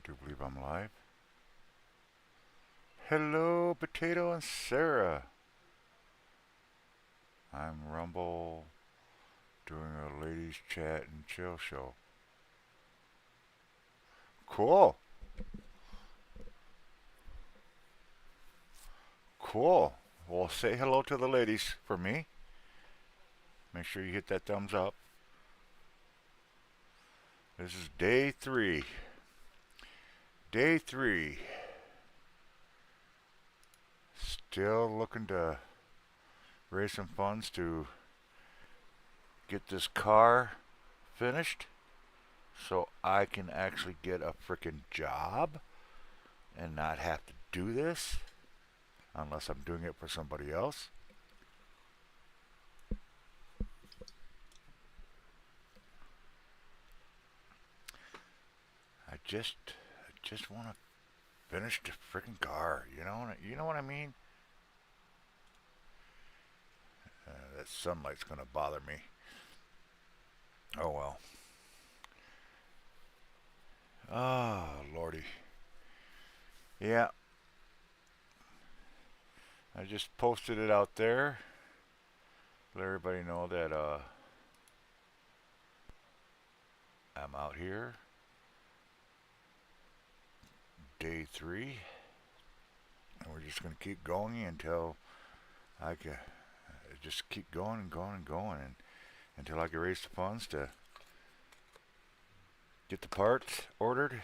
do believe I'm live. Hello, Potato and Sarah. I'm Rumble doing a ladies chat and chill show. Cool. Cool. Well, say hello to the ladies for me. Make sure you hit that thumbs up. This is day three. Day three. Still looking to raise some funds to get this car finished so I can actually get a freaking job and not have to do this unless I'm doing it for somebody else. I just want to finish the freaking car. You know what I mean? That sunlight's gonna bother me. Oh well. Oh lordy. Yeah, I just posted it out there. Let everybody know that I'm out here. Day three, and we're just gonna keep going until I can just keep going and going and going, and until I can raise the funds to get the parts ordered.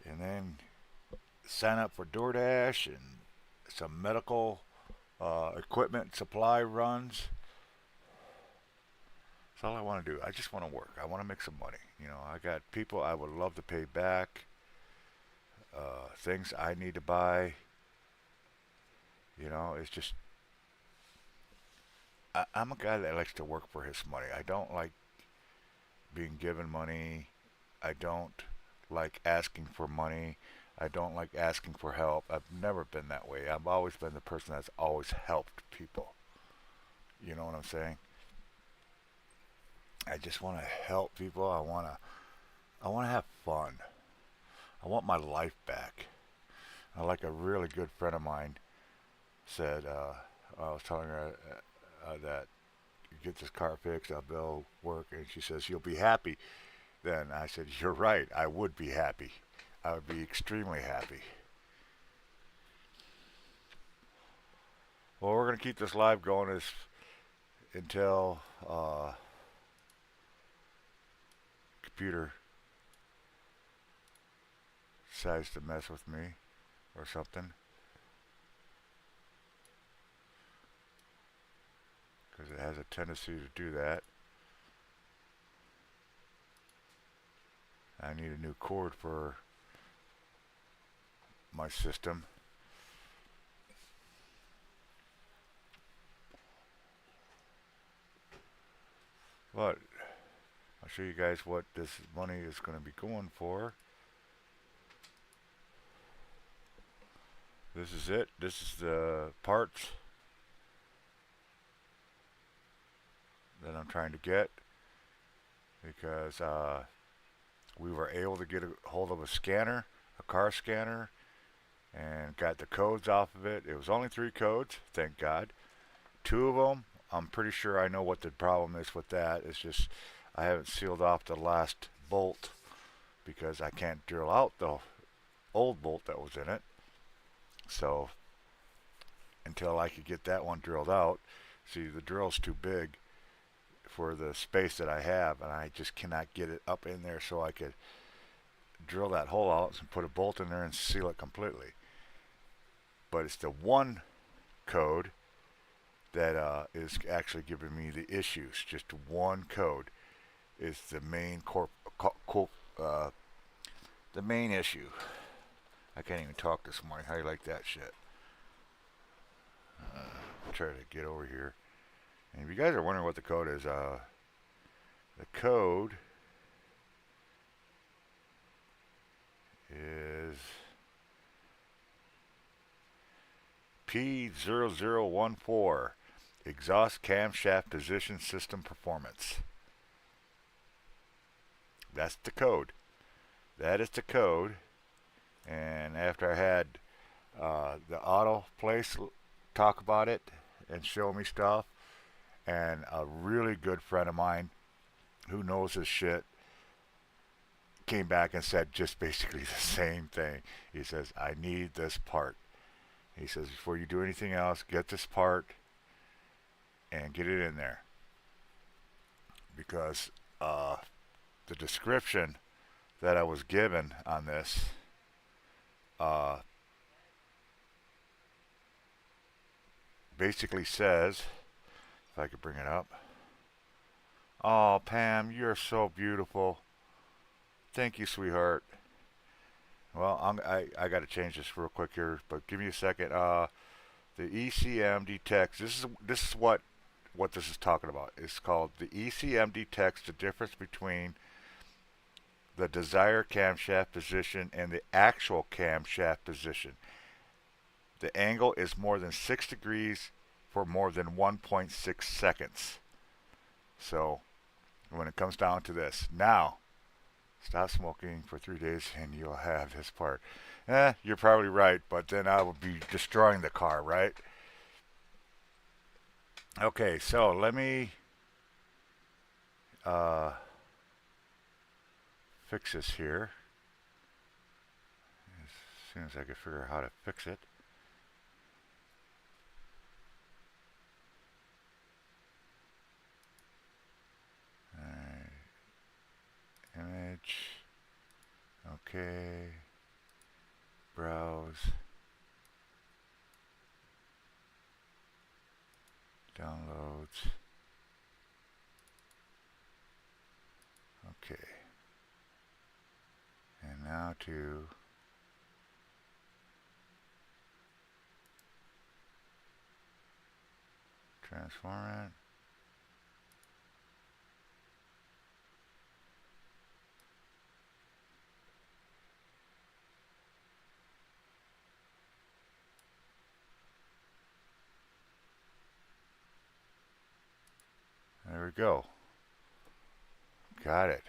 And then sign up for DoorDash and some medical equipment supply runs. That's all I want to do. I just want to work. I want to make some money. I got people I would love to pay back, things I need to buy. It's just, I'm a guy that likes to work for his money. I don't like being given money. I don't like asking for money. I don't like asking for help. I've never been that way. I've always been the person that's always helped people. You know what I'm saying? I just want to help people. I want to have fun. I want my life back. Like a really good friend of mine said, I was telling her that you get this car fixed, I'll bill work, and she says you'll be happy. Then I said, you're right. I would be happy. I would be extremely happy. Well, we're gonna keep this live going until computer decides to mess with me or something, because it has a tendency to do that. I need a new cord for my system. But I'll show you guys what this money is going to be going for. This is it. This is the parts that I'm trying to get, because we were able to get a hold of a scanner, a car scanner, and got the codes off of it. It was only 3 codes, thank God. 2 of them, I'm pretty sure I know what the problem is with that. It's just I haven't sealed off the last bolt because I can't drill out the old bolt that was in it. So until I could get that one drilled out, see, the drill's too big for the space that I have, and I just cannot get it up in there so I could drill that hole out and put a bolt in there and seal it completely. But it's the one code that is actually giving me the issues. Just one code is the main the main issue. I can't even talk this morning. How do you like that shit? Try to get over here. And if you guys are wondering what the code is, the code is P0014, exhaust camshaft position system performance. That's the code. That is the code. And after I had the auto place talk about it and show me stuff, and a really good friend of mine who knows his shit came back and said just basically the same thing. He says, I need this part. He says, before you do anything else, get this part and get it in there. Because the description that I was given on this uh, basically says, if I could bring it up, oh, Pam, you're so beautiful. Thank you, sweetheart. Well, I got to change this real quick here, but give me a second. The ECM detects. This is what this is talking about. It's called the ECM detects the difference between the desired camshaft position and the actual camshaft position. The angle is more than 6 degrees for more than 1.6 seconds. So when it comes down to this, now stop smoking for 3 days and you'll have this part. You're probably right, but then I would be destroying the car, right? Okay, so let me uh, fix this here as soon as I can figure out how to fix it. Image. Okay. Browse. Downloads. Okay. And now to transform it. There we go. Got it.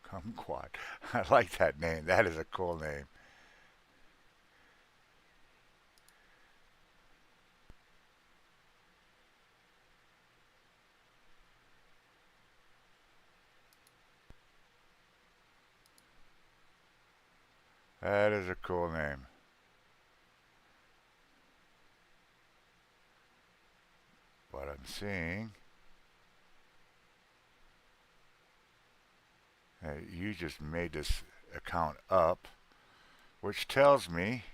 Kumquat. I like that name. That is a cool name. That is a cool name. What I'm seeing, you just made this account up, which tells me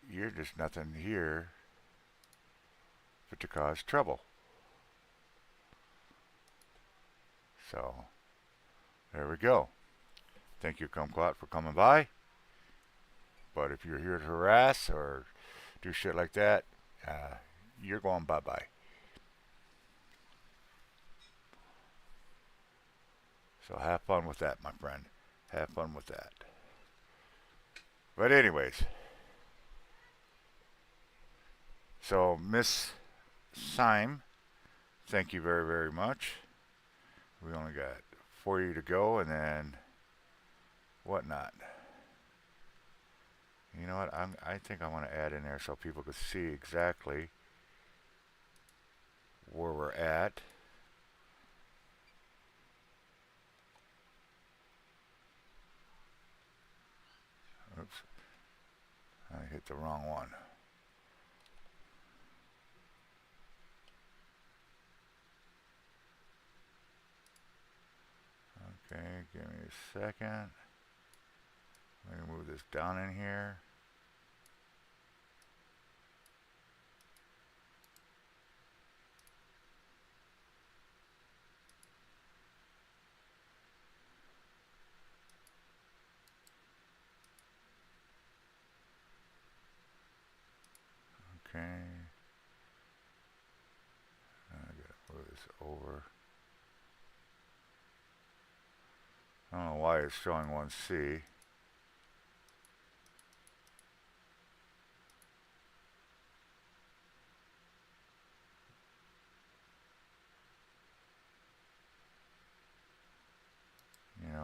you're just nothing here but to cause trouble. So, there we go. Thank you, Kumquat, for coming by. But if you're here to harass or do shit like that, you're going bye-bye. So have fun with that, my friend. Have fun with that. But anyways, so Miss Syme, thank you very, very much. We only got 40 to go, and then whatnot. You know what? I think I want to add in there so people can see exactly where we're at. Oops, I hit the wrong one. Okay, give me a second. Let me move this down in here. Okay. I gotta move this over. I don't know why it's showing 1C.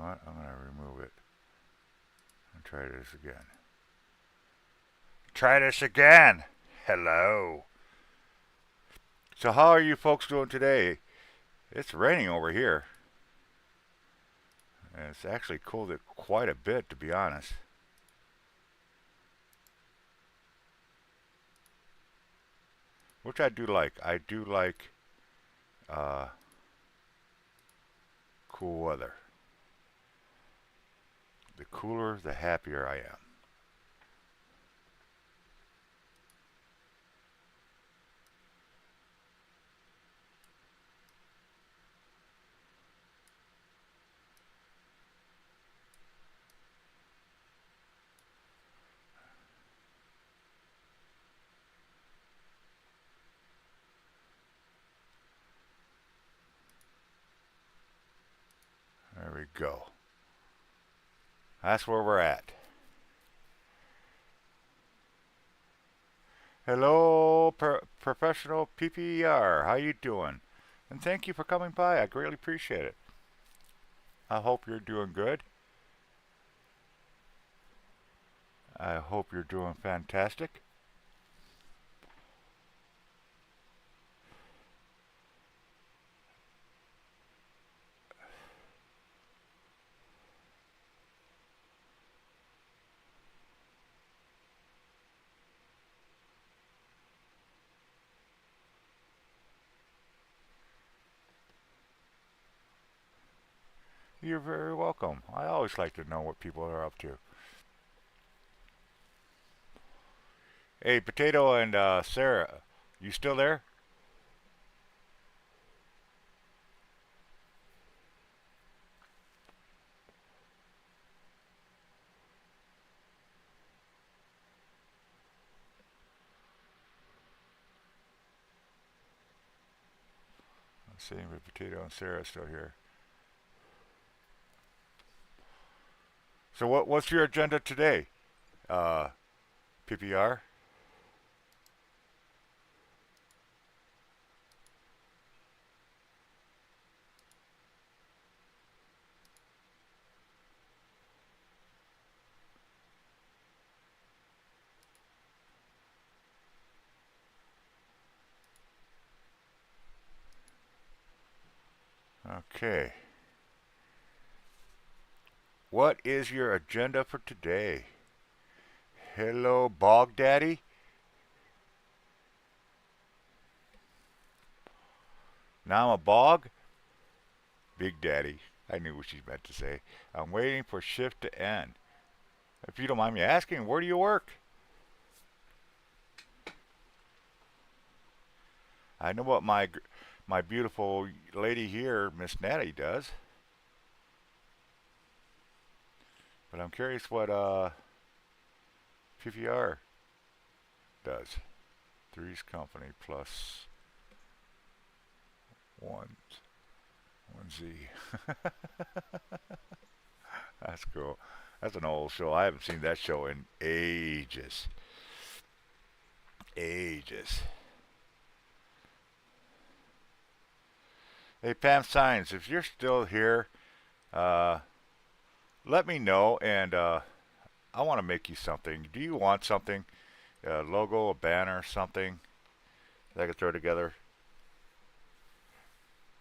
what? I'm gonna remove it and try this again. Try this again. Hello. So how are you folks doing today? It's raining over here. And it's actually cooled it quite a bit, to be honest. Which I do like. I do like uh, cool weather. The cooler, the happier I am. There we go. That's where we're at. Hello, professional PPR. How you doing? And thank you for coming by. I greatly appreciate it. I hope you're doing good. I hope you're doing fantastic. You're very welcome. I always like to know what people are up to. Hey, Potato and Sarah, you still there? Let's see if Potato and Sarah are still here. So what's your agenda today, PPR? Okay. What is your agenda for today? Hello, Bog Daddy. Now I'm a bog? Big Daddy. I knew what she meant to say. I'm waiting for shift to end. If you don't mind me asking, where do you work? I know what my beautiful lady here, Miss Natty, does, but I'm curious what PPR does. Three's Company plus one Z. That's cool. That's an old show. I haven't seen that show in ages. Ages. Hey, Pam Signs, if you're still here, uh, let me know, and I want to make you something. Do you want something? A logo, a banner, something that I could throw together?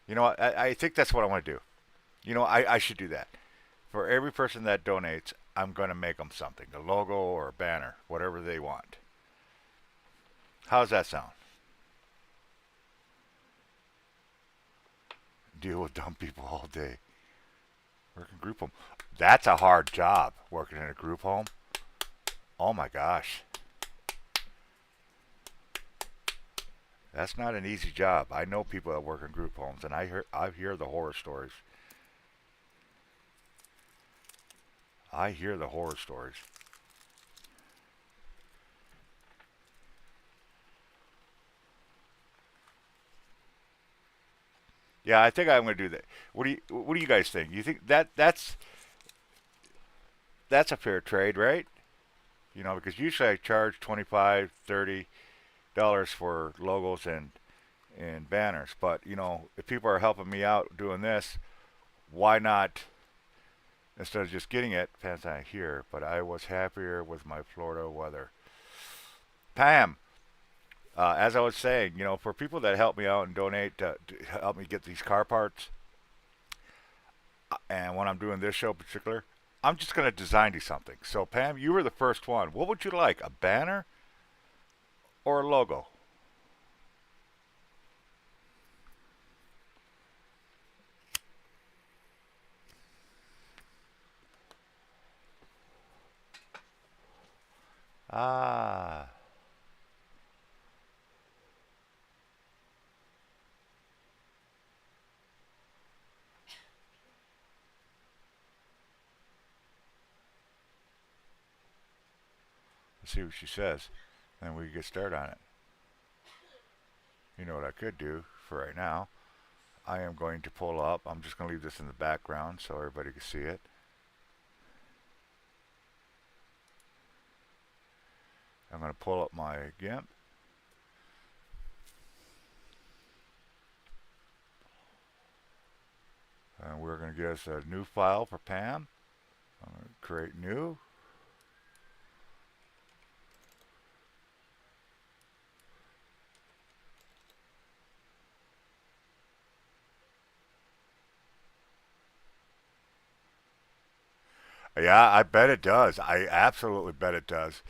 You know, I think that's what I want to do. You know, I should do that. For every person that donates, I'm going to make them something, a logo or a banner, whatever they want. How's that sound? Deal with dumb people all day. Work in group home. That's a hard job, working in a group home. Oh my gosh. That's not an easy job. I know people that work in group homes, and I hear the horror stories. I hear the horror stories. Yeah, I think I'm going to do that. What do you guys think? You think that's a fair trade, right? You know, because usually I charge 25, $30 for logos and banners, but you know, if people are helping me out doing this, why not instead of just getting it, depends on here, but I was happier with my Florida weather. Pam, as I was saying, for people that help me out and donate to help me get these car parts, and when I'm doing this show in particular, I'm just going to design you something. So, Pam, you were the first one. What would you like, a banner or a logo? Ah, let's see what she says, and we can get started on it. You know what I could do for right now? I am going to pull up. I'm just going to leave this in the background so everybody can see it. I'm going to pull up my GIMP, and we're going to get us a new file for Pam. I'm going to create new. Yeah, I bet it does. I absolutely bet it does.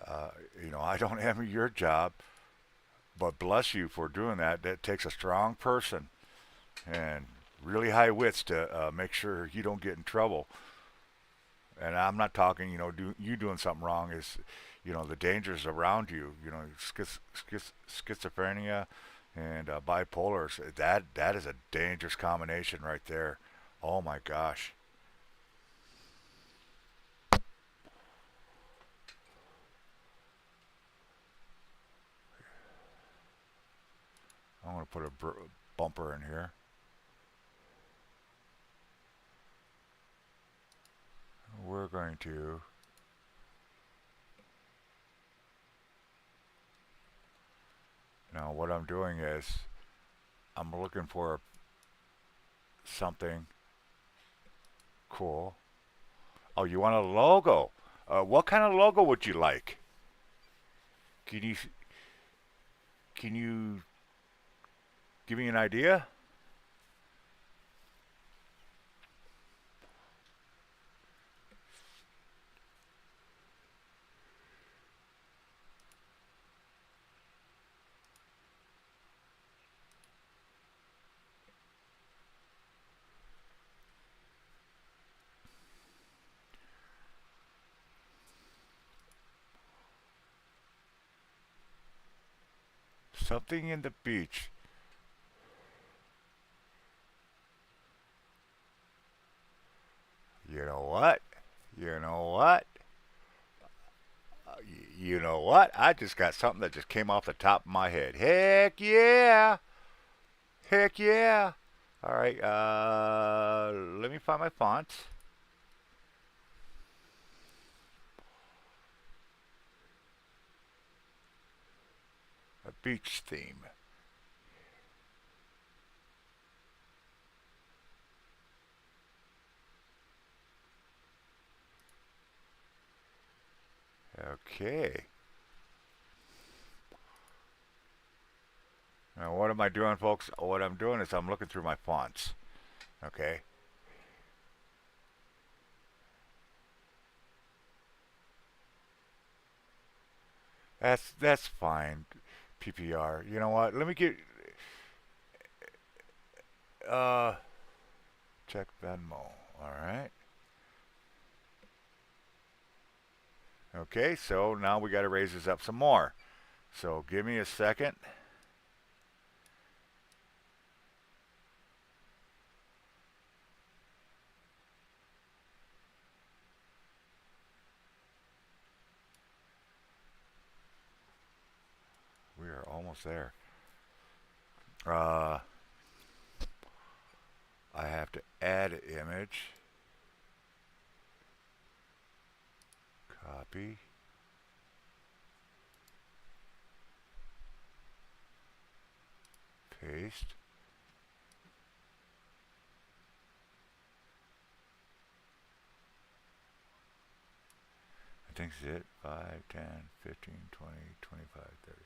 Uh, I don't envy your job, but bless you for doing that. That takes a strong person and really high wits to make sure you don't get in trouble. And I'm not talking, you doing something wrong is, the dangers around you, schizophrenia and bipolar. That is a dangerous combination right there. Oh my gosh. I'm going to put a bumper in here. We're going to now what I'm doing is I'm looking for something cool. Oh, you want a logo? What kind of logo would you like? Can you can you give me an idea? Something in the beach. You know what? You know what? You know what? I just got something that just came off the top of my head. Heck yeah! Heck yeah! All right. Let me find my fonts. A beach theme. Okay. Now, what am I doing, folks? What I'm doing is I'm looking through my fonts. Okay. That's fine. PPR. You know what? Let me get uh check Venmo. All right. Okay. So now we got to raise this up some more. So give me a second. We are almost there. Uh, I have to add image. Copy. Paste. think it's it. 5, 10, 15, 20, 25, 30.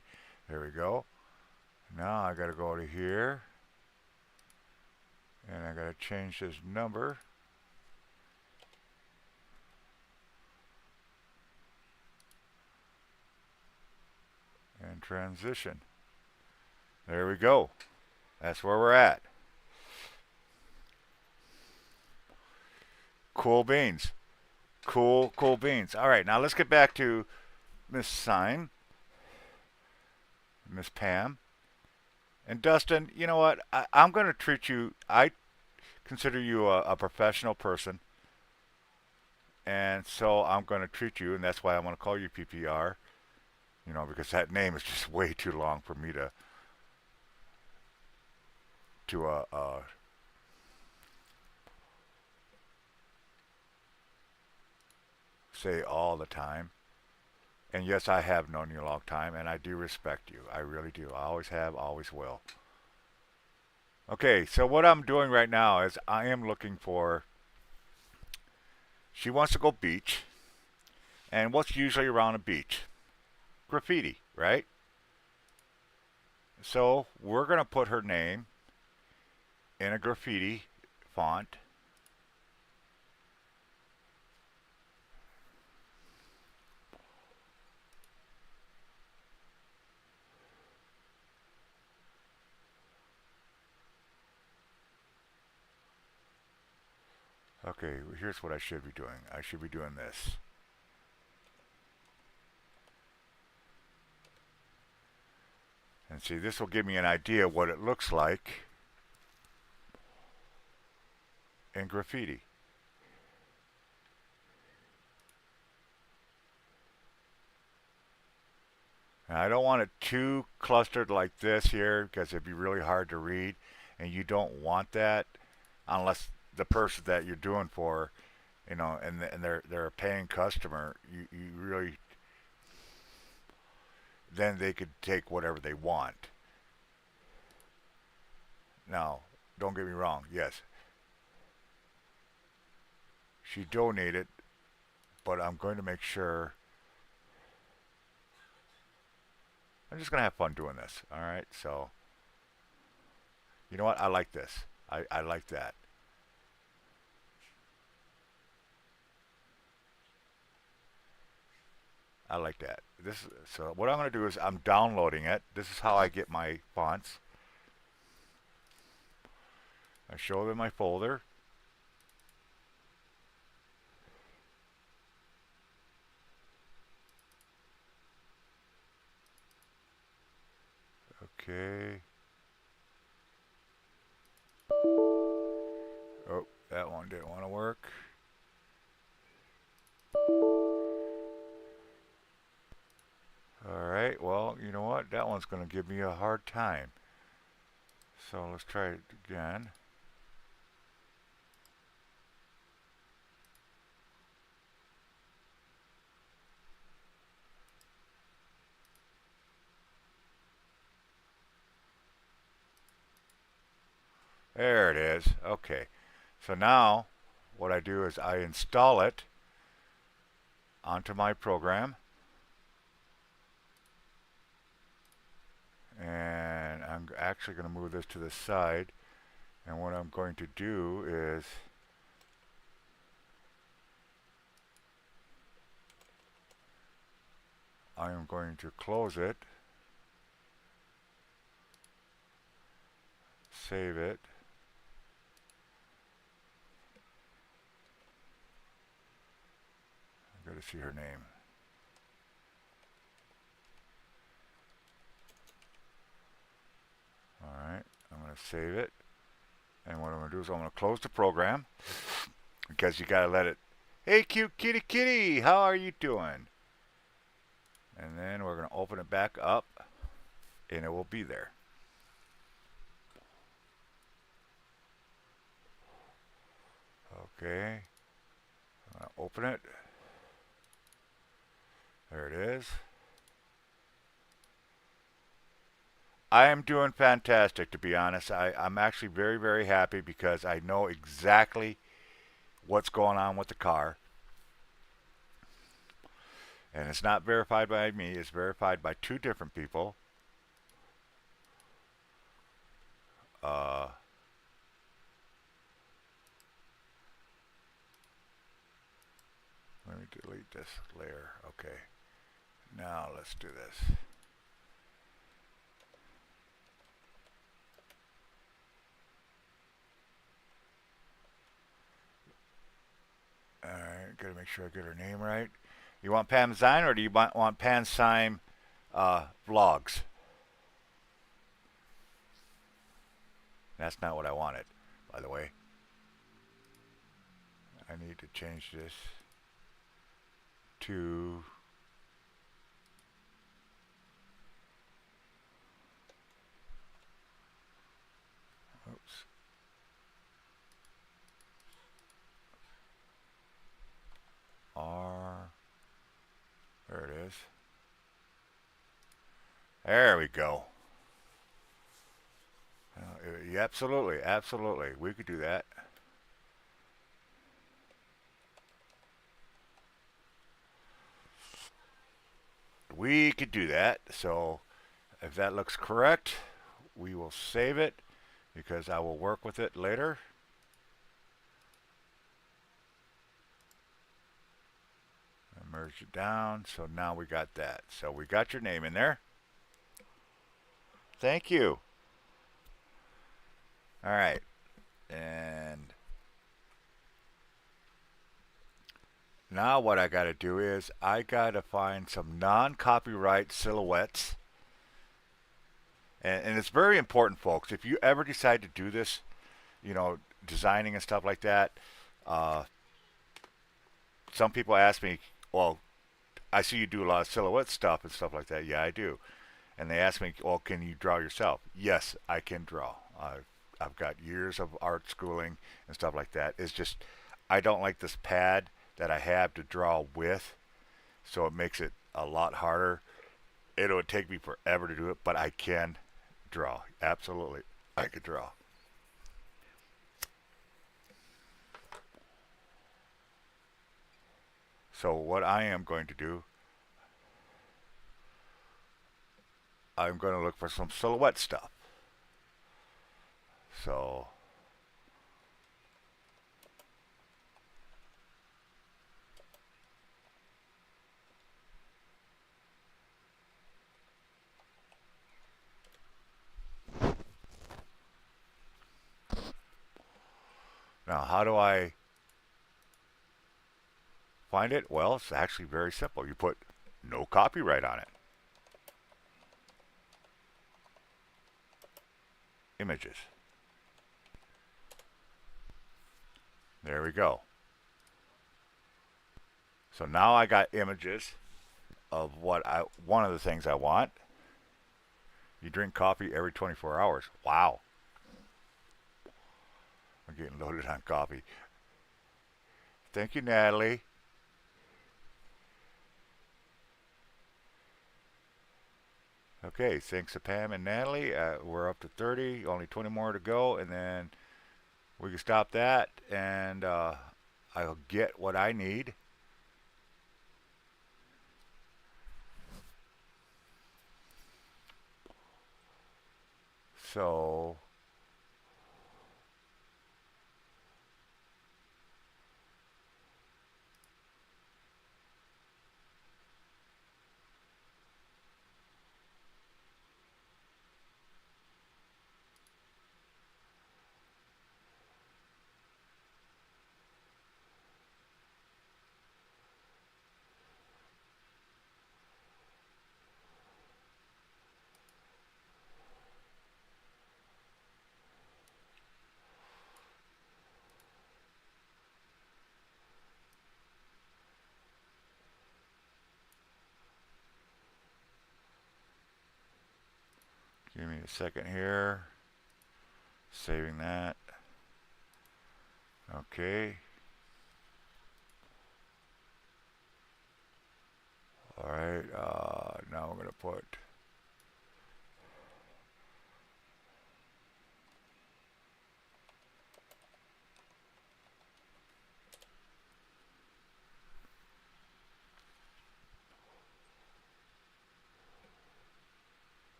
There we go. Now I got to go to here. And I got to change this number. And transition. There we go. That's where we're at. Cool beans. Cool beans. All right, now let's get back to Miss Sign, Miss Pam. And Dustin, you know what? I'm going to treat you, I consider you a professional person. And so I'm going to treat you, and that's why I'm going to call you PPR, because that name is just way too long for me to say all the time. And yes, I have known you a long time, and I do respect you. I really do. I always have, always will. Okay, so what I'm doing right now is I am looking for. She wants to go beach, and what's usually around a beach? Graffiti, right? So we're going to put her name in a graffiti font. Okay, here's what I should be doing. I should be doing this. And see, this will give me an idea what it looks like in graffiti. And I don't want it too clustered like this here because it'd be really hard to read. And you don't want that unless the person that you're doing for, and they're a paying customer. You really, then they could take whatever they want. Now, don't get me wrong. Yes, she donated, but I'm going to make sure. I'm just going to have fun doing this. All right. So, you know what? I like this. I like that. I like that. So what I'm going to do is I'm downloading it. This is how I get my fonts. I show them my folder. Okay. Oh, that one didn't want to work. Alright, well, you know what? That one's going to give me a hard time. So let's try it again. There it is. Okay. So now what I do is I install it onto my program. And I'm actually going to move this to the side. And what I'm going to do is I am going to close it, save it. I've got to see her name. Alright, I'm going to save it. And what I'm going to do is I'm going to close the program because you got to let it. Hey, cute kitty kitty, how are you doing? And then we're going to open it back up and it will be there. Okay. I'm going to open it. There it is. I am doing fantastic, to be honest. I'm actually very, very happy because I know exactly what's going on with the car. And it's not verified by me, it's verified by two different people. Uh, Let me delete this layer. Okay. Now let's do this. Alright, gotta make sure I get her name right. You want Pam Zine or do you want Pam Zine vlogs? That's not what I wanted, by the way. I need to change this to oops. R. There it is. There we go. Yeah, absolutely, absolutely. We could do that. We could do that. So if that looks correct, we will save it because I will work with it later. Merge it down. So now we got that. So we got your name in there. Thank you. All right. And now what I got to do is I got to find some non-copyright silhouettes. And it's very important, folks. If you ever decide to do this, you know, designing and stuff like that, uh, some people ask me, well, I see you do a lot of silhouette stuff and stuff like that. Yeah, I do. And they ask me, well, can you draw yourself? Yes, I can draw. I've got years of art schooling and stuff like that. It's just, I don't like this pad that I have to draw with, so it makes it a lot harder. It would take me forever to do it, but I can draw. Absolutely, I could draw. So what I am going to do, I'm going to look for some silhouette stuff. So now how do I find it? Well, it's actually very simple. You put no copyright on it. Images. There we go. So now I got images of one of the things I want. You drink coffee every 24 hours. Wow. I'm getting loaded on coffee. Thank you, Natalie. Okay, thanks to Pam and Natalie. We're up to 30, only 20 more to go, and then we can stop that, and I'll get what I need. So give me a second here. Saving that. Okay. All right. Now we're gonna put.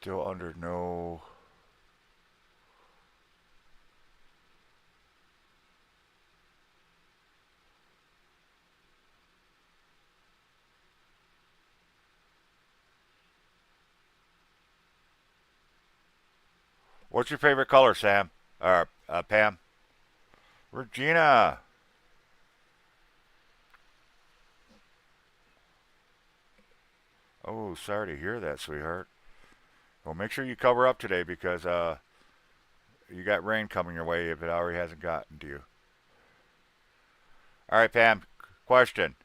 Still under no. What's your favorite color, Sam? Or Pam? Regina. Oh, sorry to hear that, sweetheart. Well, make sure you cover up today because you got rain coming your way if it already hasn't gotten to you. All right, Pam. Question: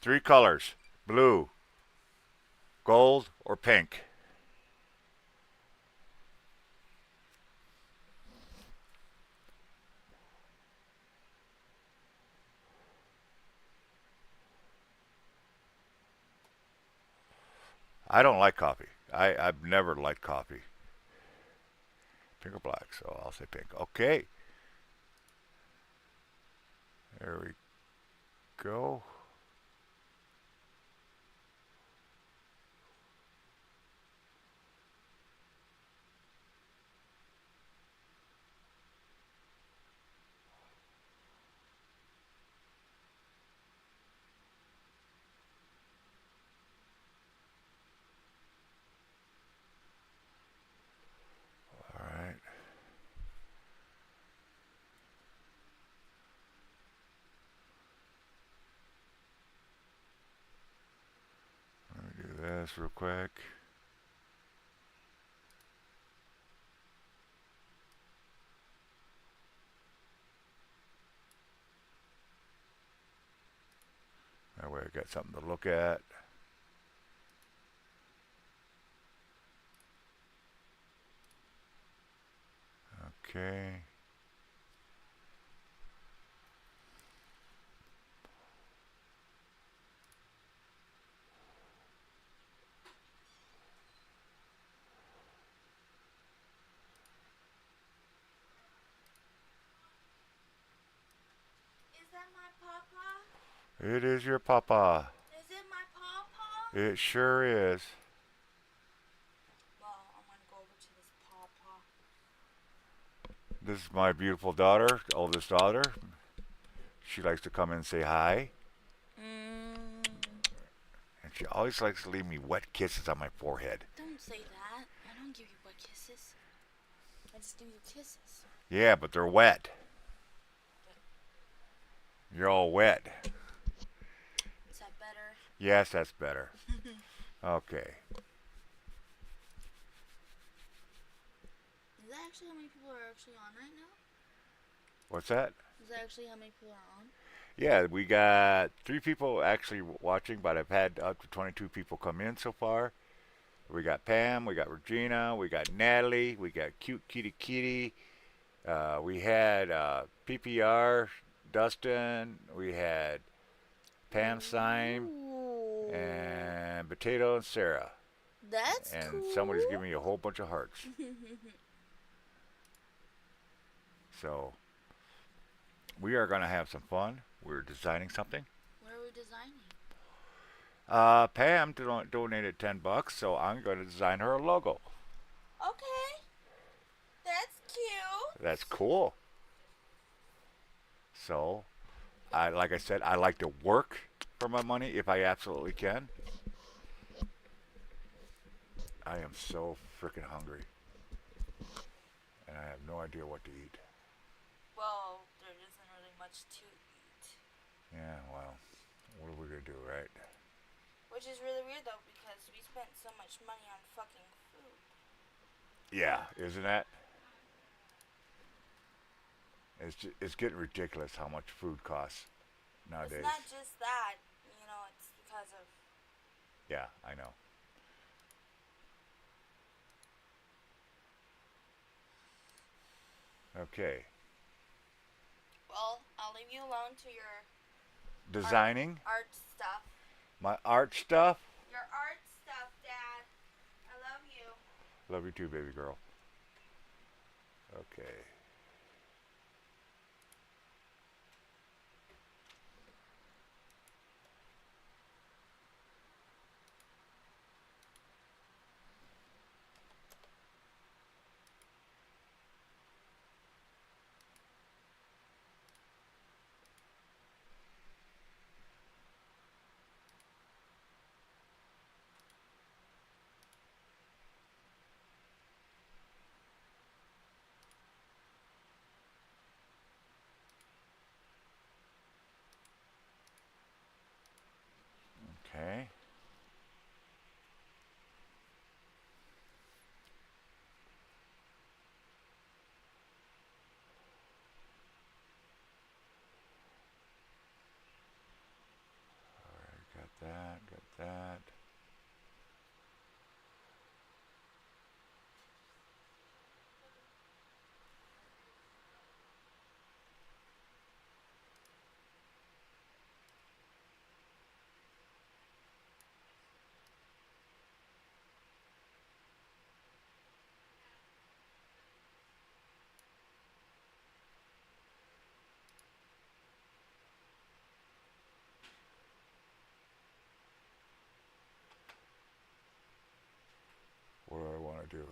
three colors: blue, gold, or pink? I don't like coffee. I've never liked coffee. Pink or black? So I'll say pink. Okay. There we go. All right. Let me do this real quick. That way I got something to look at. Okay. Is that my papa? It is your papa. Is it my papa? It sure is. Well, I'm gonna go over to this papa. This is my beautiful daughter, oldest daughter. She likes to come and say hi. And she always likes to leave me wet kisses on my forehead. Don't say that. I don't give you wet kisses. I just give you kisses. Yeah, but they're wet. You're all wet. Is that better? Yes, that's better. Okay. Is that actually how many people are actually on right now? What's that? Is that actually how many people are on? Yeah, we got 3 people actually watching, but I've had up to 22 people come in so far. We got Pam, we got Regina, we got Natalie, we got Cute Kitty Kitty. We had PPR, Dustin, we had Pam Syme, and Potato and Sarah. That's And cool. somebody's giving me a whole bunch of hearts. So we are going to have some fun. We're designing something. What are we designing? Pam donated $10, so I'm going to design her a logo. Okay. That's cute. That's cool. So, like I said, I like to work for my money if I absolutely can. I am so freaking hungry, and I have no idea what to eat. Well, there isn't really much to eat. Yeah, well, what are we gonna do, right? Which is really weird though, because we spent so much money on fucking food. Yeah, isn't that? It's getting ridiculous how much food costs nowadays. It's not just that, it's because of. Yeah, I know. Okay. Well, I'll leave you alone to your Designing art stuff. my art stuff. Your art stuff, Dad. I love you. Love you too, baby girl. Okay. Got that. What do I want to do?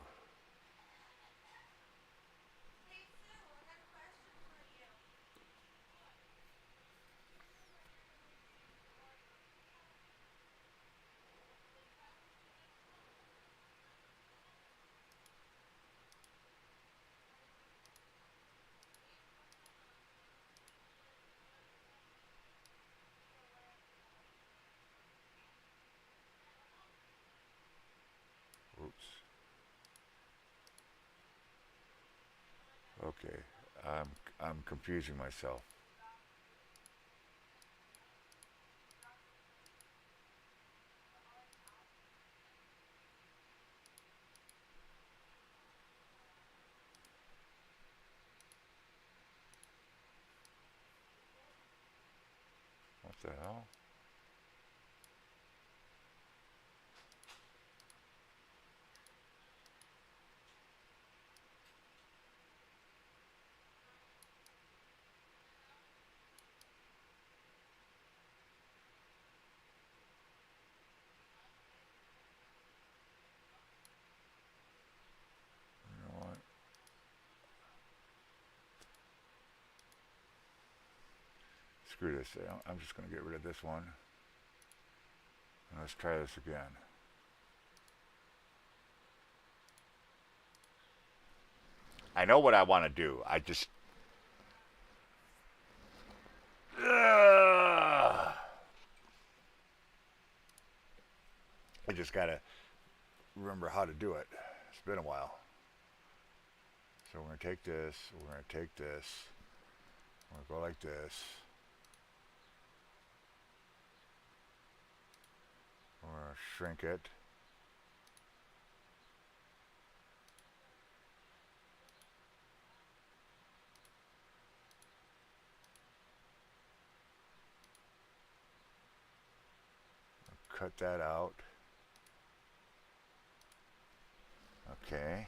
Oops. Okay. I'm I'm confusing myself. What the hell? You know what? Screw this. I'm just going to get rid of this one. And let's try this again. I know what I want to do. I just. I just got to remember how to do it. It's been a while. So we're going to take this. We're going to take this. We're going to go like this. We're going to shrink it. Cut that out. Okay.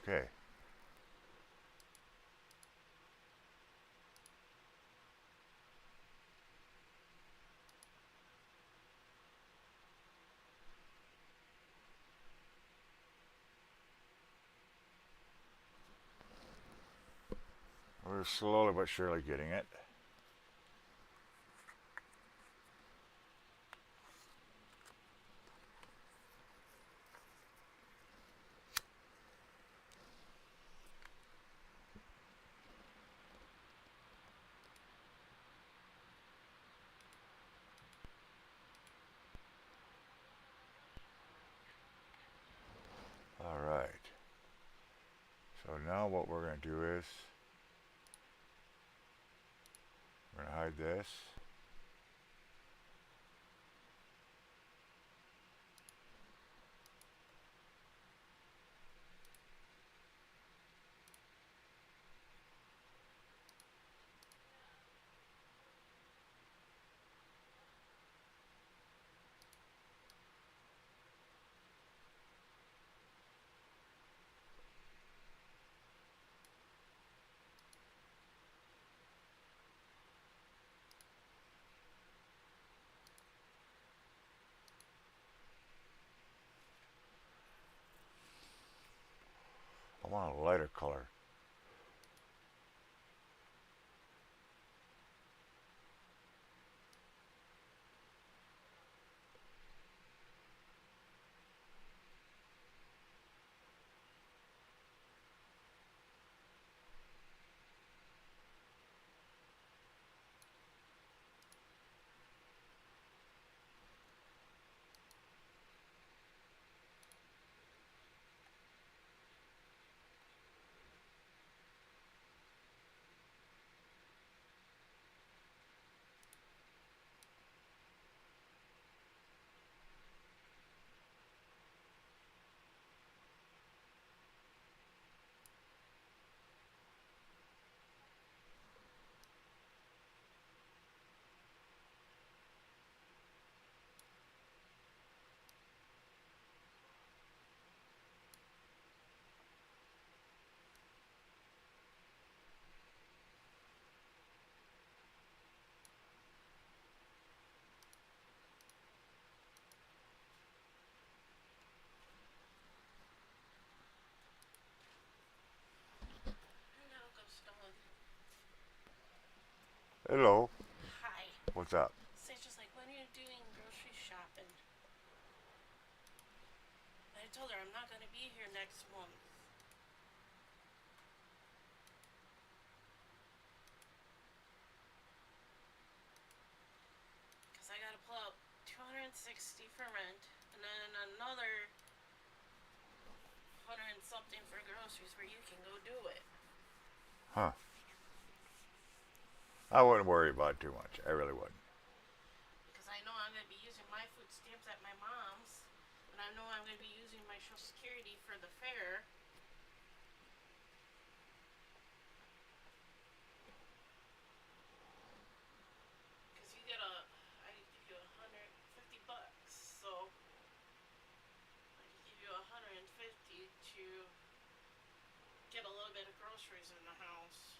Okay. We're slowly but surely getting it. All right. So now what we're going to do is we're going to hide this. I want a lighter color. Hello, Ghost Dog. Hello. Hi. What's up? So it's just like, when are you doing grocery shopping? I told her I'm not going to be here next month. Because I got to pull out 260 for rent. And then another 100 and something for groceries where you can go do it. Huh. I wouldn't worry about it too much. I really wouldn't. Because I know I'm going to be using my food stamps at my mom's. And I know I'm going to be using my Social Security for the fair. Because you get I give you 150 bucks. So I could give you 150 to get a little bit of groceries in the house.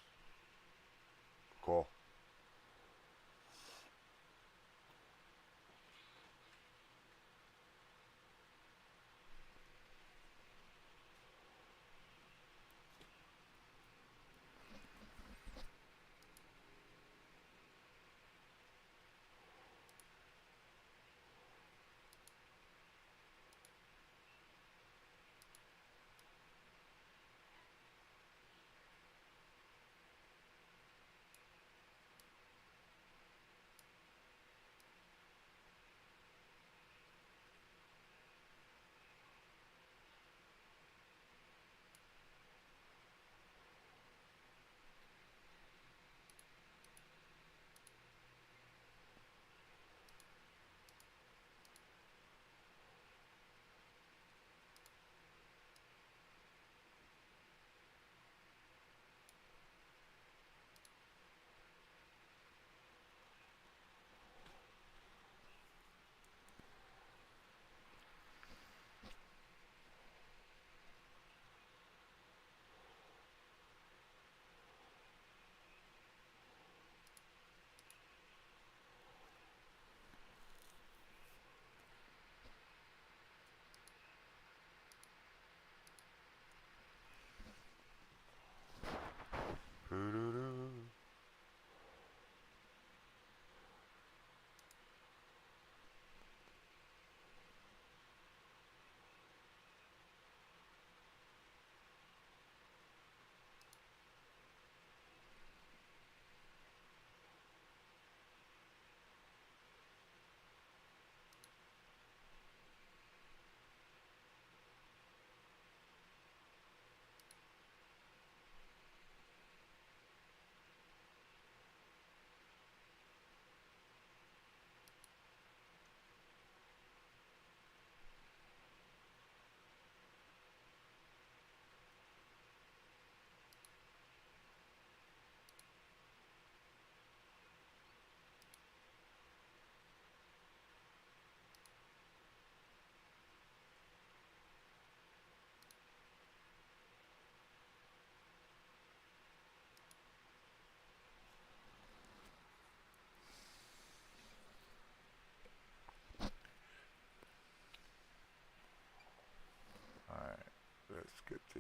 Cool.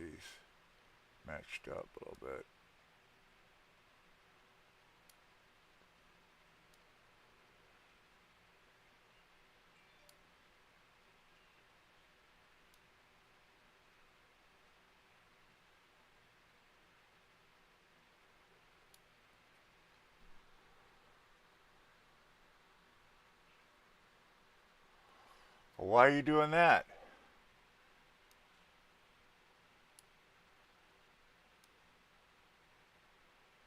these matched up a little bit. Why are you doing that?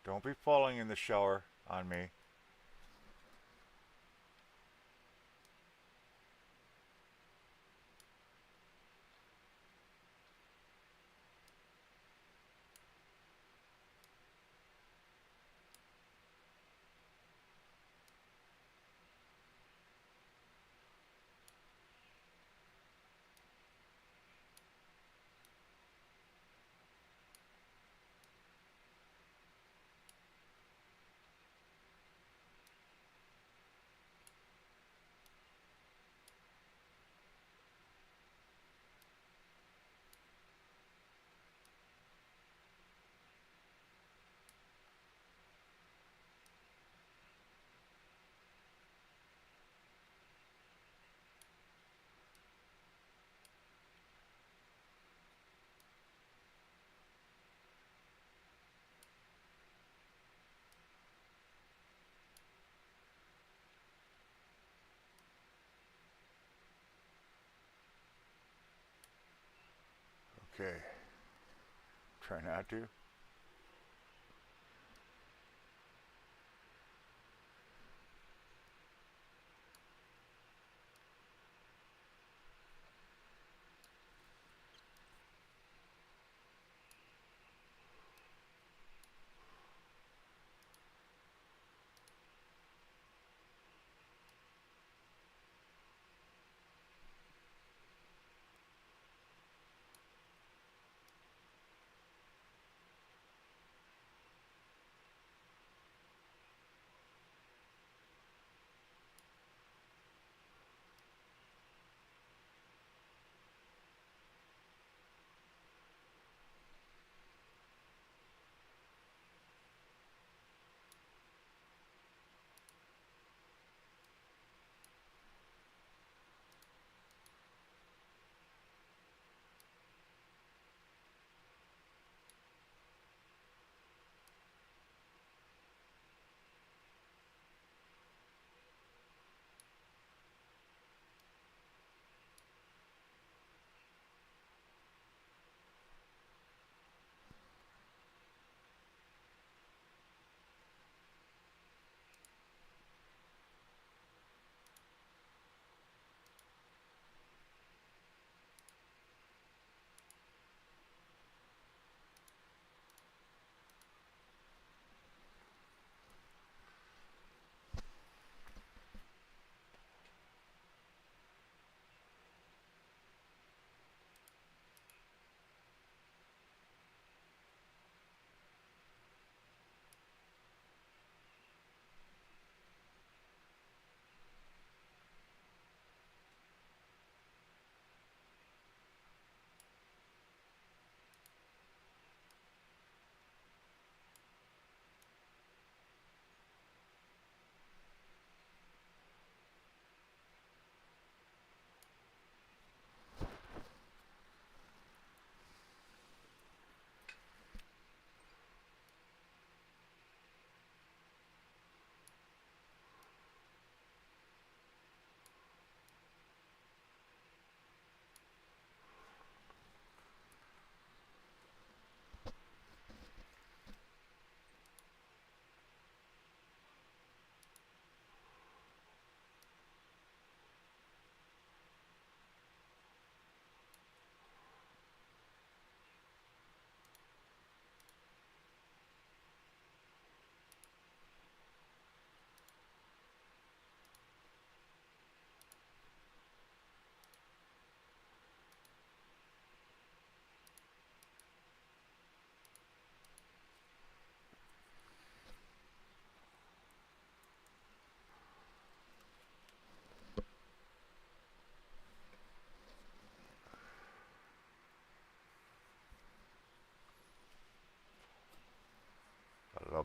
Don't be falling in the shower on me. Okay. Try not to.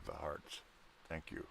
love the hearts. Thank you.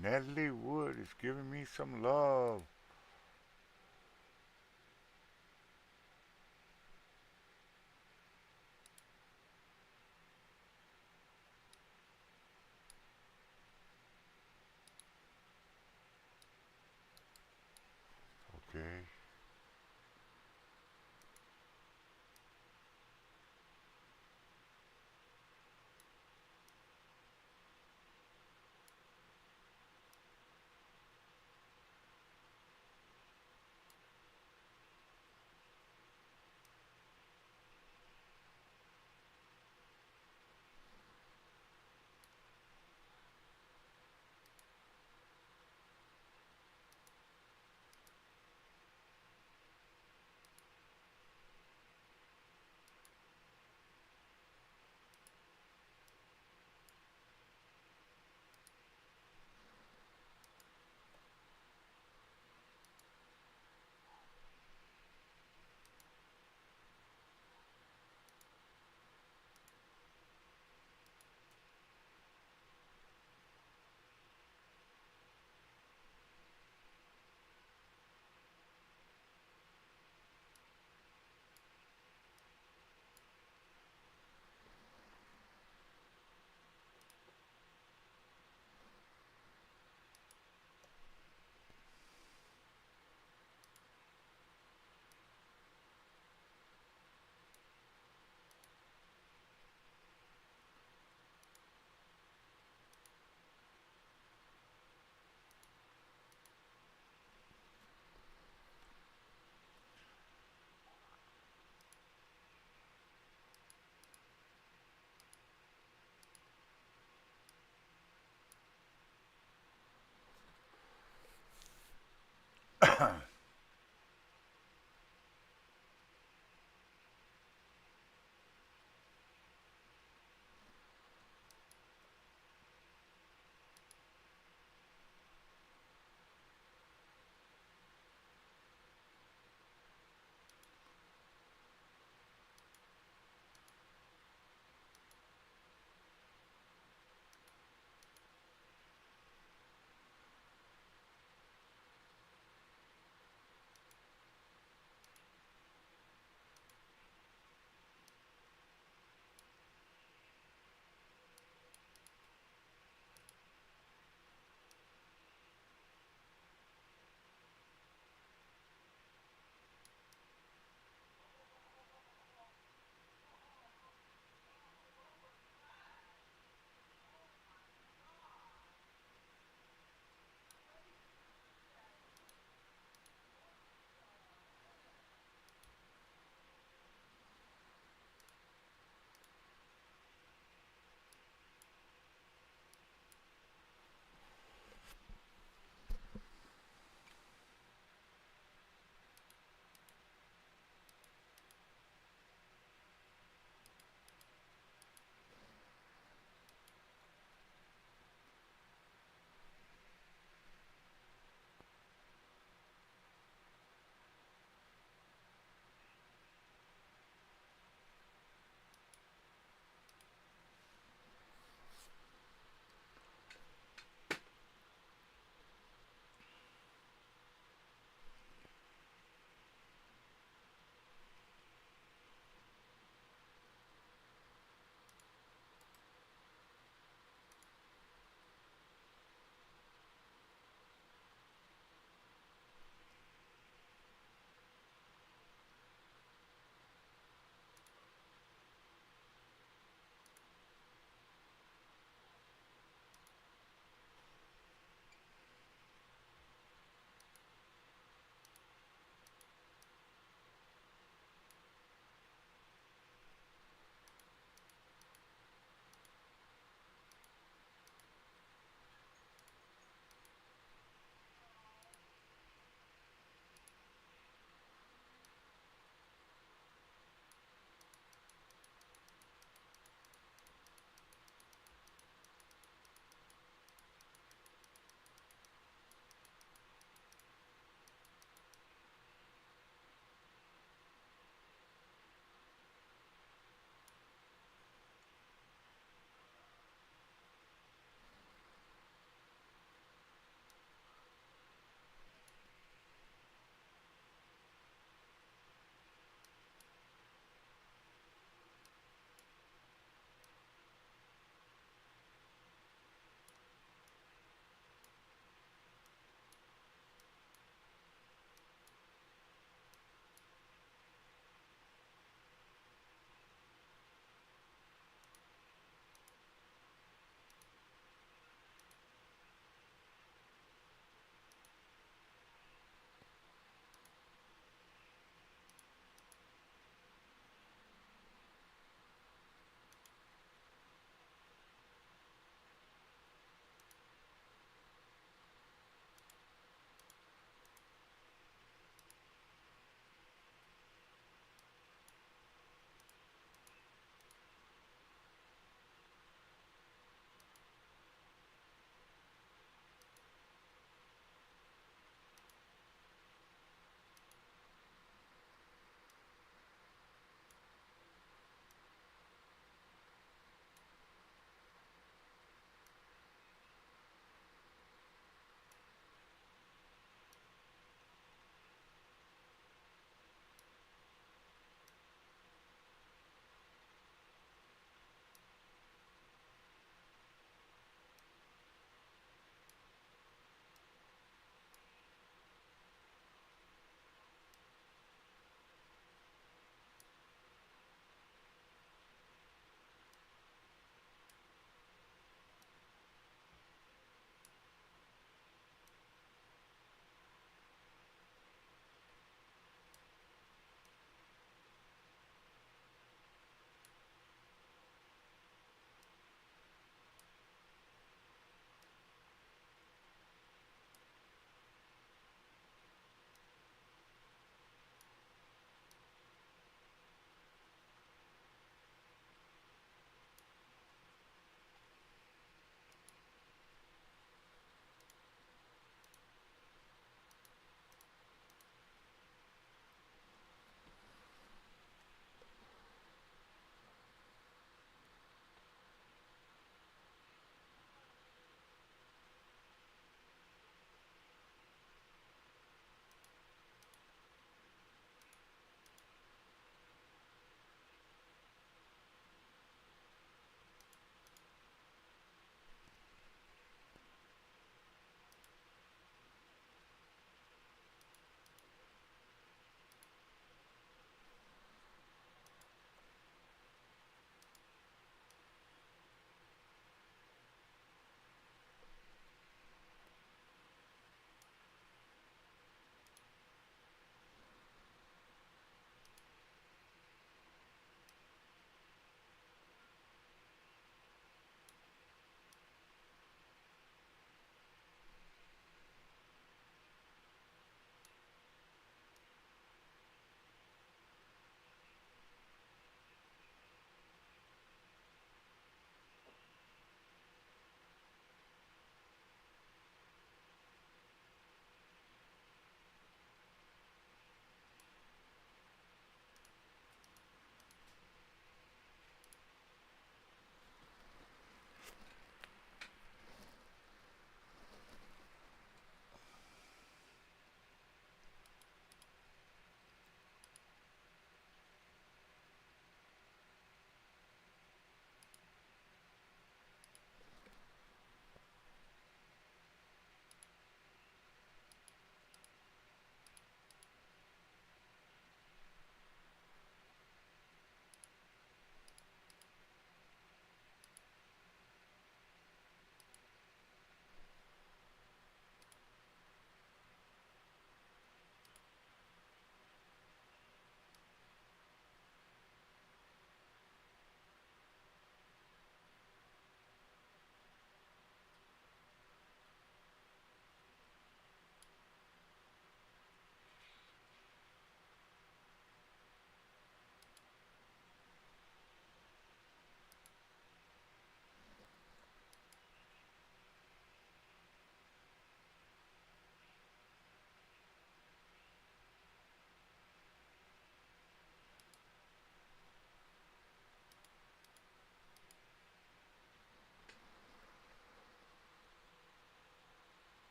Natalie Wood is giving me some love. Okay.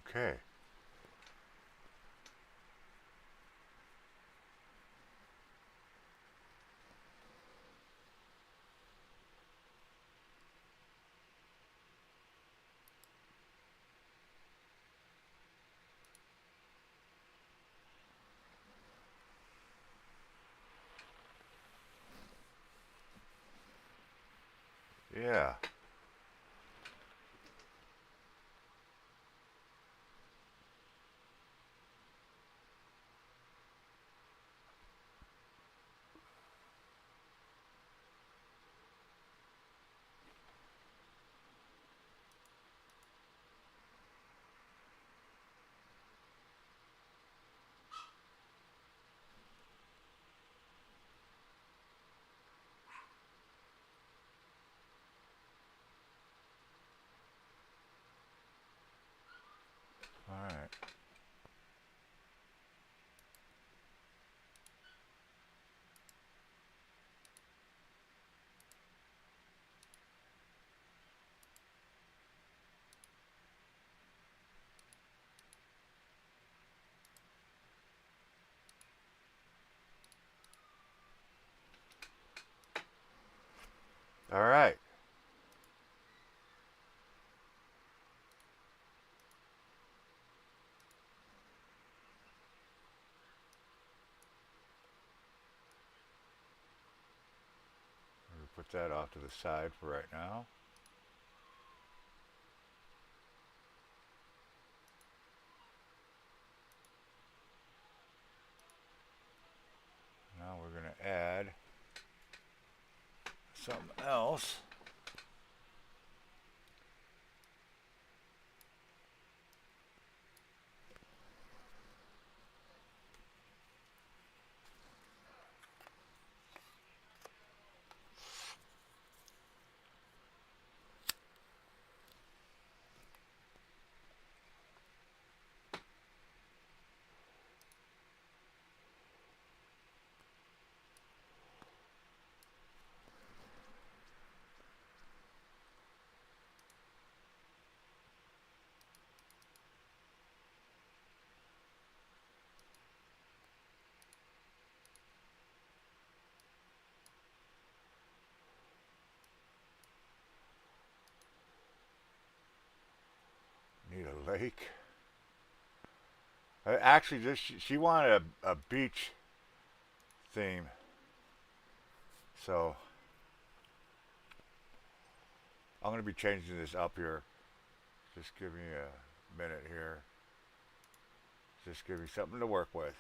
Okay. Yeah. All right. All right. We'll put that off to the side for right now. Now we're going to add something else. Need a lake. Actually, this she wanted a beach theme, so I'm going to be changing this up here. Just give me a minute here. Just give me something to work with.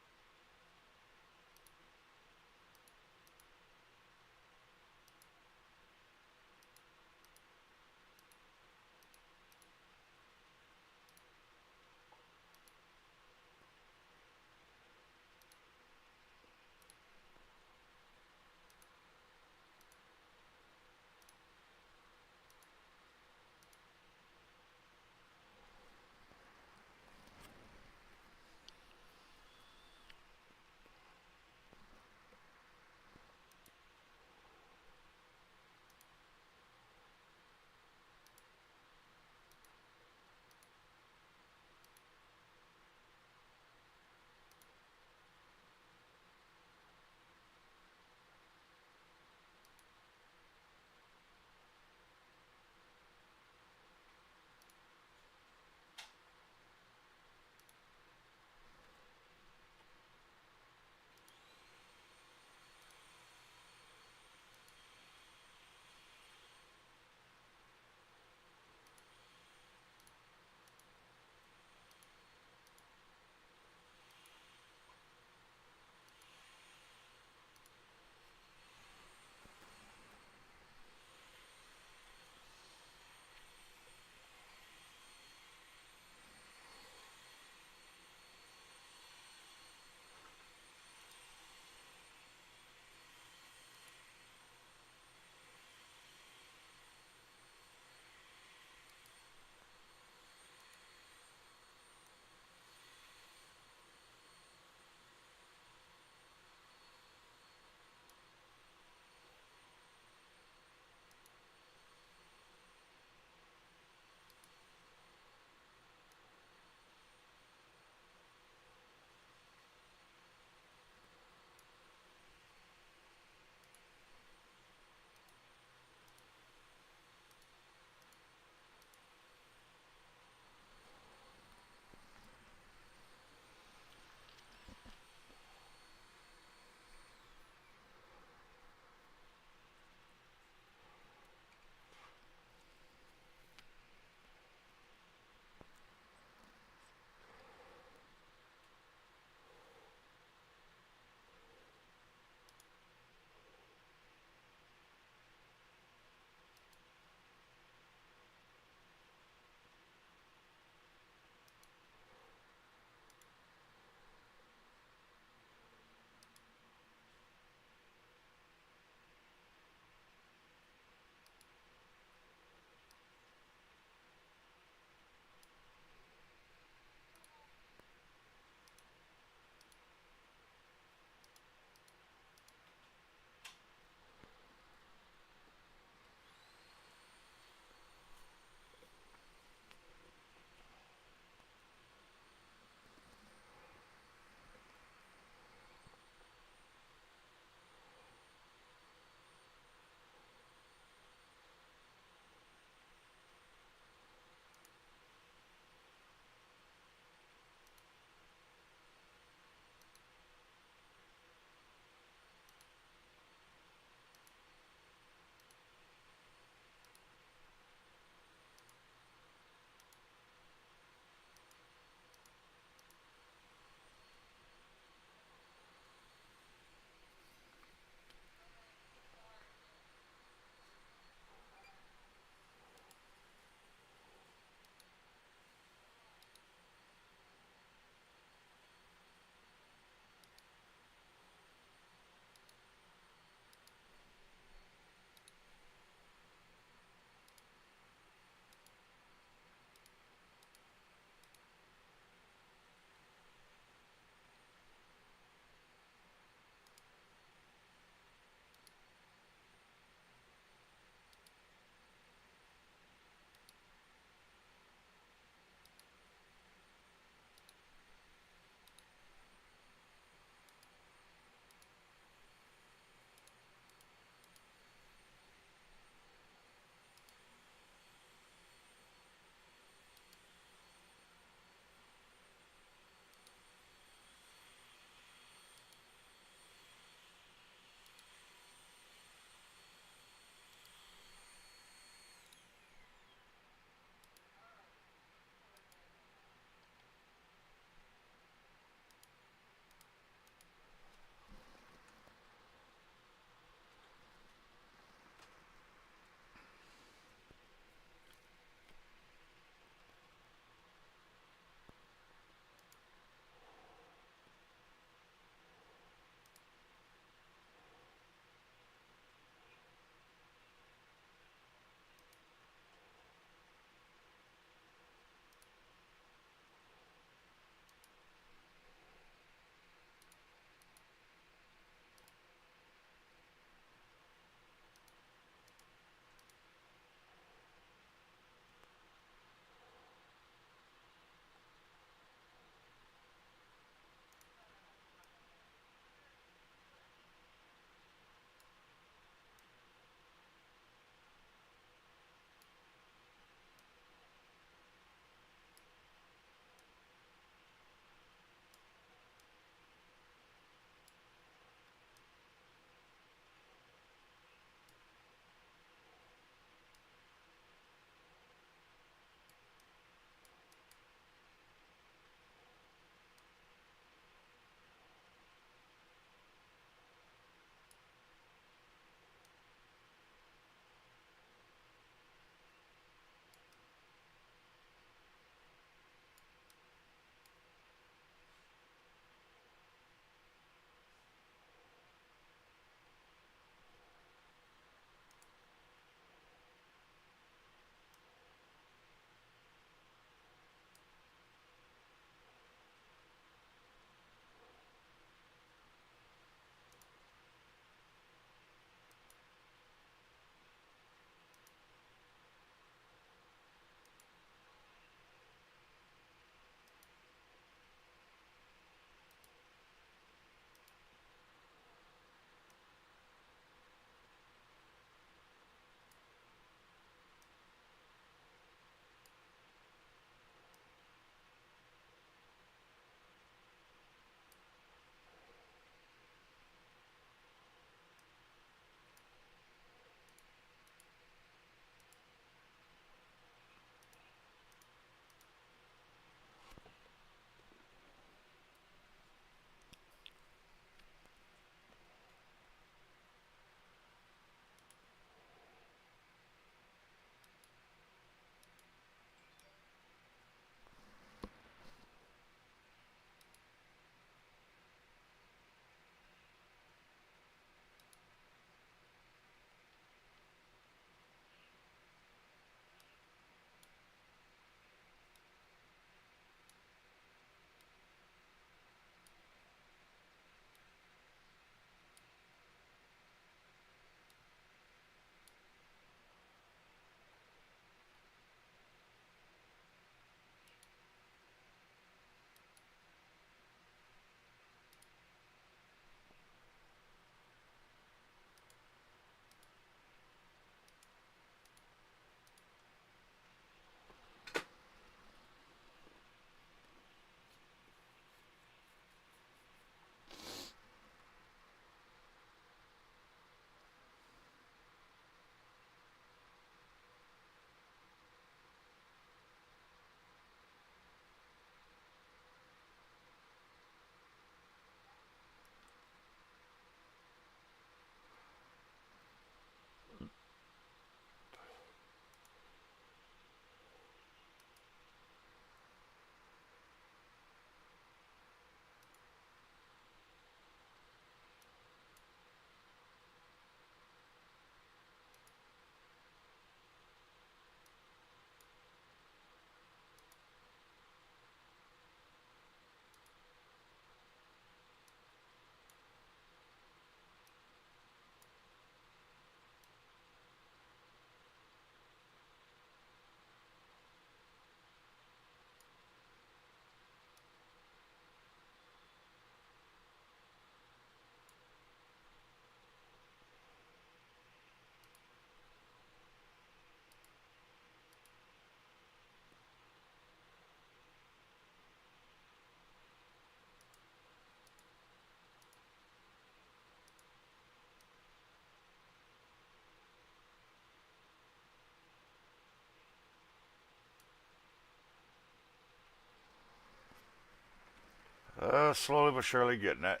Slowly but surely getting it.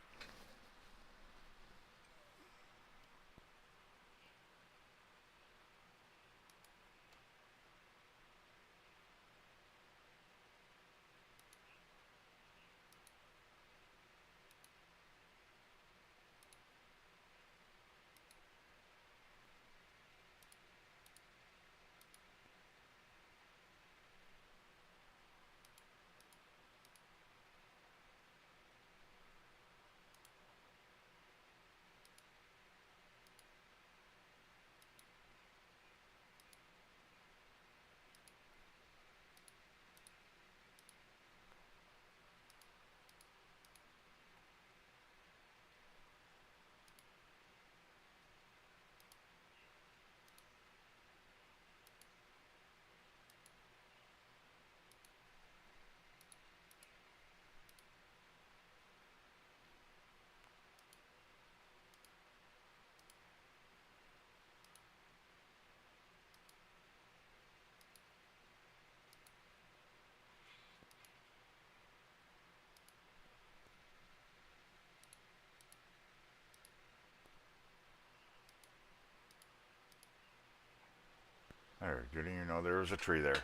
There, didn't even know there was a tree there.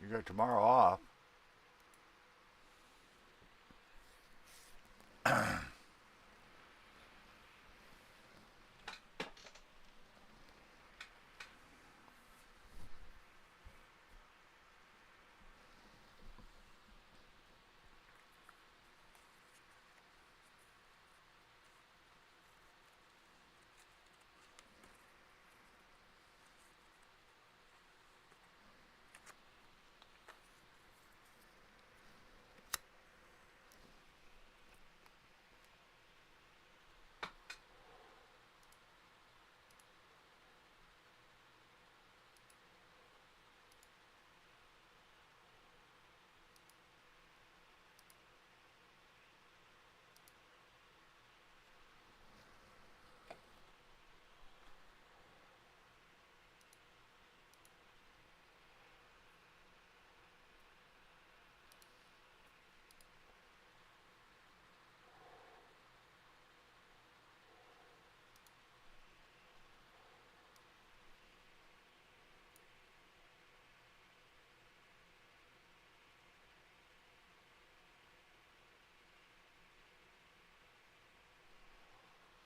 You got tomorrow off.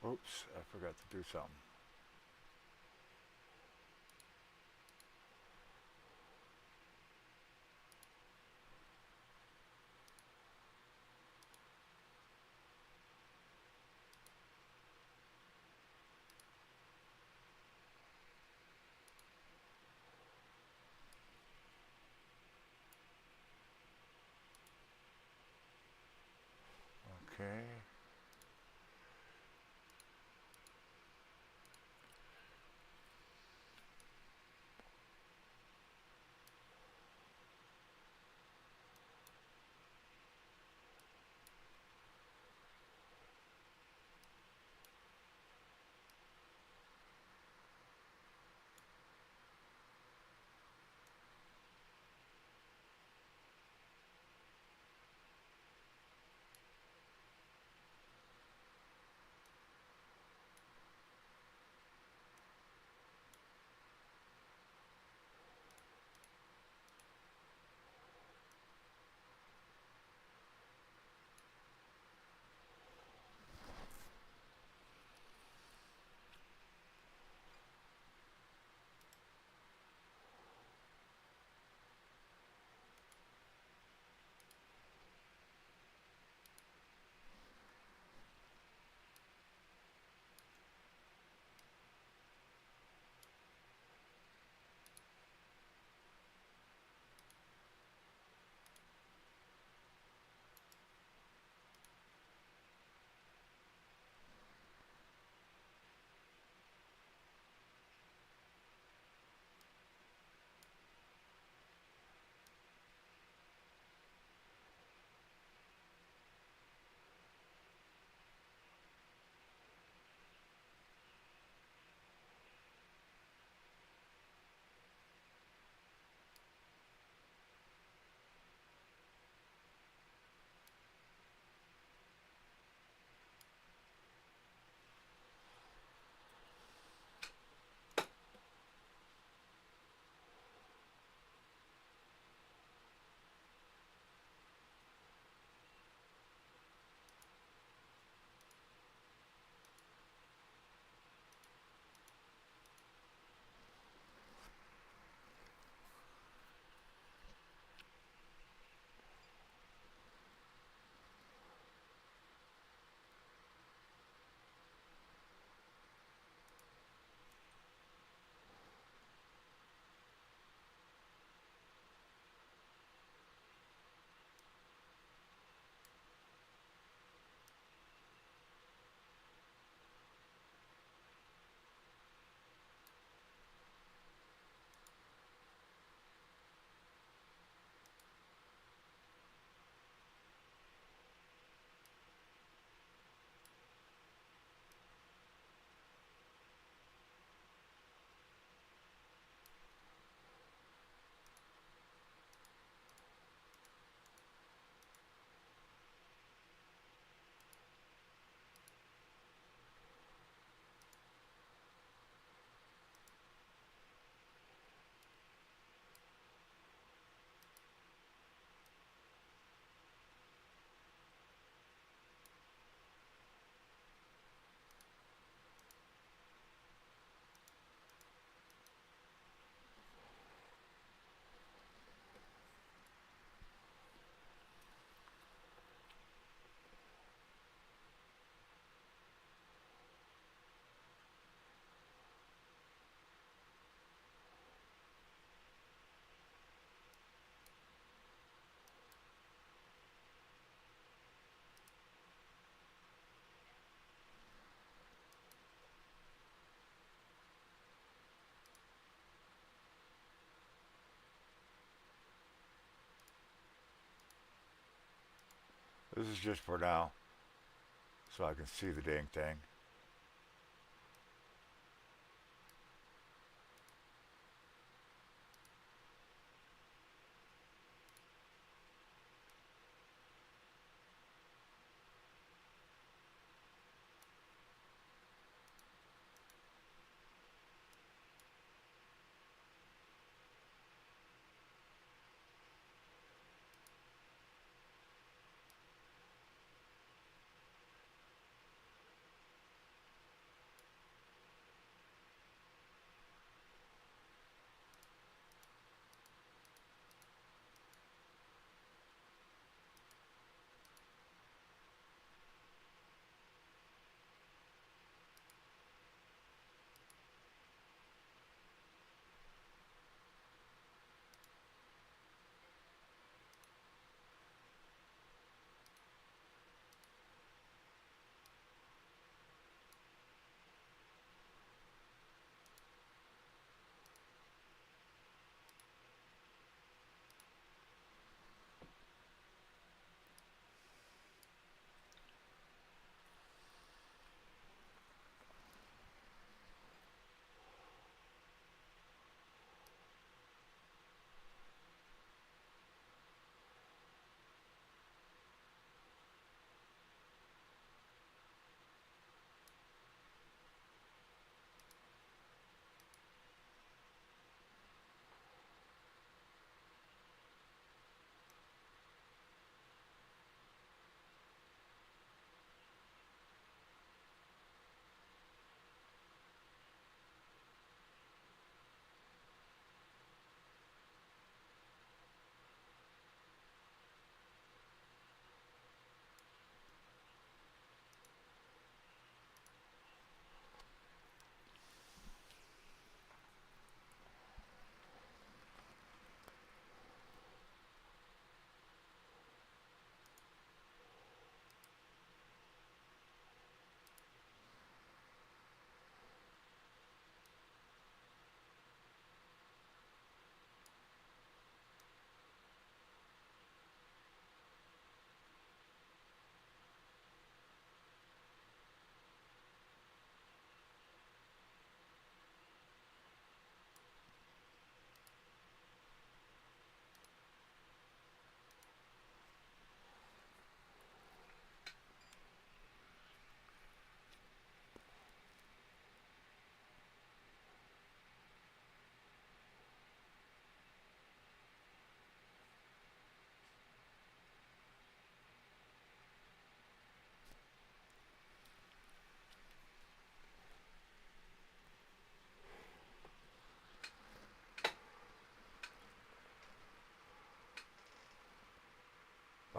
Oops, I forgot to do something. Okay. This is just for now, so I can see the dang thing.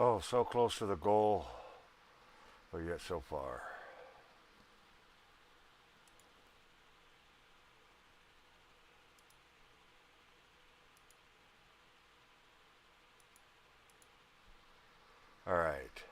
Oh, so close to the goal, but yet so far. All right.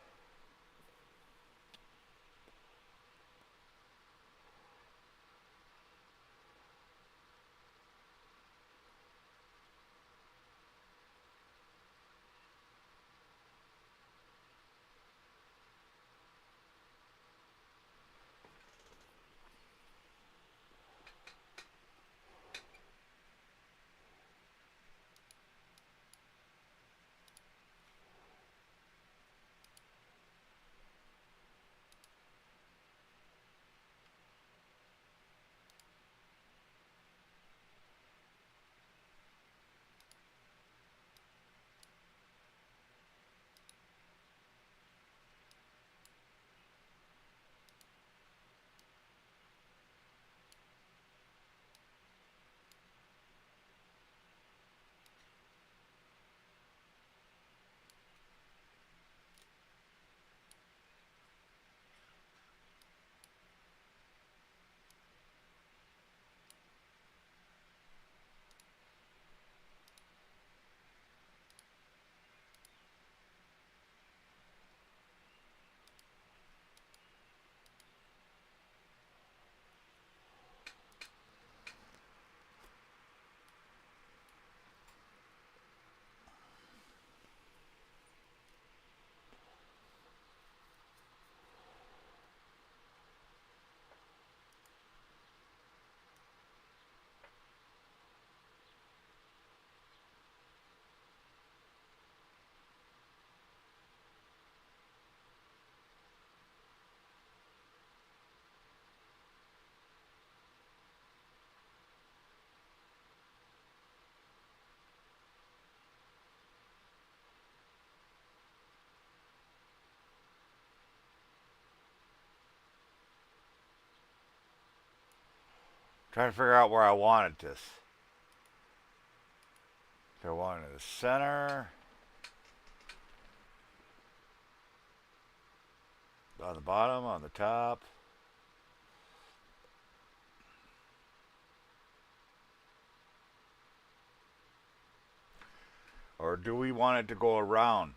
Trying to figure out where I wanted this. Do I want it in the center? On the bottom? On the top? Or do we want it to go around?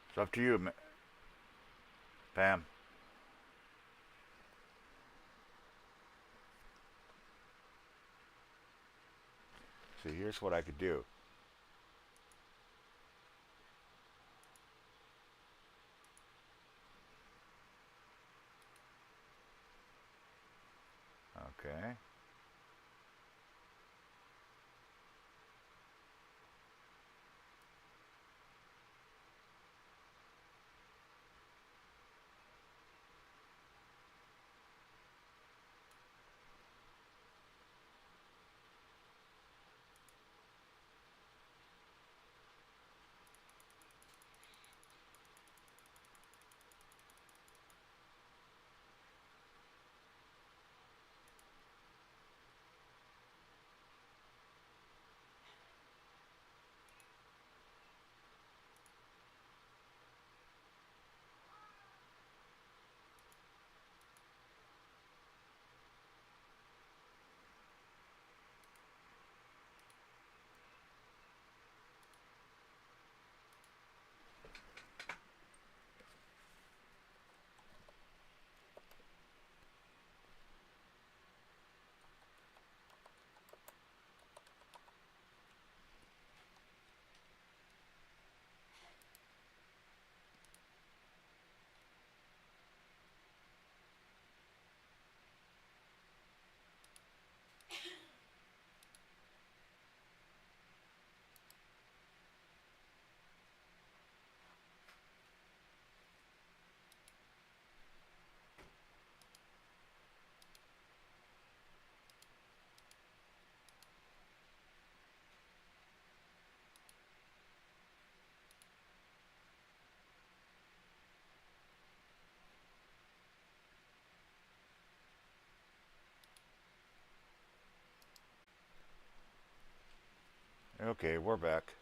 It's up to you, Pam. See, here's what I could do. Okay. Okay, we're back.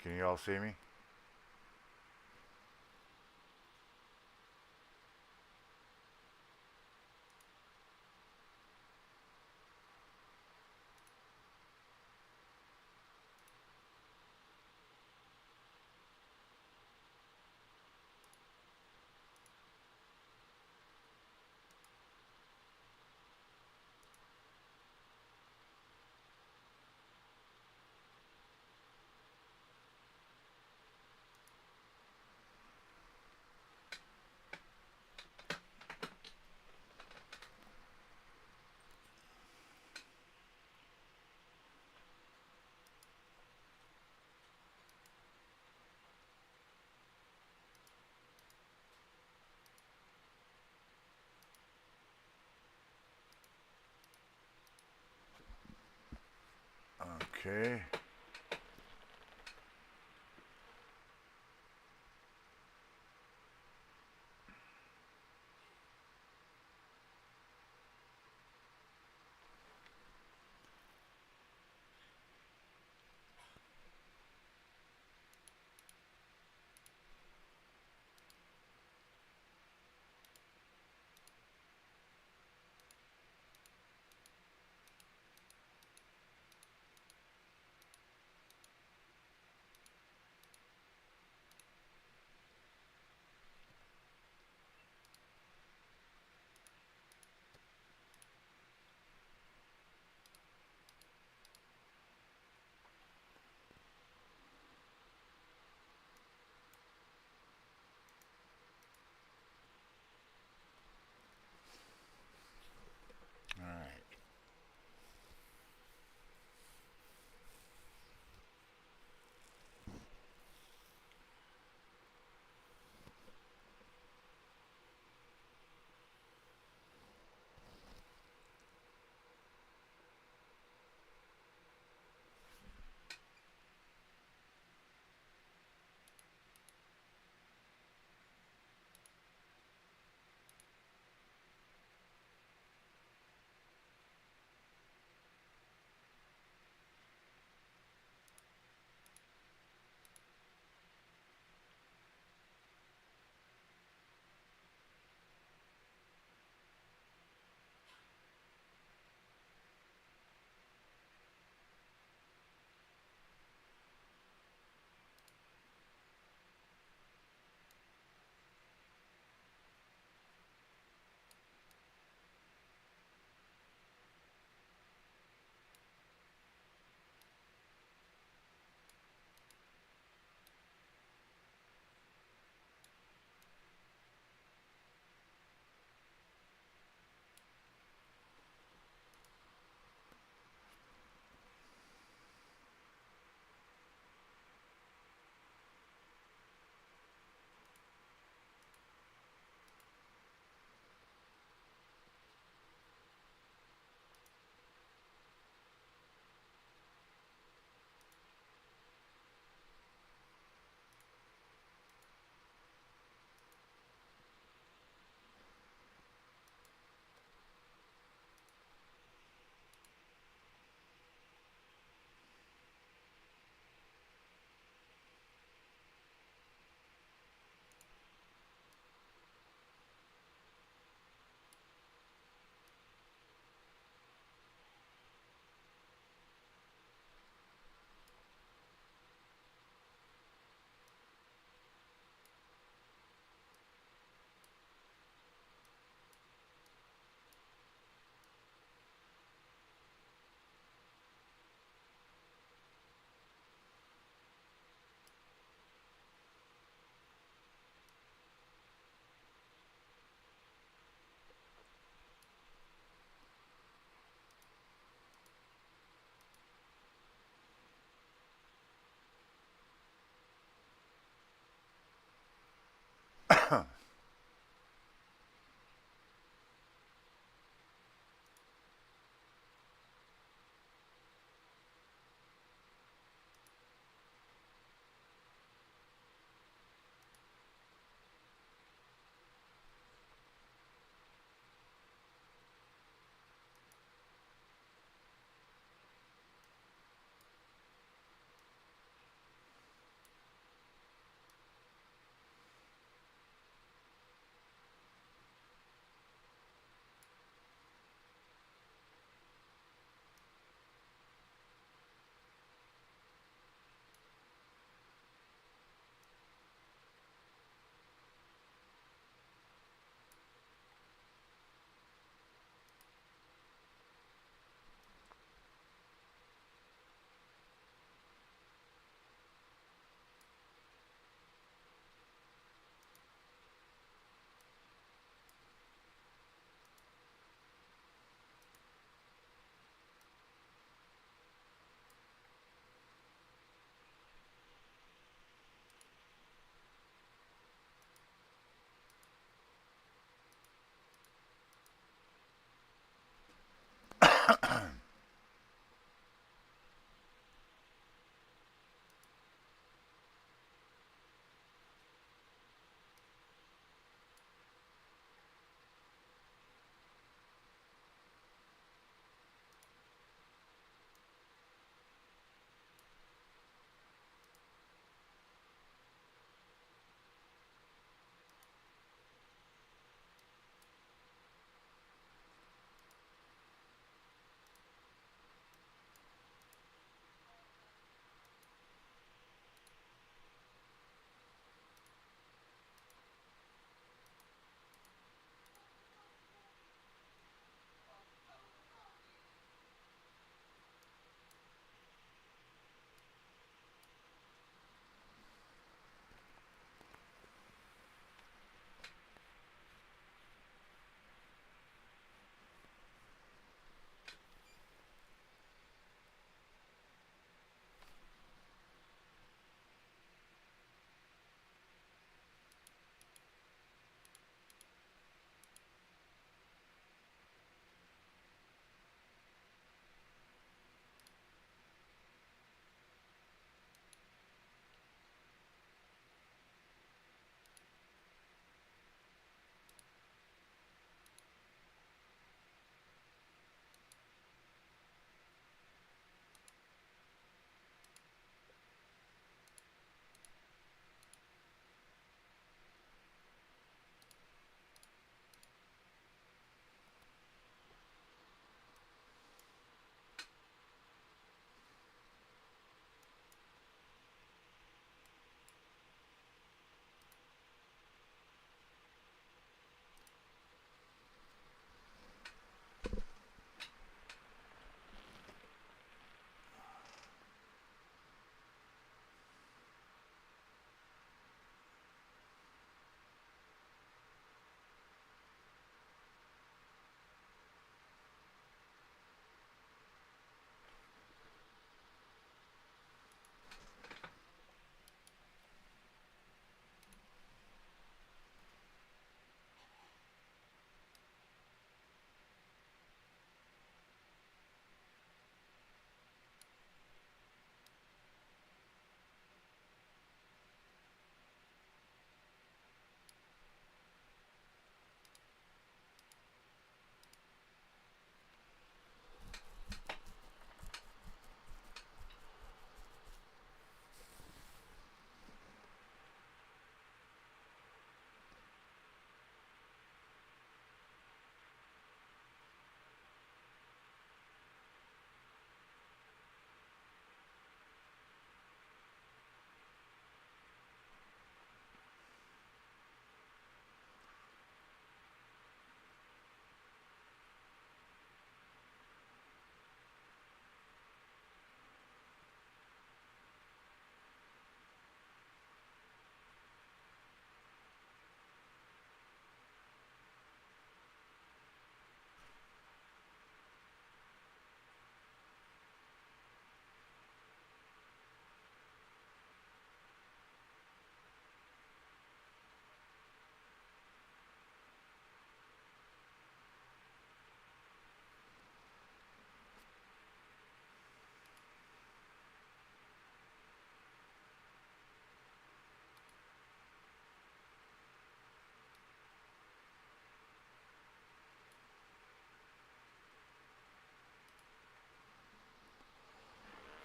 Can you all see me? Okay.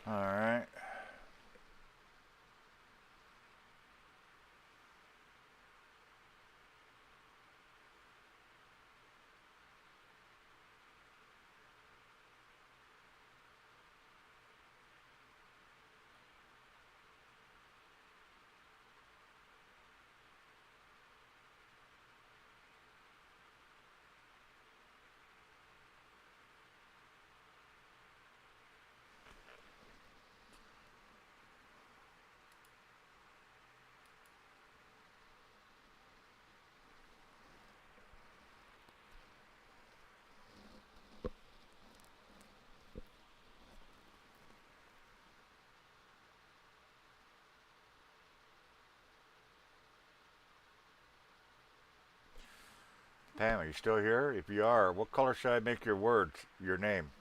All right. Pam, are you still here? If you are, what color should I make your words, your name?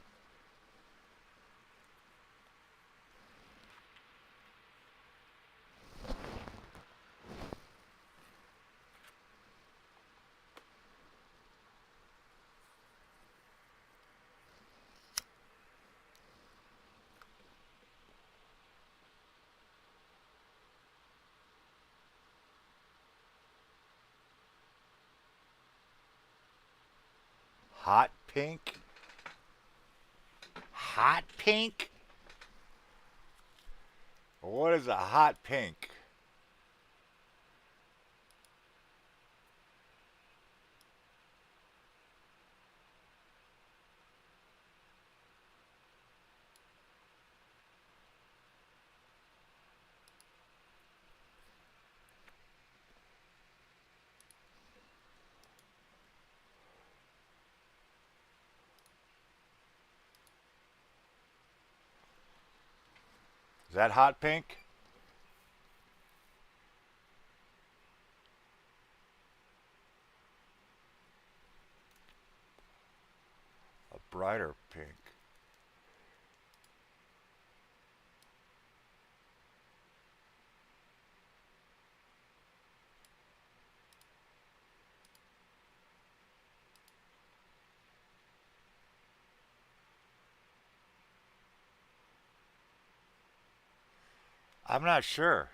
Hot pink? Hot pink? What is a hot pink? Is that hot pink? A brighter pink. I'm not sure.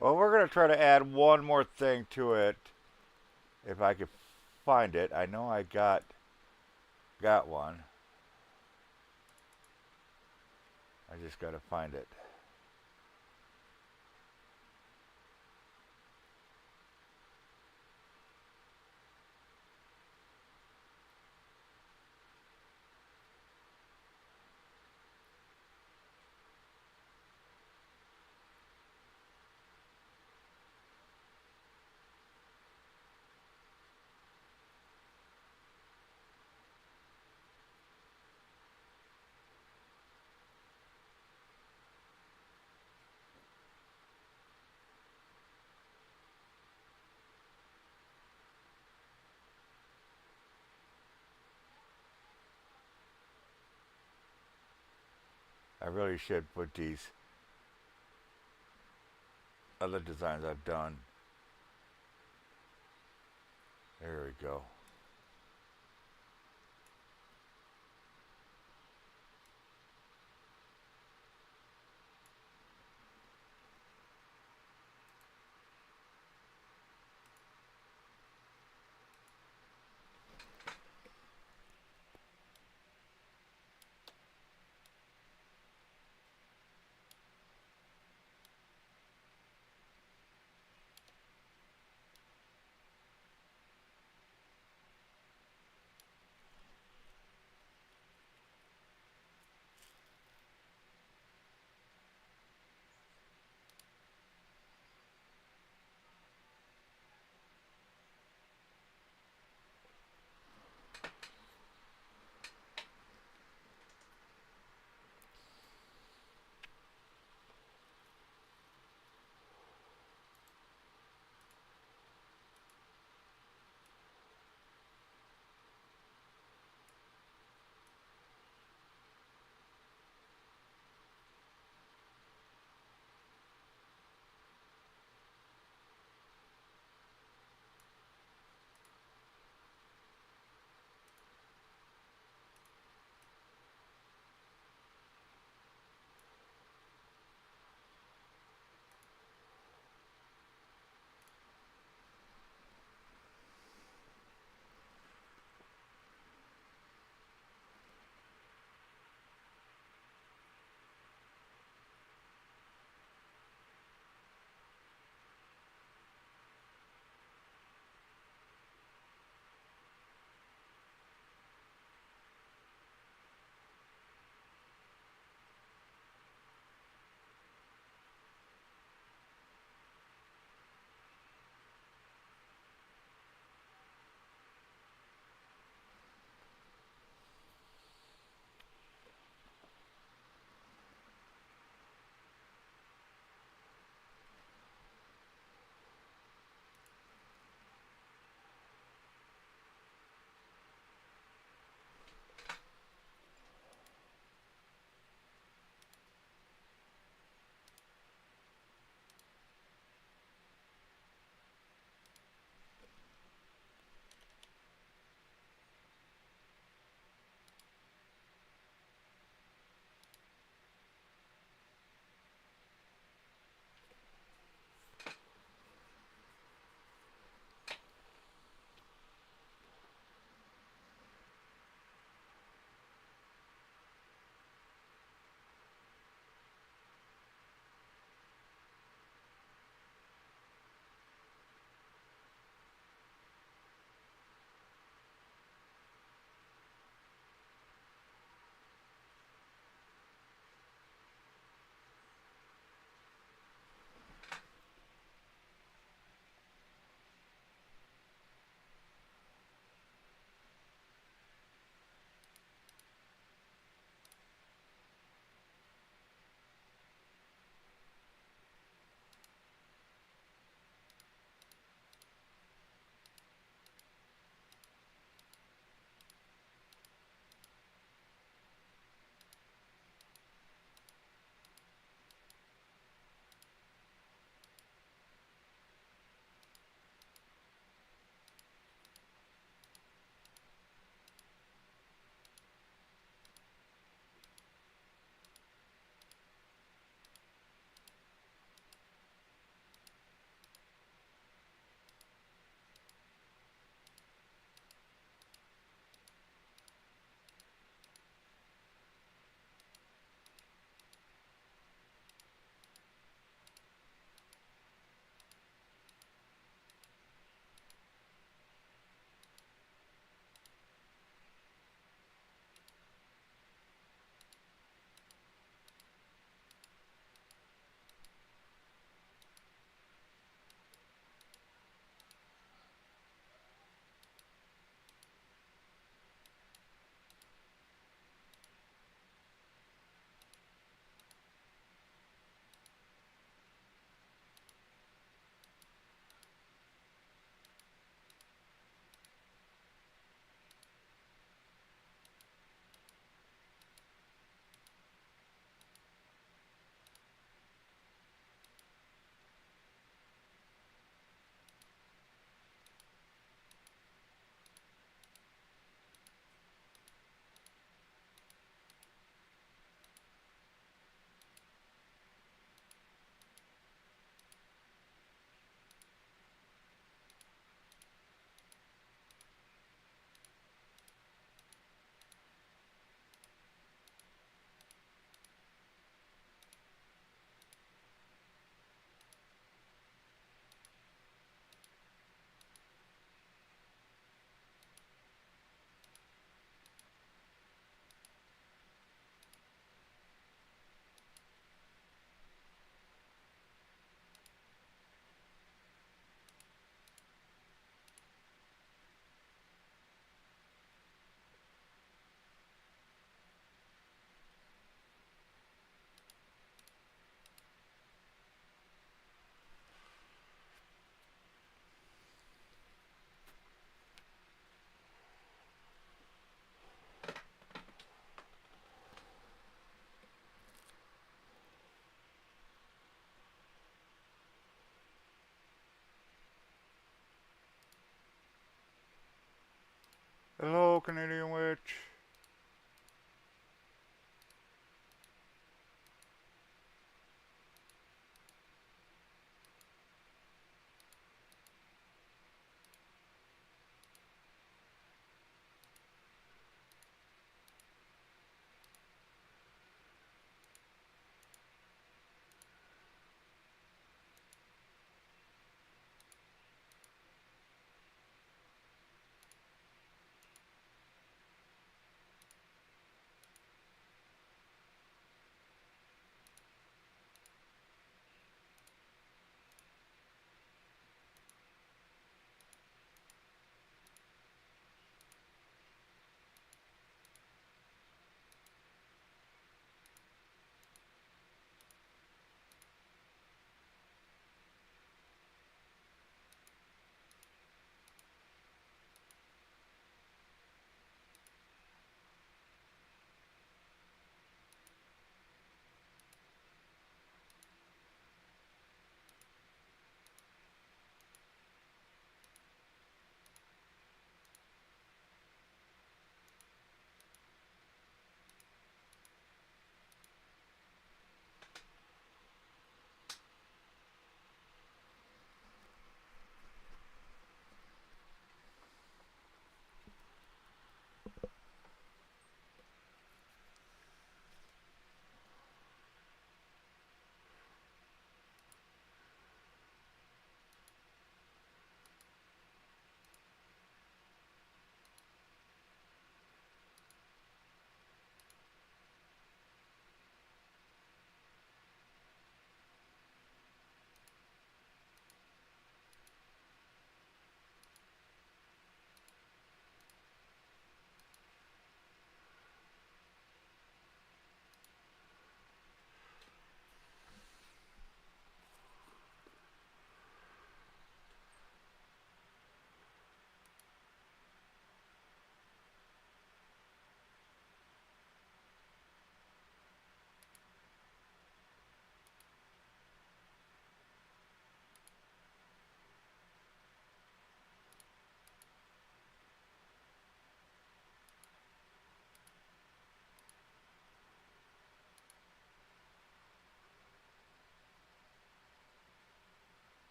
Well, we're going to try to add one more thing to it if I can find it. I know I got one. I just got to find it. I really should put these other designs I've done. There we go. Hello, Canadian Witch.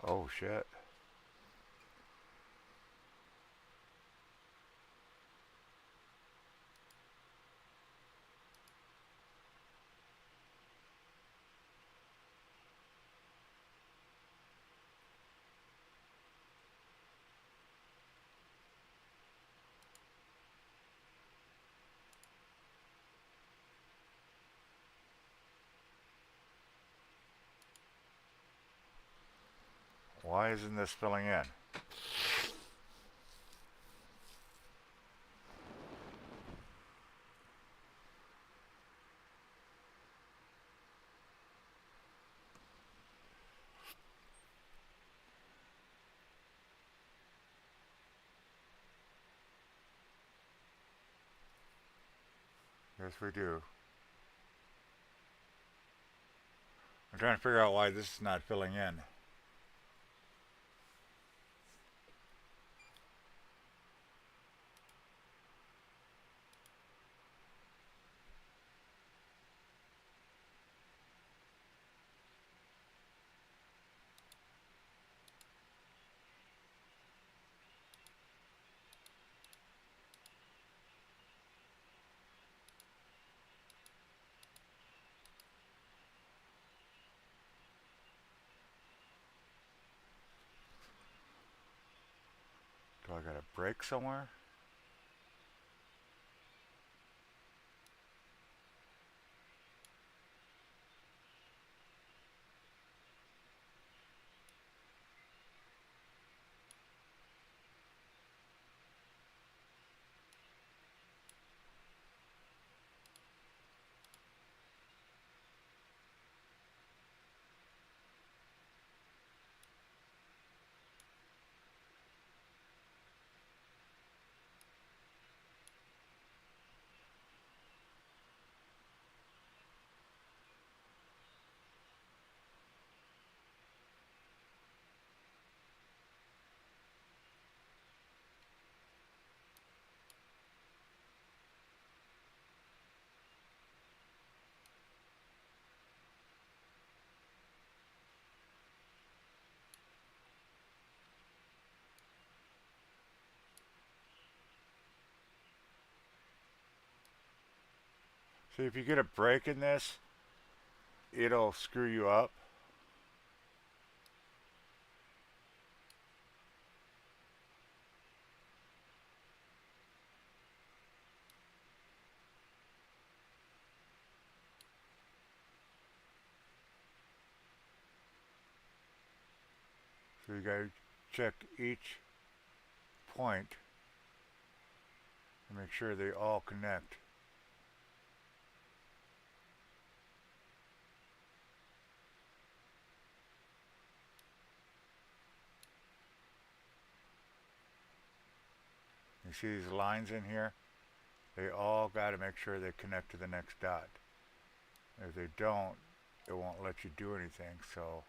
Oh shit. Why isn't this filling in? Yes, we do. I'm trying to figure out why this is not filling in. Do I got a break somewhere? See, if you get a break in this, it'll screw you up. So you gotta check each point and make sure they all connect. You see these lines in here? They all gotta make sure they connect to the next dot. If they don't, it won't let you do anything. So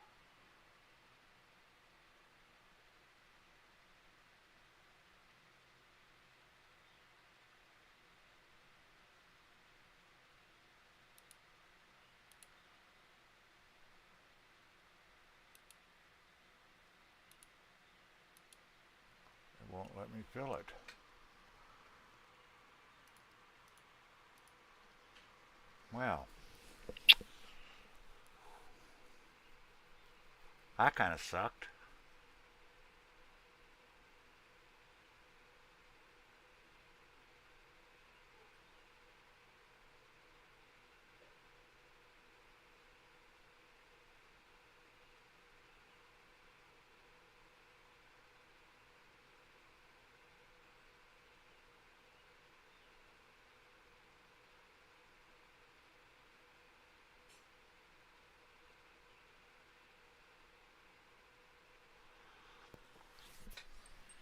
it won't let me fill it. Well, that kind of sucked.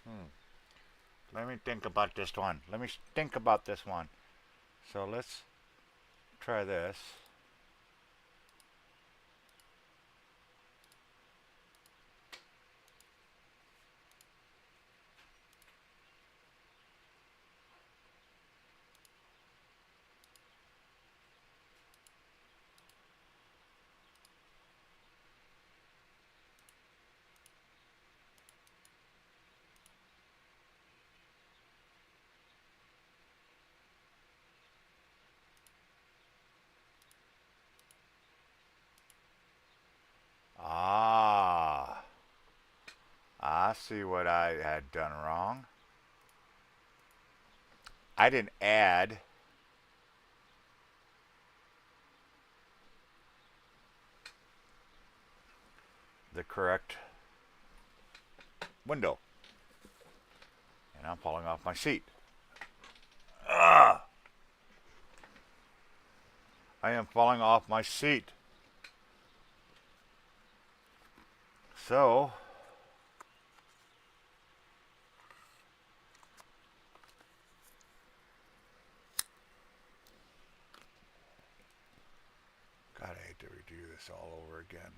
Hmm. Let me think about this one. Let me think about this one. So let's try this. Ah, I see what I had done wrong. I didn't add the correct window. And I'm falling off my seat. Ah! I am falling off my seat. So, God, I hate to redo this all over again.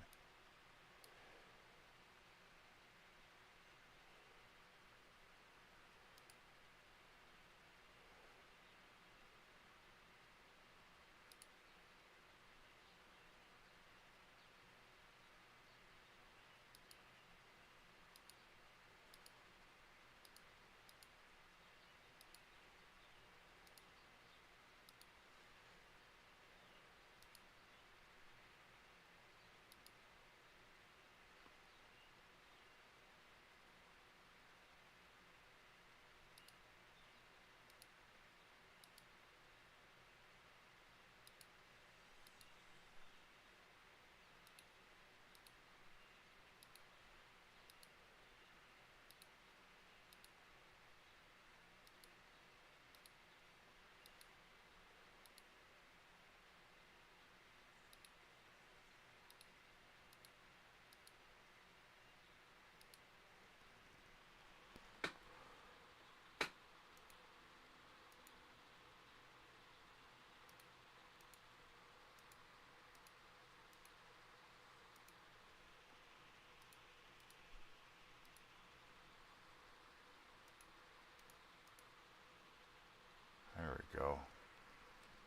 There we go.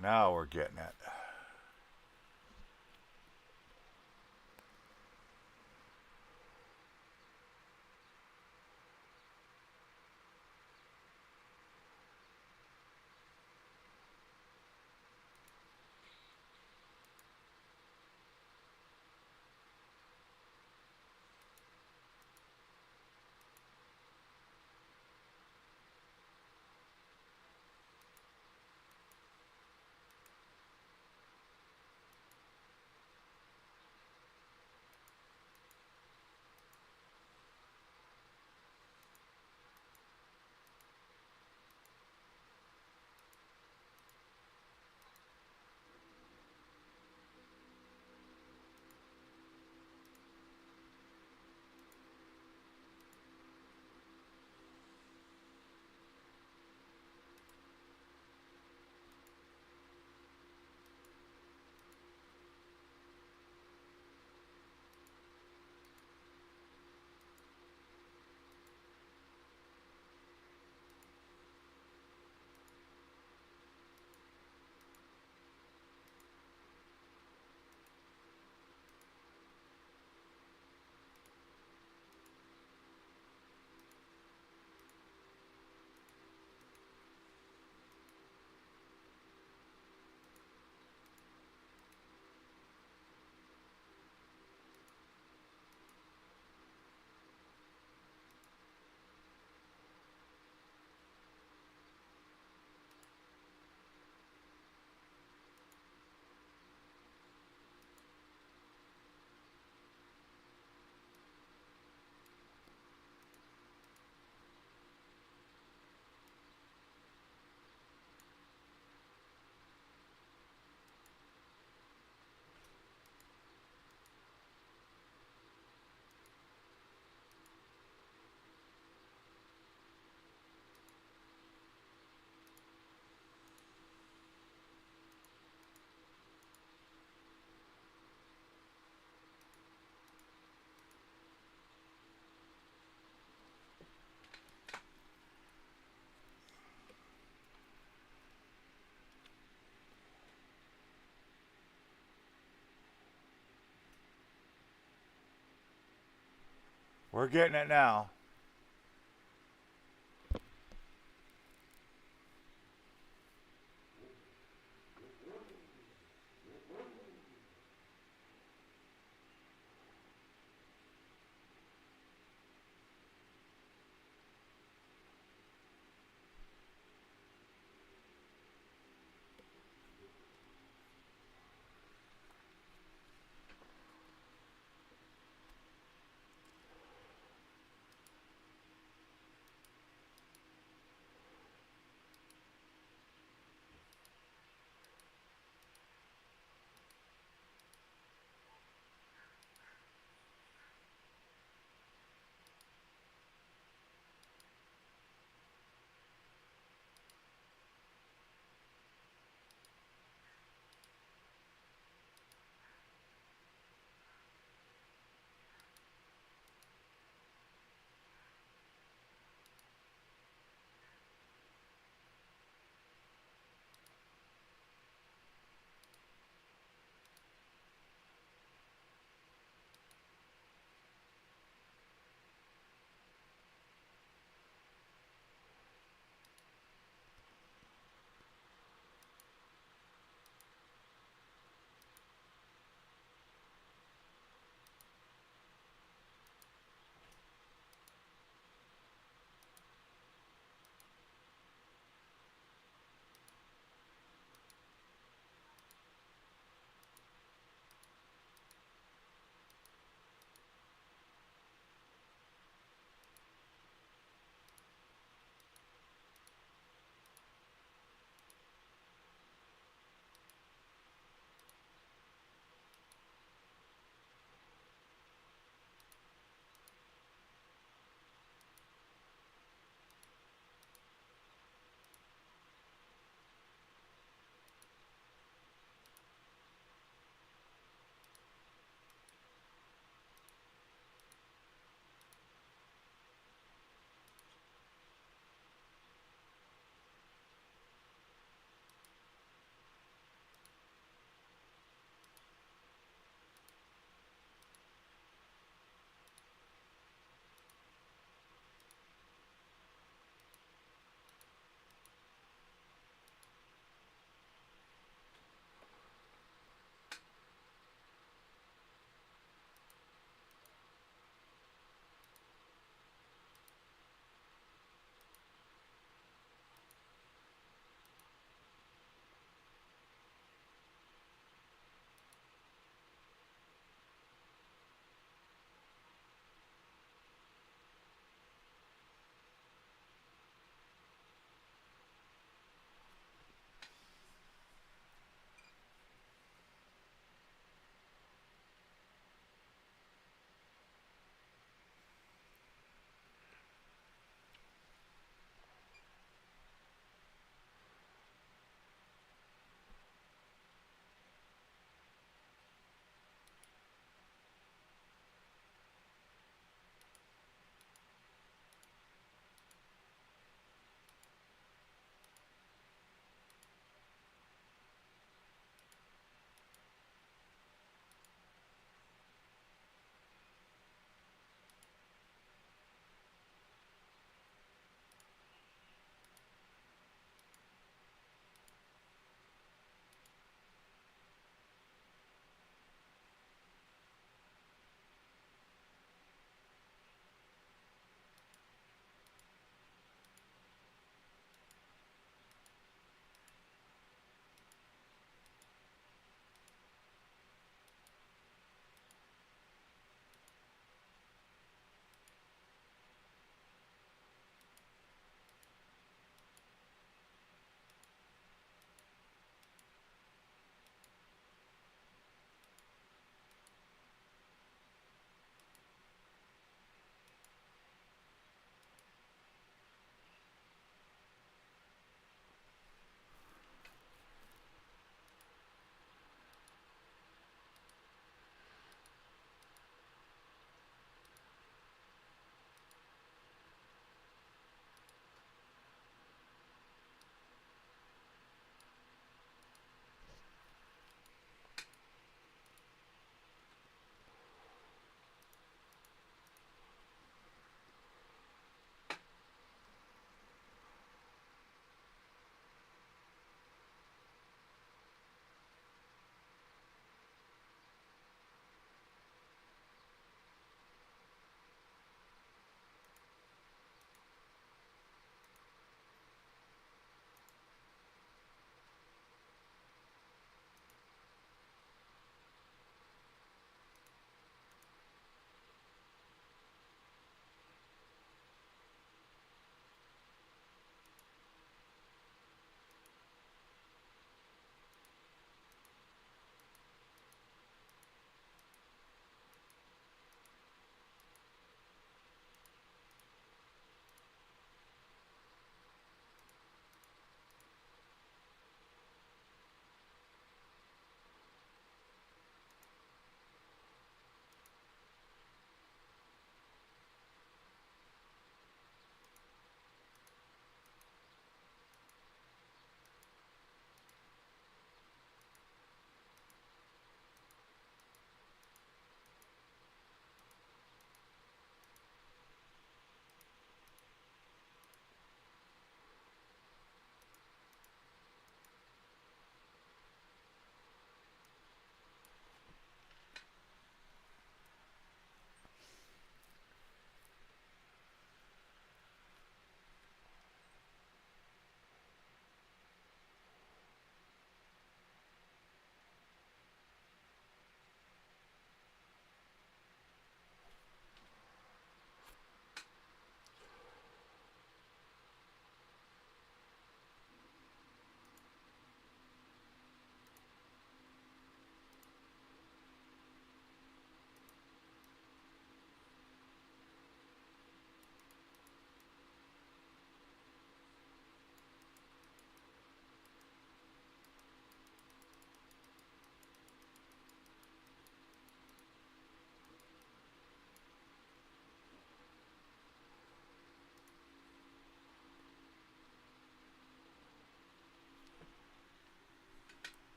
Now we're getting it. We're getting it now.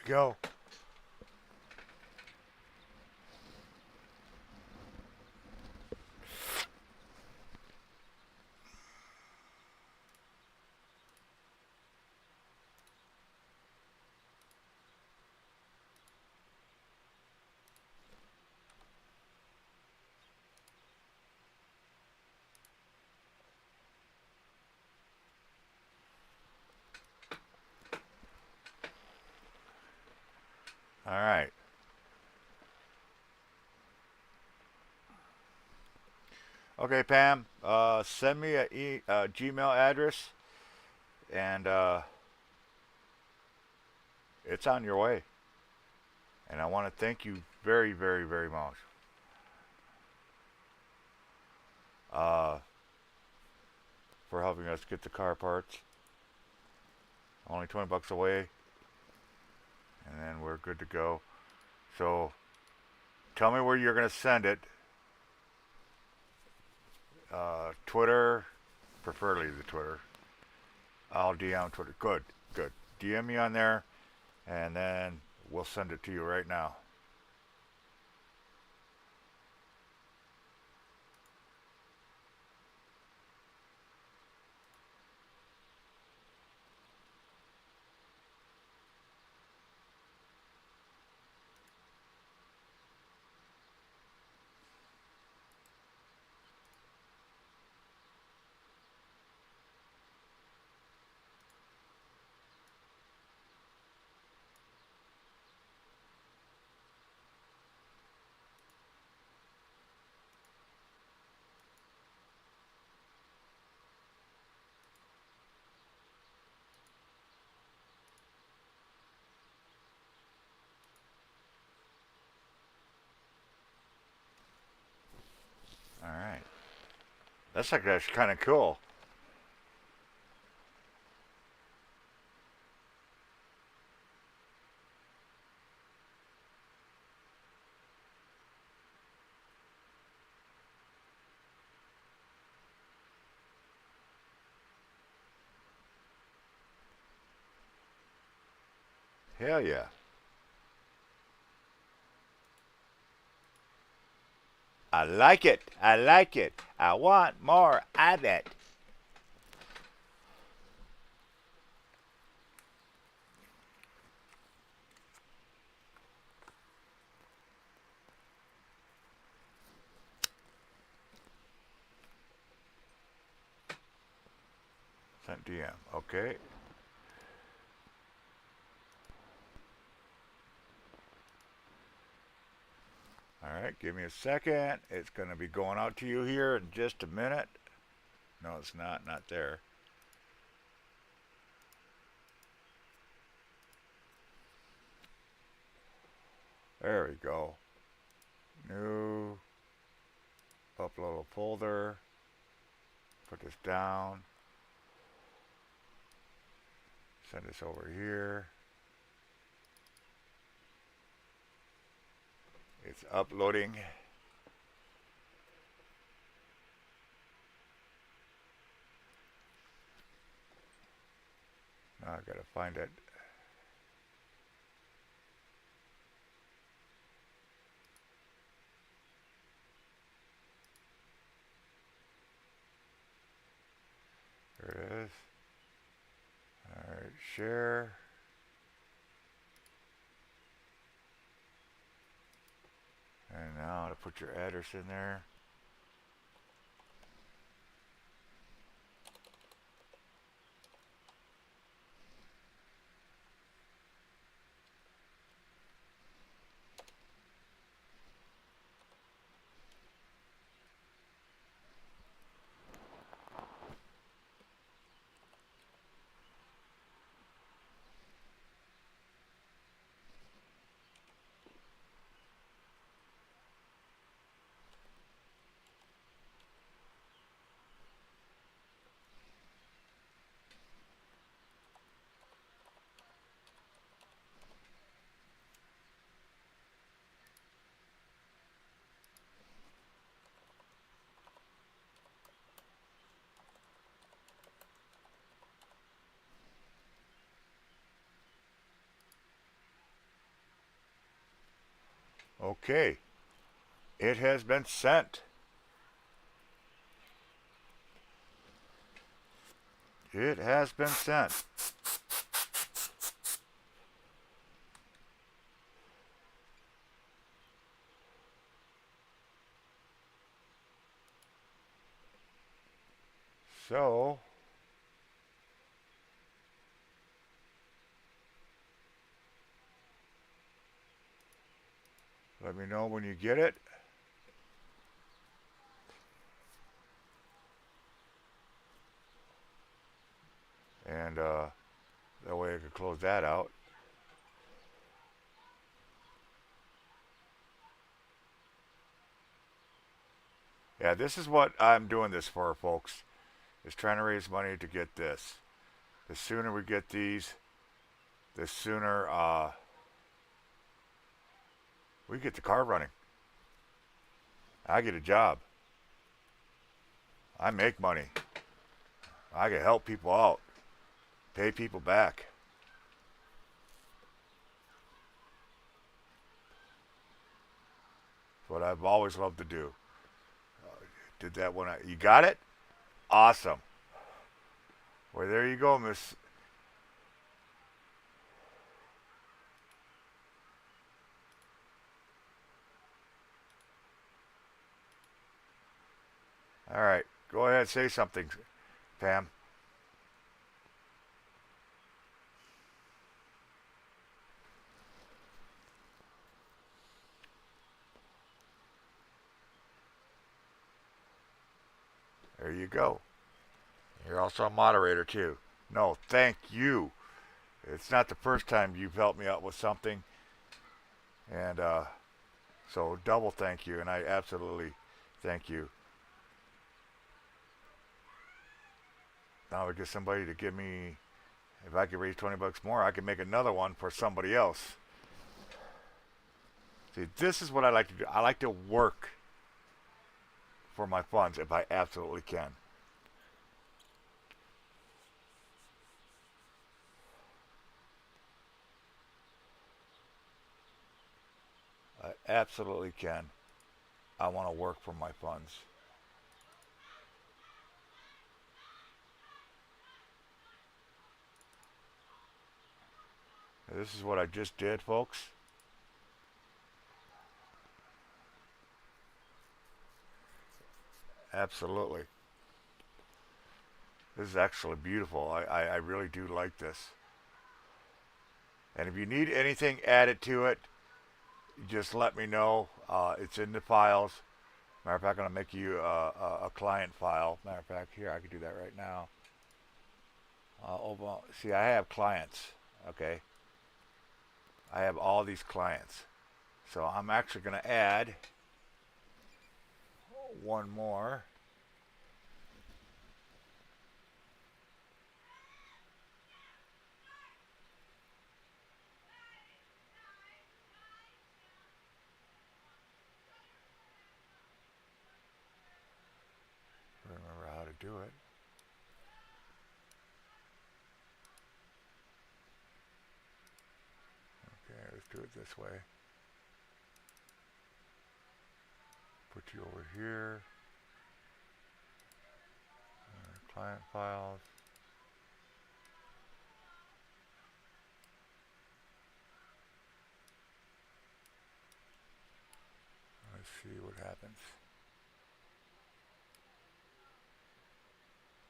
Go. All right. Okay, Pam. Send me a Gmail address, and it's on your way. And I want to thank you very, very, very much. Uh, for helping us get the car parts. Only 20 bucks away, and then we're good to go. So tell me where you're going to send it. Twitter, preferably the Twitter. I'll DM Twitter. Good, good. DM me on there, and then we'll send it to you right now. All right. That's kind of cool. Hell yeah. I like it. I like it. I want more of it. Sent DM. Okay. All right. Give me a second. It's going to be going out to you here in just a minute. No, it's not. Not there. There we go. New. Upload a folder. Put this down. Send this over here. It's uploading. Now I gotta find it. There it is. Alright, share. And now to put your address in there. Okay. It has been sent. It has been sent. So, let me know when you get it. And that way I can close that out. Yeah, this is what I'm doing this for, folks. Is trying to raise money to get this. The sooner we get these, the sooner we get the car running. I get a job. I make money. I can help people out, pay people back. It's what I've always loved to do. Did that when I. You got it? Awesome. Well, there you go, Miss. All right. Go ahead, say something, Pam. There you go. You're also a moderator, too. No, thank you. It's not the first time you've helped me out with something. And so, double thank you. And I absolutely thank you. Now we get somebody to give me. If I could raise 20 bucks more, I could make another one for somebody else. See, this is what I like to do. I like to work for my funds if I absolutely can. I absolutely can. I want to work for my funds. This is what I just did, folks. Absolutely. This is actually beautiful. I really do like this. And if you need anything added to it, just let me know. It's in the files. Matter of fact, I'm going to make you a client file. Matter of fact, here, I can do that right now. See, I have clients, okay? I have all these clients. So I'm actually going to add one more. Remember how to do it. Okay, let's do it this way. Put you over here. Client files. Let's see what happens.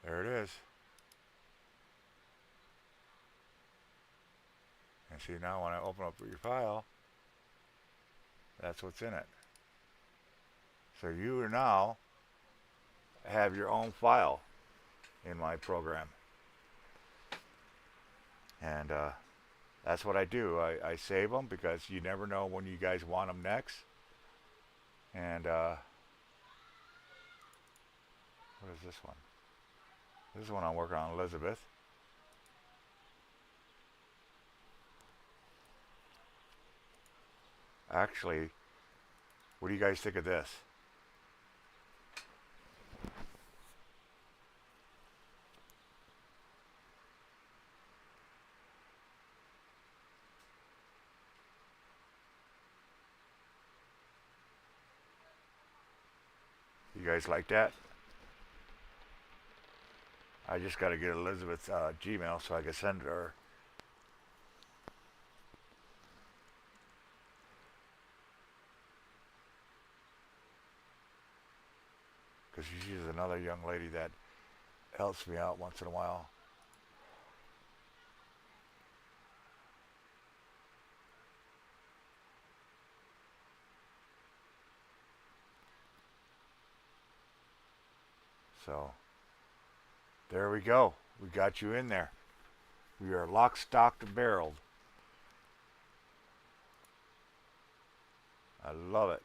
There it is. And see, now when I open up your file, that's what's in it. So you now have your own file in my program. And that's what I do. I save them because you never know when you guys want them next. And what is this one? This is one I'm working on, Elizabeth. Actually, what do you guys think of this? guys like that? I just got to get Elizabeth's Gmail so I can send her. Because she's another young lady that helps me out once in a while. So there we go. We got you in there. We are lock, stocked, and barreled. I love it.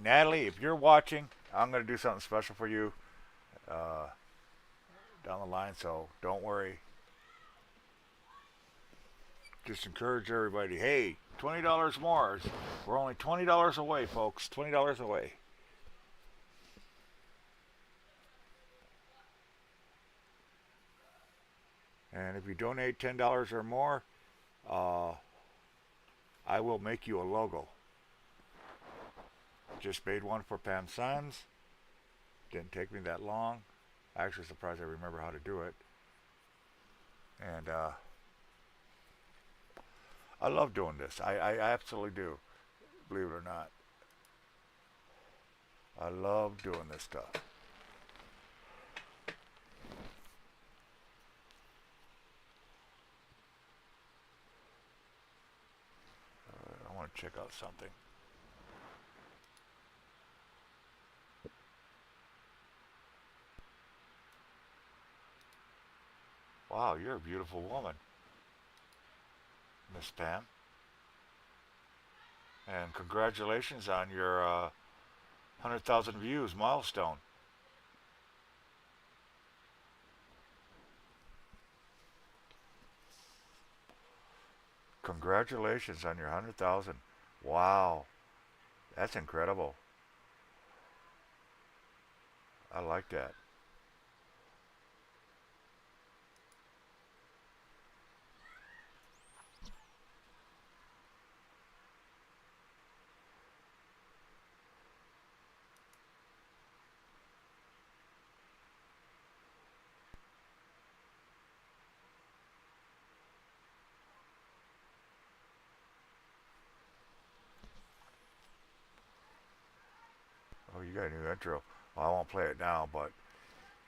Natalie, if you're watching, I'm going to do something special for you uh, down the line, so don't worry. Just encourage everybody. Hey, $20 more. We're only $20 away, folks. $20 away. And if you donate $10 or more, uh, I will make you a logo. Just made one for Pam Sons. Didn't take me that long. Actually, surprised I remember how to do it. And I love doing this. I absolutely do. Believe it or not. I love doing this stuff. I want to check out something. Wow, you're a beautiful woman, Miss Pam. And congratulations on your 100,000 views milestone. Congratulations on your 100,000. Wow, that's incredible. I like that. Oh, you got a new intro. Well, I won't play it now, but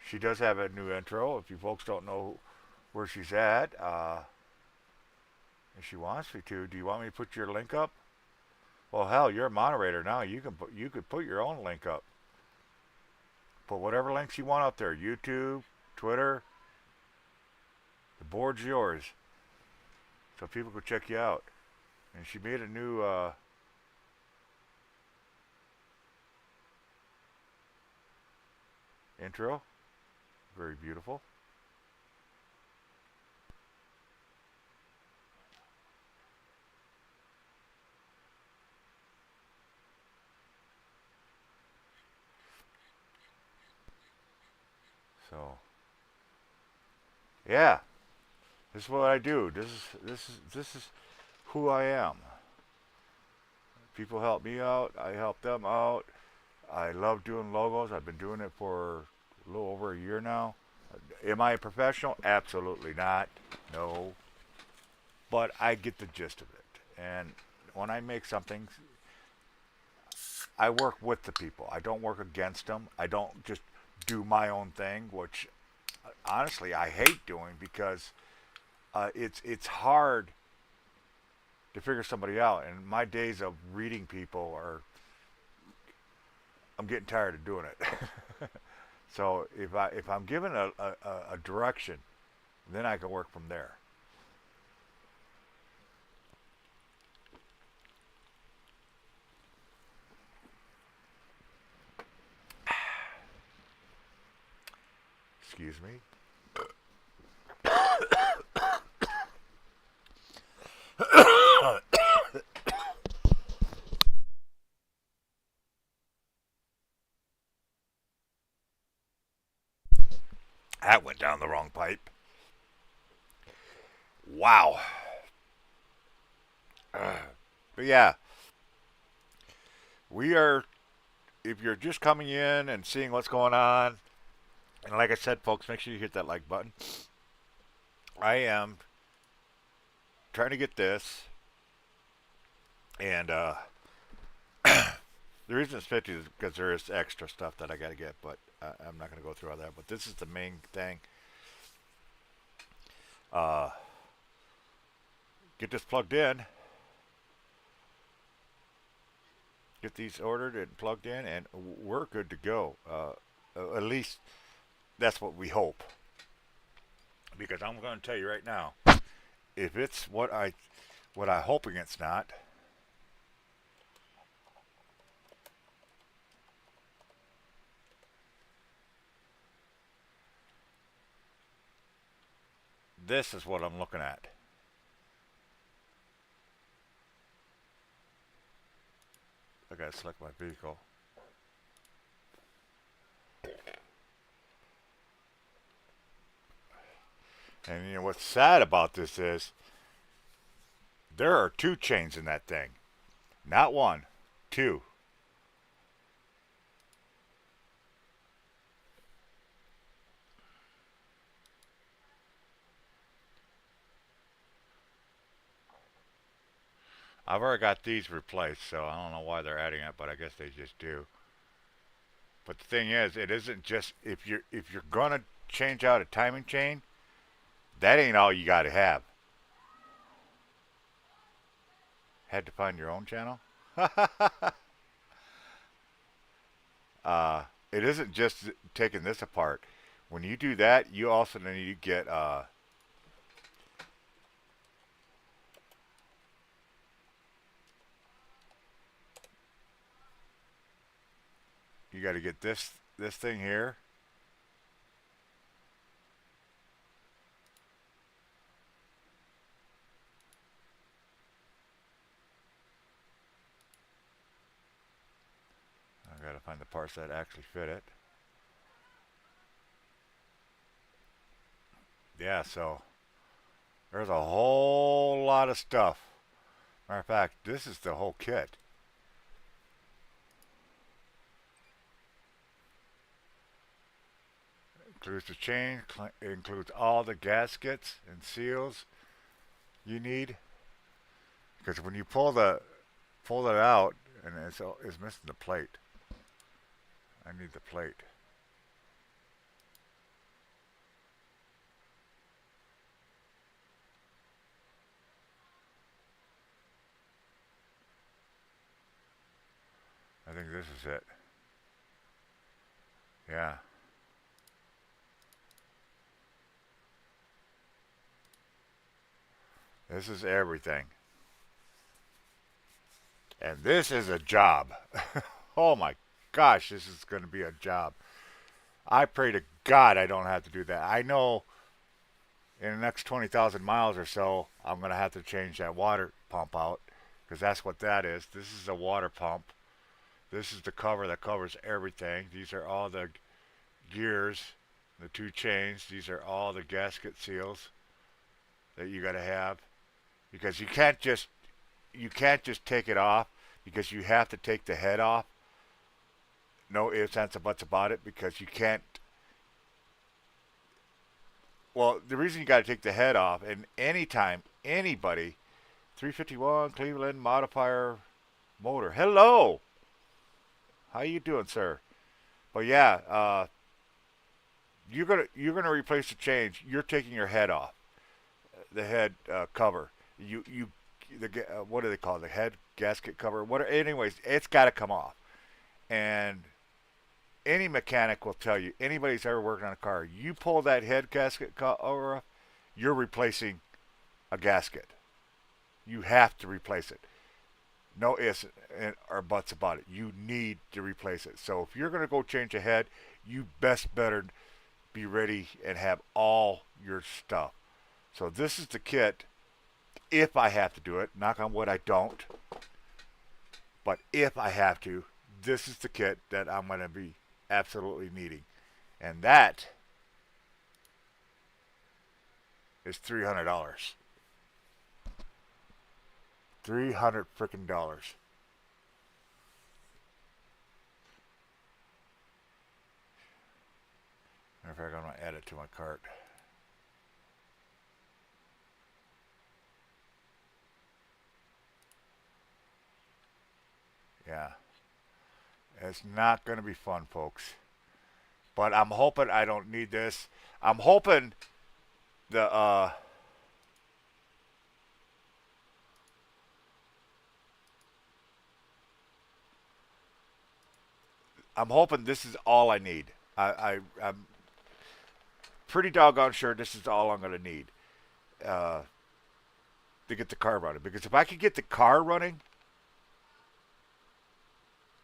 she does have a new intro. If you folks don't know where she's at, if she wants me to, do you want me to put your link up? Well, hell, you're a moderator now. You could put your own link up. Put whatever links you want up there. YouTube, Twitter. The board's yours, so people could check you out. And she made a new intro. Very beautiful. So, yeah, this is what I do. This is who I am. People help me out. I help them out. I love doing logos. I've been doing it for a little over a year now. Am I a professional? Absolutely not. No. But I get the gist of it. And when I make something, I work with the people. I don't work against them. I don't just do my own thing, which honestly I hate doing because it's hard to figure somebody out. And my days of reading people are, I'm getting tired of doing it. So if I'm given a direction, then I can work from there. Excuse me. That went down the wrong pipe. Wow. But yeah, we are. If you're just coming in and seeing what's going on, and like I said, folks, make sure you hit that like button. I am trying to get this, and the reason it's 50 is because there is extra stuff that I got to get, but I'm not going to go through all that. But this is the main thing. Uh, get this plugged in, get these ordered and plugged in, and we're good to go. At least that's what we hope. Because I'm going to tell you right now, if it's what I'm hoping it's not, this is what I'm looking at. I gotta select my vehicle. And you know what's sad about this is there are two chains in that thing. Not one, two. I've already got these replaced, so I don't know why they're adding it, but I guess they just do. But the thing is, it isn't just if you're gonna change out a timing chain, that ain't all you gotta have. Had to find your own channel. It isn't just taking this apart. When you do that, you also need to get you got to get this thing here. I got to find the parts that actually fit it. Yeah, so there's a whole lot of stuff. Matter of fact, this is the whole kit. Includes the chain, includes all the gaskets and seals you need. Because when you pull it out, and it's missing the plate. I need the plate. I think this is it. Yeah. This is everything. And this is a job. Oh my gosh, this is going to be a job. I pray to God I don't have to do that. I know in the next 20,000 miles or so, I'm going to have to change that water pump out because that's what that is. This is a water pump. This is the cover that covers everything. These are all the gears, the two chains. These are all the gasket seals that you got to have because you can't just take it off because you have to take the head off. No ifs, ands, or buts about it because you can't. Well, the reason you got to take the head off, and anytime anybody, 351 Cleveland modifier motor. Hello, how you doing, sir? But yeah, you're gonna replace the change. You're taking your head off, the head cover. What do they call it? The head gasket cover. What? Anyways, it's got to come off. And any mechanic will tell you. Anybody's ever worked on a car, you pull that head gasket cover off, you're replacing a gasket. You have to replace it. No ifs or buts about it. You need to replace it. So if you're going to go change a head, you best better be ready and have all your stuff. So this is the kit. If I have to do it, knock on wood, I don't. But if I have to, this is the kit that I'm going to be absolutely needing. And that is $300. $300 freaking dollars. Matter of fact, I'm gonna add it to my cart. Yeah, it's not gonna be fun, folks. But I'm hoping I don't need this. I'm hoping the I'm hoping this is all I need. I'm pretty doggone sure this is all I'm gonna need uh, to get the car running. Because if I could get the car running,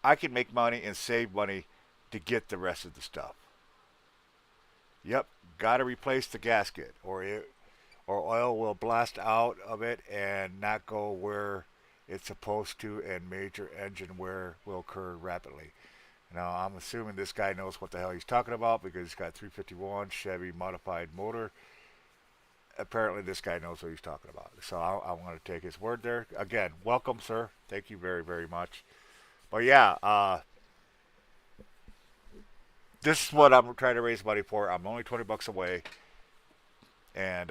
I can make money and save money to get the rest of the stuff. Yep, got to replace the gasket, or oil will blast out of it and not go where it's supposed to, and major engine wear will occur rapidly. Now, I'm assuming this guy knows what the hell he's talking about because he's got 351 Chevy modified motor. Apparently, this guy knows what he's talking about. So I'm going to take his word there. Again, welcome, sir. Thank you very, very much. But yeah, this is what I'm trying to raise money for. I'm only 20 bucks away, and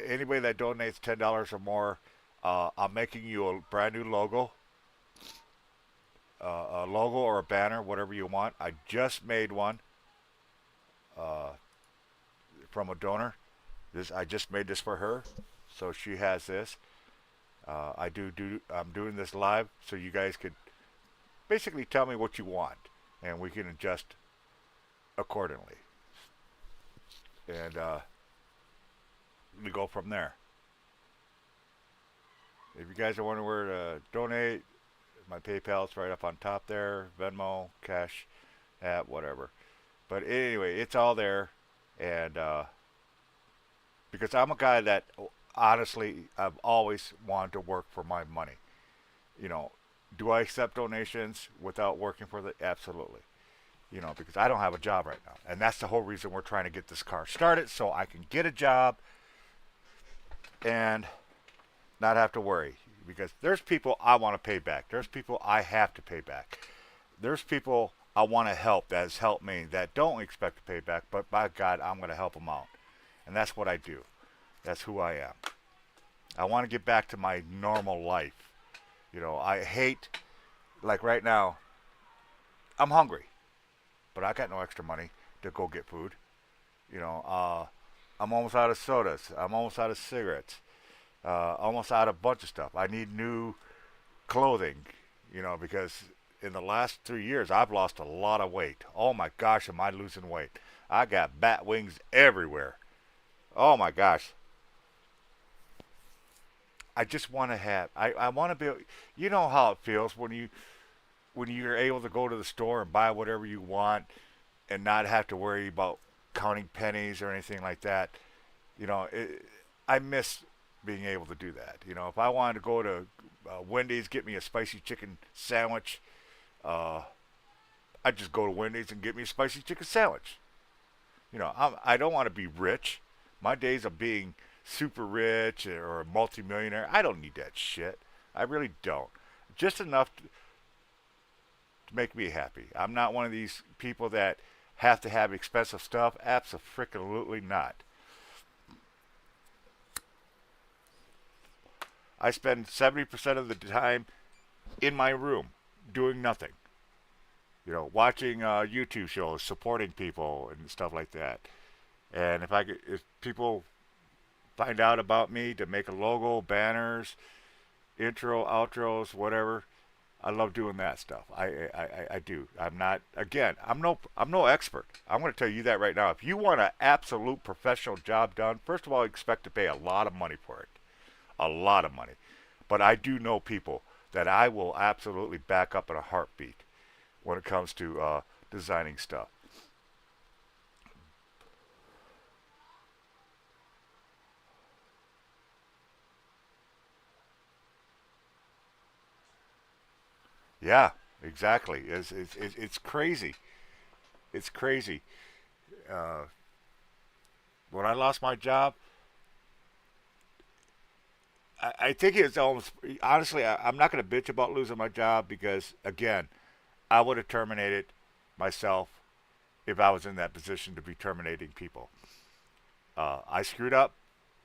anybody that donates $10 or more, I'm making you a brand new logo or a banner, whatever you want. I just made one uh, from a donor. This I just made this for her, so she has this. I'm doing this live, so you guys could basically tell me what you want, and we can adjust accordingly, and we go from there. If you guys are wondering where to donate, my PayPal's right up on top there. Venmo, Cash App, whatever. But anyway, it's all there, and because I'm a guy that honestly I've always wanted to work for my money. You know, do I accept donations without working for the? Absolutely. You know, because I don't have a job right now, and that's the whole reason we're trying to get this car started so I can get a job and not have to worry. Because there's people I want to pay back. There's people I have to pay back. There's people I want to help that has helped me that don't expect to pay back, but by God, I'm going to help them out. And that's what I do. That's who I am. I want to get back to my normal life. You know, I hate, like right now, I'm hungry, but I got no extra money to go get food. You know, I'm almost out of sodas. I'm almost out of cigarettes. Almost out of a bunch of stuff. I need new clothing, you know, because in the last 3 years I've lost a lot of weight. Oh my gosh, am I losing weight? I got bat wings everywhere. Oh my gosh. I just want to have. I want to be. You know how it feels when you're able to go to the store and buy whatever you want and not have to worry about counting pennies or anything like that. You know, I miss being able to do that. You know, if I wanted to go to Wendy's, get me a spicy chicken sandwich, uh, I'd just go to Wendy's and get me a spicy chicken sandwich. You know, I don't want to be rich. My days of being super rich or a multimillionaire, I don't need that shit. I really don't. Just enough to make me happy. I'm not one of these people that have to have expensive stuff. Absolutely not. I spend 70% of the time in my room doing nothing. You know, watching YouTube shows, supporting people and stuff like that. And if people find out about me to make a logo, banners, intro, outros, whatever, I love doing that stuff. I do. I'm not again. I'm no expert. I'm going to tell you that right now. If you want an absolute professional job done, first of all, expect to pay a lot of money for it, a lot of money. But I do know people that I will absolutely back up in a heartbeat when it comes to designing stuff. Yeah, exactly. It's crazy. It's crazy. Uh, when I lost my job, I think it's almost honestly. I'm not going to bitch about losing my job because again, I would have terminated myself if I was in that position to be terminating people. I screwed up.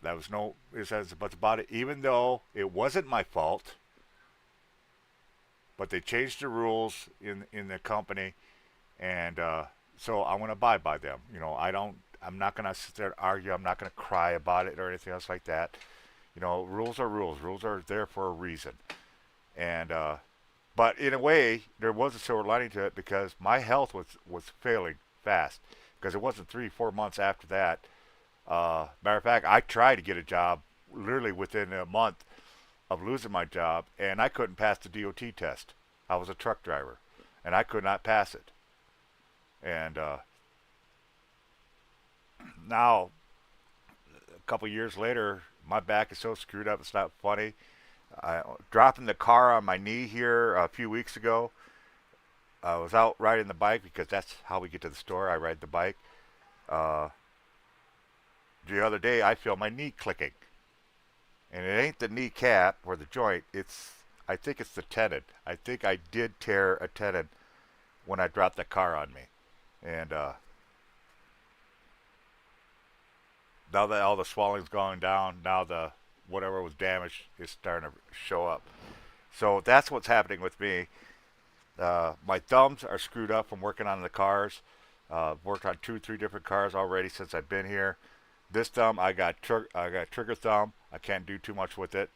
That was no ifs, ands, buts about it. Even though it wasn't my fault, but they changed the rules in the company, and so I'm gonna abide by them. You know, I don't. I'm not gonna sit there and argue. I'm not gonna cry about it or anything else like that. You know, rules are rules. Rules are there for a reason. And but in a way, there was a silver lining to it because my health was failing fast. Because it wasn't 3 4 months after that. Matter of fact, I tried to get a job literally within a month of losing my job, and I couldn't pass the DOT test. I was a truck driver, and I could not pass it. And now, a couple years later, my back is so screwed up, it's not funny. Dropping the car on my knee here a few weeks ago. I was out riding the bike because that's how we get to the store. I ride the bike. Uh, the other day, I feel my knee clicking, and it ain't the kneecap or the joint. I think it's the tendon. I think I did tear a tendon when I dropped the car on me, and now that all the swelling's going down, now the whatever was damaged is starting to show up. So that's what's happening with me. My thumbs are screwed up from working on the cars. Worked on 2 3 different cars already since I've been here. This thumb, I got trigger thumb. I can't do too much with it.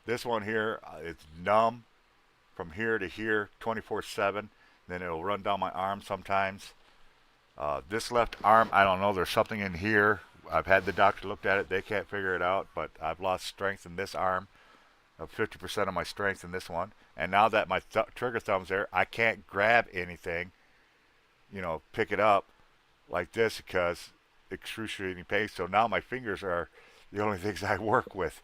This one here, it's numb from here to here, 24/7. Then it'll run down my arm sometimes. This left arm, I don't know. There's something in here. I've had the doctor looked at it. They can't figure it out. But I've lost strength in this arm, 50% of my strength in this one. And now that my trigger thumb's there, I can't grab anything, pick it up like this because excruciating pain. So now my fingers are the only things I work with.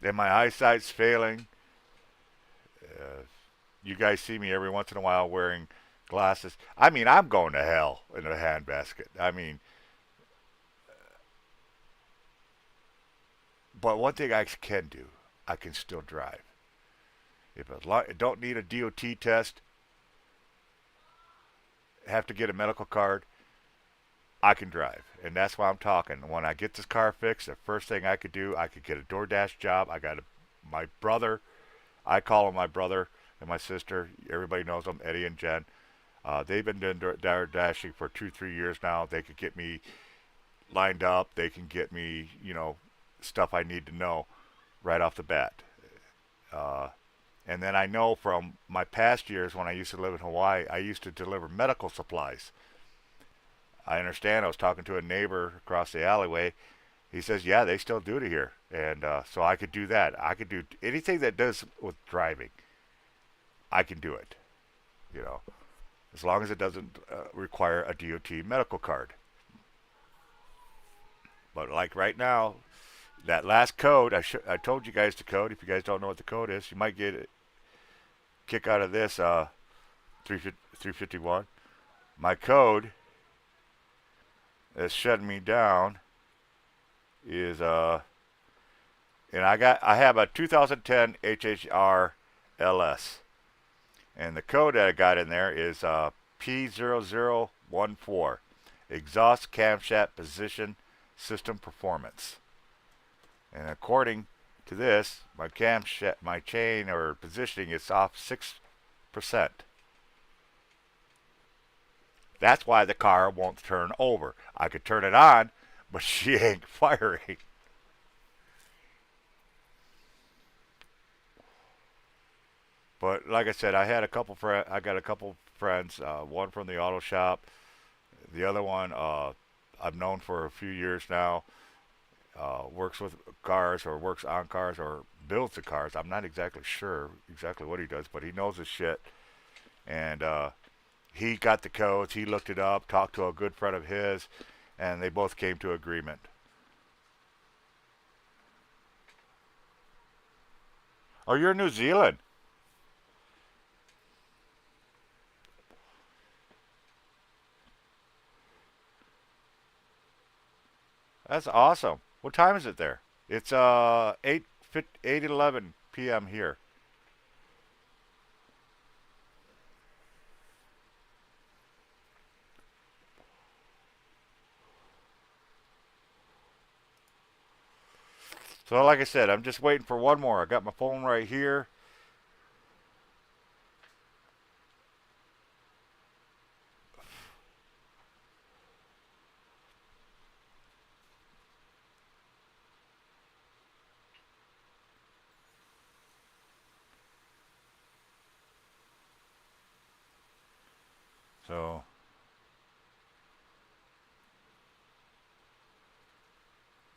And my eyesight's failing. Uh, you guys see me every once in a while wearing glasses. I mean, I'm going to hell in a handbasket. I mean, but one thing I can do, I can still drive. If I don't need a DOT test, have to get a medical card, I can drive. And that's why I'm talking. When I get this car fixed, the first thing I could do, I could get a DoorDash job. My brother, I call him my brother and my sister. Everybody knows them, Eddie and Jen. They've been doing DoorDashing for 2 3 years now. They could get me lined up. They can get me, stuff I need to know right off the bat. Uh, and then I know from my past years when I used to live in Hawaii, I used to deliver medical supplies. I understand. I was talking to a neighbor across the alleyway. He says, yeah, they still do it here. And so I could do that. I could do anything that does with driving. I can do it, as long as it doesn't require a DOT medical card. But like right now, that last code, I told you guys the code. If you guys don't know what the code is, you might get a kick out of this 351. My code that's shutting me down is and I have a 2010 HHR LS, and the code that I got in there is P0014, exhaust camshaft position system performance. And according to this, my chain or positioning is off 6%. That's why the car won't turn over. I could turn it on, but she ain't firing. But like I said, I got a couple friends. One from the auto shop. The other one I've known for a few years now. Works with cars or works on cars or builds the cars. I'm not exactly sure exactly what he does, but he knows his shit. And he got the codes. He looked it up, talked to a good friend of his, and they both came to agreement. Oh, you're in New Zealand. That's awesome. What time is it there? It's 8:11 p.m. here. So like I said, I'm just waiting for one more. I got my phone right here. So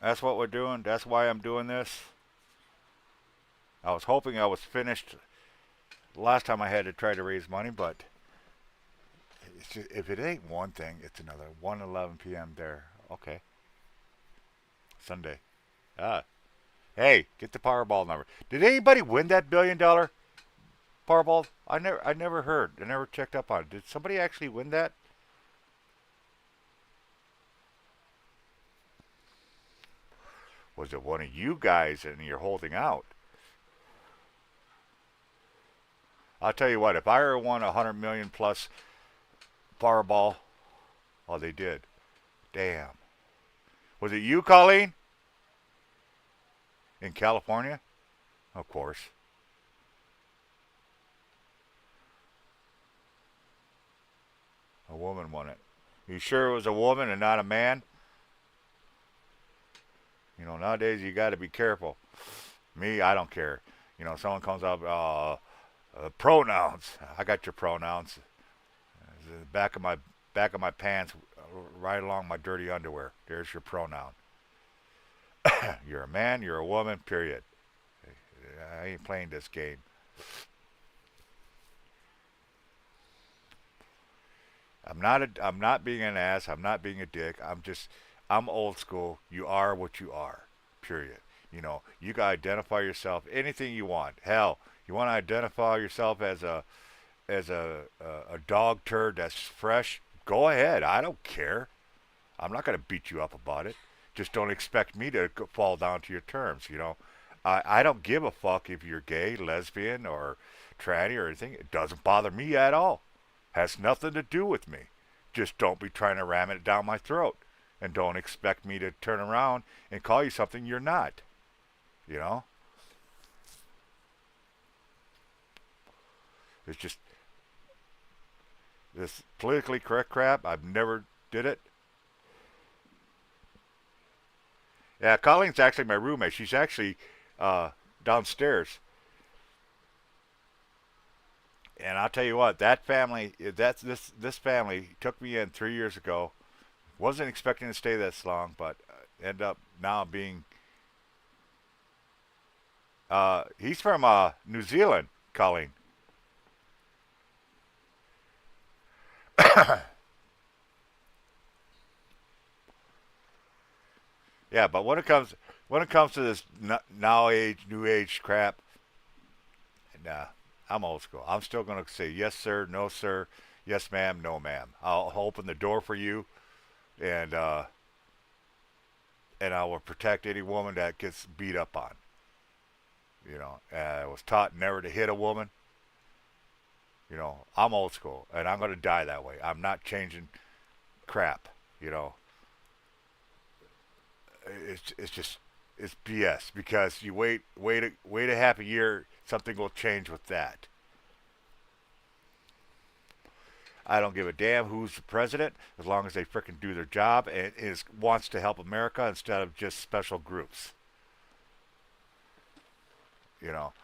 that's what we're doing. That's why I'm doing this. I was hoping I was finished last time I had to try to raise money, but just, if it ain't one thing, it's another. 1:11 p.m. there. Okay, Sunday. Ah, hey, get the Powerball number. Did anybody win that $1 billion Powerball? I never heard. I never checked up on it. Did somebody actually win that? Was it one of you guys and you're holding out? I'll tell you what. If I ever won 100 million plus Powerball, oh, they did. Damn. Was it you, Colleen, in California? Of course. A woman won it. You sure it was a woman and not a man? You know, nowadays you got to be careful. Me, I don't care. You know, someone comes up, pronouns. I got your pronouns. The back of my pants, right along my dirty underwear. There's your pronoun. You're a man. You're a woman. Period. I ain't playing this game. I'm not being an ass. I'm not being a dick. I'm old school. You are what you are. Period. You know, you can identify yourself anything you want. Hell, you want to identify yourself as a dog turd that's fresh. Go ahead. I don't care. I'm not going to beat you up about it. Just don't expect me to fall down to your terms. You know, I don't give a fuck if you're gay, lesbian, or tranny or anything. It doesn't bother me at all. Has nothing to do with me. Just don't be trying to ram it down my throat. And don't expect me to turn around and call you something you're not. You know? It's just this politically correct crap. I've never did it. Yeah, Colleen's actually my roommate. She's actually downstairs. And I'll tell you what, that family, that's this family took me in 3 years ago. Wasn't expecting to stay this long, but end up now being. He's from New Zealand, Colleen. Yeah, but when it comes to this now age, new age crap, nah, I'm old school. I'm still gonna say yes sir, no sir, yes ma'am, no ma'am. I'll open the door for you, and and I will protect any woman that gets beat up on. You know, I was taught never to hit a woman. You know, I'm old school, and I'm gonna die that way. I'm not changing crap. You know, it's just it's BS because you wait a half a year, something will change with that. I don't give a damn who's the president as long as they frickin' do their job and is wants to help America instead of just special groups. You know,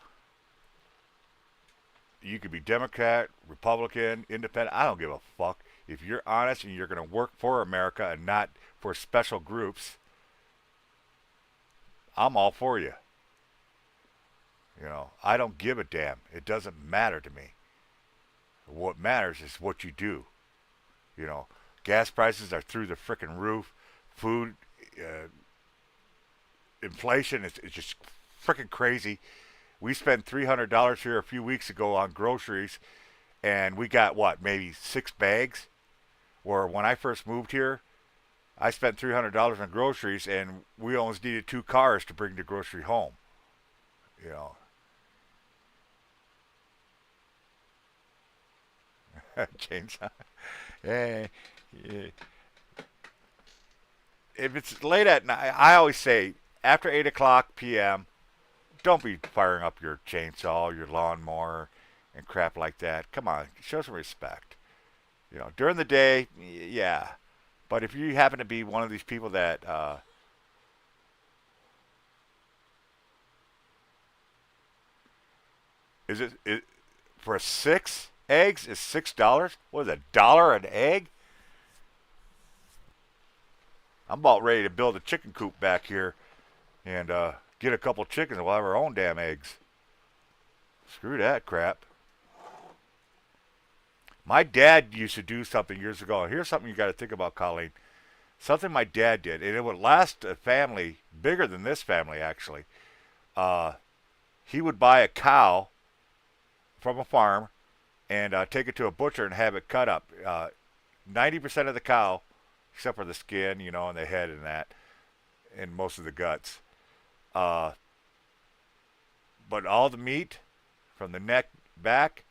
you could be Democrat, Republican, Independent. I don't give a fuck. If you're honest and you're going to work for America and not for special groups, I'm all for you. You know, I don't give a damn. It doesn't matter to me. What matters is what you do. You know, gas prices are through the frickin' roof. Food, uh, inflation is just frickin' crazy. We spent $300 here a few weeks ago on groceries, and we got what, maybe 6 bags? Where when I first moved here, I spent $300 on groceries, and we almost needed 2 cars to bring the grocery home. You know, chainsaw. Yeah, yeah. If it's late at night, I always say after 8 o'clock p.m. Don't be firing up your chainsaw, your lawnmower, and crap like that. Come on, show some respect. During the day, yeah. But if you happen to be one of these people that is for 6 eggs is $6. What is it, $1 an egg? I'm about ready to build a chicken coop back here and get a couple chickens and we'll have our own damn eggs. Screw that crap. My dad used to do something years ago. Here's something you got to think about, Colleen. Something my dad did, and it would last a family bigger than this family actually. Uh, he would buy a cow from a farm and take it to a butcher and have it cut up. 90% of the cow, except for the skin, and the head and that, and most of the guts. Uh, but all the meat from the neck back,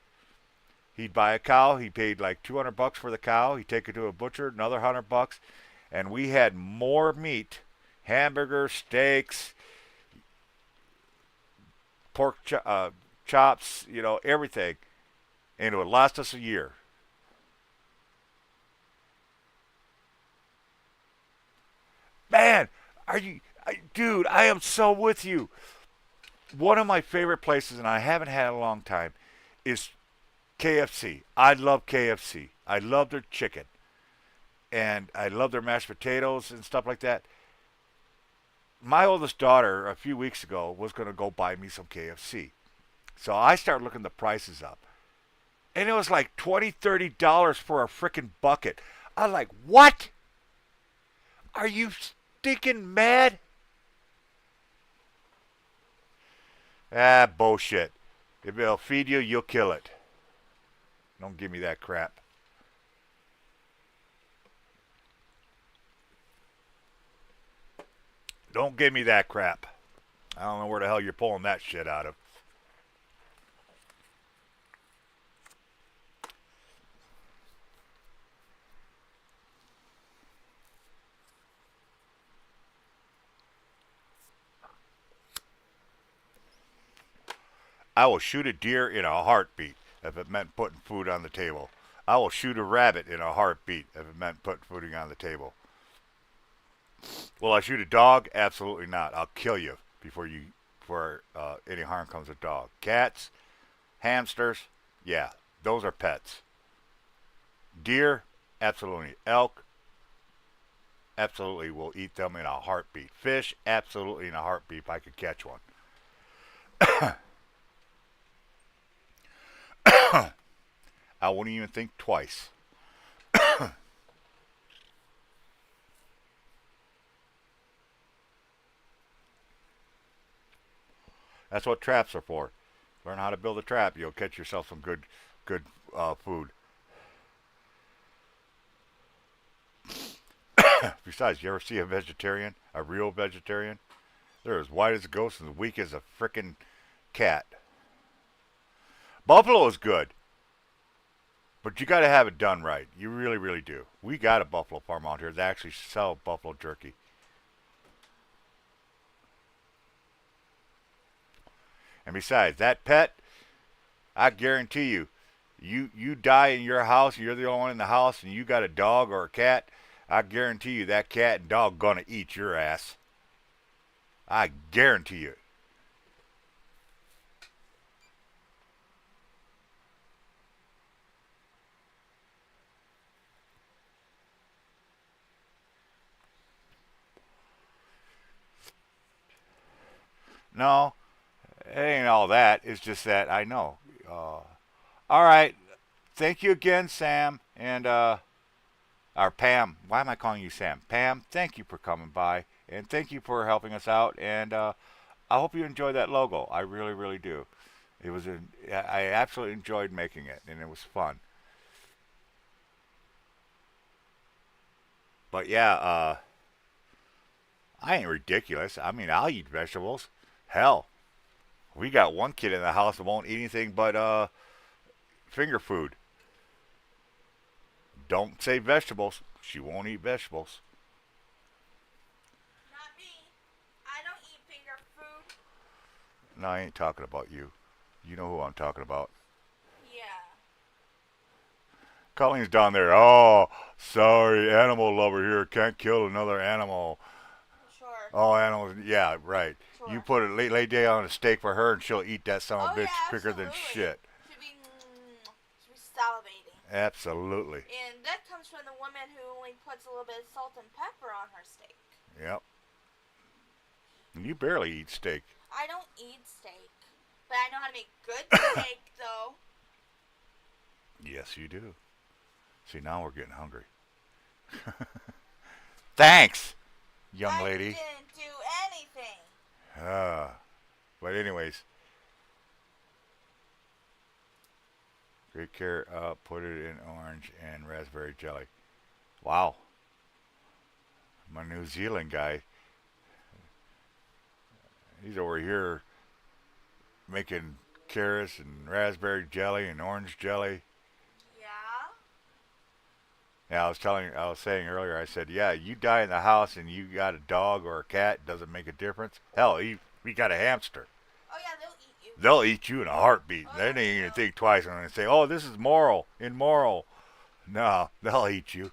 he'd buy a cow. He paid like $200 for the cow. He'd take it to a butcher, another $100, and we had more meat, hamburgers, steaks, pork chops, everything, and it would last us a year. Man, dude? I am so with you. One of my favorite places, and I haven't had in a long time, is KFC. I love KFC. I love their chicken, and I love their mashed potatoes and stuff like that. My oldest daughter, a few weeks ago, was going to go buy me some KFC. So I started looking the prices up. And it was like $20, $30 for a freaking bucket. I'm like, what? Are you stinking mad? Ah, bullshit. If it'll feed you, you'll kill it. Don't give me that crap. Don't give me that crap. I don't know where the hell you're pulling that shit out of. I will shoot a deer in a heartbeat if it meant putting food on the table. I will shoot a rabbit in a heartbeat if it meant putting food on the table. Will I shoot a dog? Absolutely not. I'll kill you before any harm comes to a dog. Cats, hamsters, yeah, those are pets. Deer, absolutely. Elk, absolutely will eat them in a heartbeat. Fish, absolutely in a heartbeat if I could catch one. I wouldn't even think twice. That's what traps are for. Learn how to build a trap. You'll catch yourself some good food. Besides, you ever see a vegetarian, a real vegetarian? They're as white as a ghost and as weak as a frickin' cat. Buffalo is good, but you got to have it done right. You really, really do. We got a buffalo farm out here that actually sell buffalo jerky. And besides, that pet, I guarantee you, you die in your house, you're the only one in the house, and you got a dog or a cat, I guarantee you that cat and dog gonna eat your ass. I guarantee you. No, it ain't all that. It's just that I know. All right. Thank you again, Sam, and or Pam. Why am I calling you Sam? Pam, thank you for coming by, and thank you for helping us out. And I hope you enjoy that logo. I really, really do. I absolutely enjoyed making it, and it was fun. But yeah, I ain't ridiculous. I mean, I'll eat vegetables. Hell, we got one kid in the house that won't eat anything but finger food. Don't say vegetables. She won't eat vegetables. Not me. I don't eat finger food. No, I ain't talking about you. You know who I'm talking about. Yeah. Colleen's down there. Oh, sorry, animal lover here. Can't kill another animal. Sure. Oh, animals. Yeah, right. You Sure. put it lay down a steak for her, and she'll eat that son of Oh a bitch yeah, quicker than absolutely. shit. Should be salivating. Absolutely. And that comes from the woman who only puts a little bit of salt and pepper on her steak. Yep. And you barely eat steak. I don't eat steak, but I know how to make good steak, though. Yes, you do. See, now we're getting hungry. Thanks, young I lady. didn't do anything. But anyways, great care. Put it in orange and raspberry jelly. Wow. My New Zealand guy, he's over here making carrots and raspberry jelly and orange jelly. Yeah? Yeah, I was saying earlier, I said, yeah, you die in the house and you got a dog or a cat, doesn't make a difference. Hell, we got a hamster. Oh yeah, they'll eat you. They'll eat you in a heartbeat. Oh, They yeah, ain't they even will. think twice when they say, oh, this is moral, immoral. No, they'll eat you.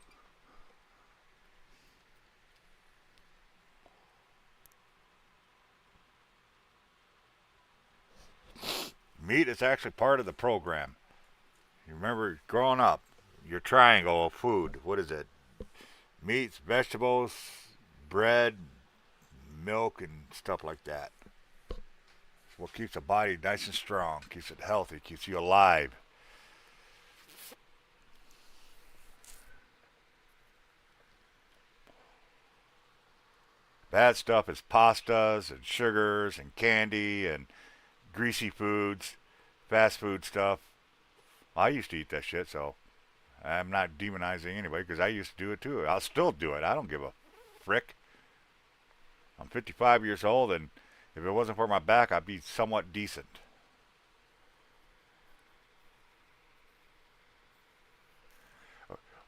Meat is actually part of the program. You remember growing up, your triangle of food. What is it? Meats, vegetables, bread, milk, and stuff like that. It's what keeps the body nice and strong, keeps it healthy, keeps you alive. Bad stuff is pastas and sugars and candy and greasy foods, fast food stuff. I used to eat that shit, so I'm not demonizing anybody because I used to do it too. I'll still do it. I don't give a frick. I'm 55 years old, and if it wasn't for my back, I'd be somewhat decent.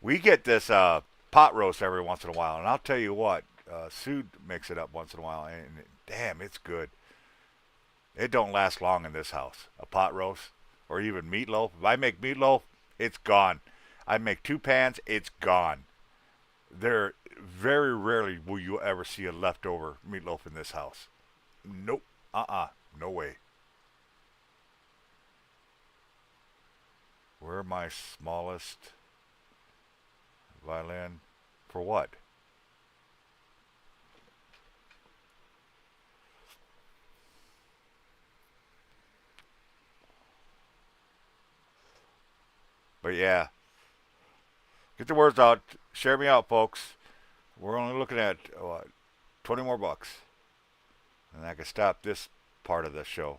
We get this pot roast every once in a while, and I'll tell you what, Sue makes it up once in a while, and damn, it's good. It don't last long in this house. A pot roast or even meatloaf. If I make meatloaf, it's gone. I make 2 pans, it's gone. There very rarely will you ever see a leftover meatloaf in this house. Nope. No way. Where my smallest violin? For what? But yeah, get the words out. Share me out, folks. We're only looking at what, 20 more bucks, and I can stop this part of the show.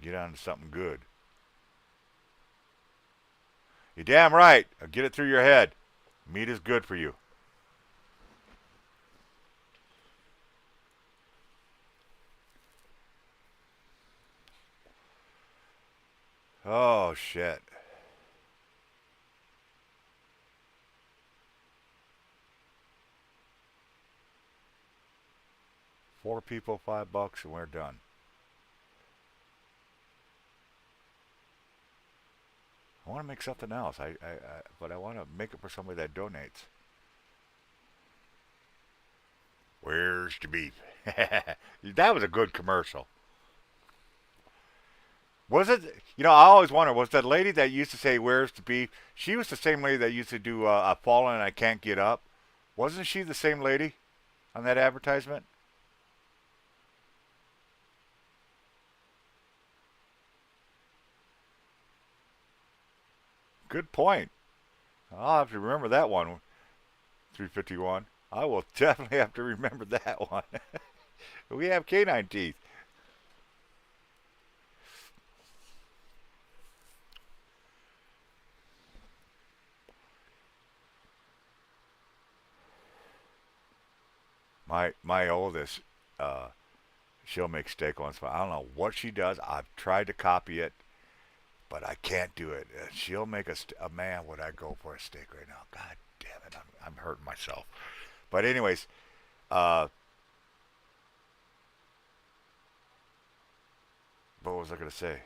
Get on to something good. You're damn right. Get it through your head. Meat is good for you. Oh shit. 4 people, $5, and we're done. I want to make something else. But I want to make it for somebody that donates. Where's the beef? That was a good commercial. Was it? You know, I always wonder. Was that lady that used to say "Where's the beef"? She was the same lady that used to do "I've fallen and I can't get up." Wasn't she the same lady on that advertisement? Good point. I'll have to remember that one. 351. I will definitely have to remember that one. We have canine teeth. My oldest, uh, she'll make steak once, but I don't know what she does. I've tried to copy it, but I can't do it. She'll make a man. Would I go for a steak right now? God damn it, I'm hurting myself. But anyways, uh, what was I gonna say?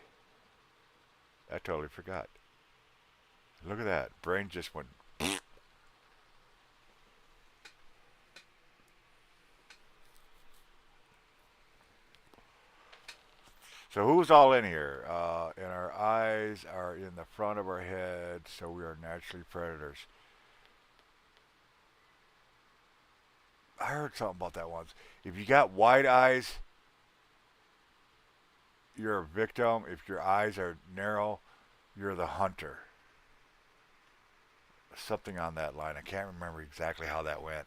I totally forgot. Look at that. Brain just went. So who's all in here? And our eyes are in the front of our head, so we are naturally predators. I heard something about that once. If you got wide eyes, you're a victim. If your eyes are narrow, you're the hunter. Something on that line. I can't remember exactly how that went.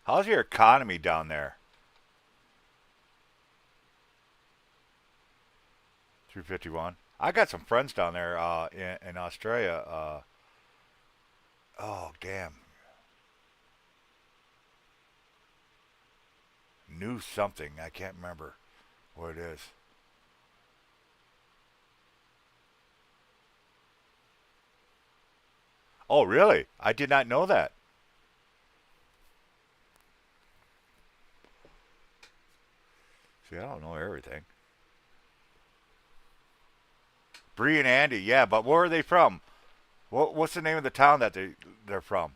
How's your economy down there? 351. I got some friends down there in Australia. Oh, damn. New something. I can't remember what it is. Oh, really? I did not know that. See, I don't know everything. Bree and Andy, yeah, but where are they from? What's the name of the town that they're from?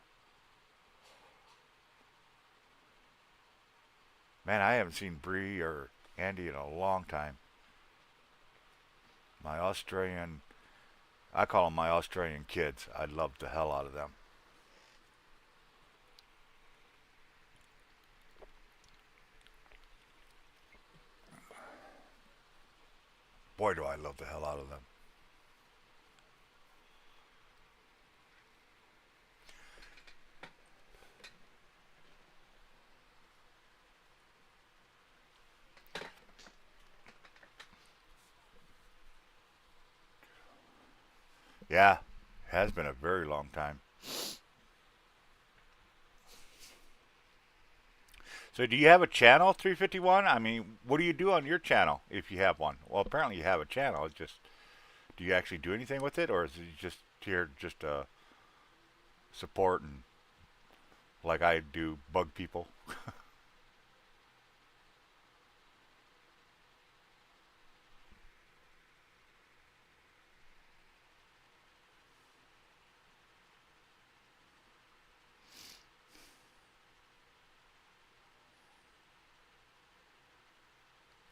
Man, I haven't seen Bree or Andy in a long time. My Australian, I call them my Australian kids. I love the hell out of them. Boy, do I love the hell out of them. Yeah, has been a very long time. So, do you have a channel 351? I mean, what do you do on your channel if you have one? Well, apparently you have a channel. It's just, do you actually do anything with it, or is it just here just support and like I do bug people?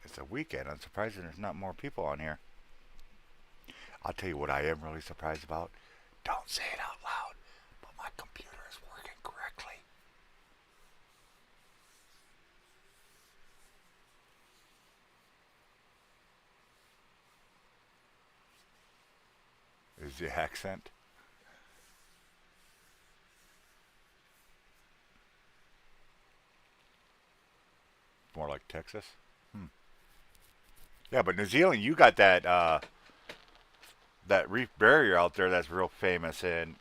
It's a weekend. I'm surprised there's not more people on here. I'll tell you what I am really surprised about. Don't say it out loud, but my computer is working correctly. Is the accent more like Texas? Hmm. Yeah, but New Zealand, you got that reef barrier out there that's real famous, and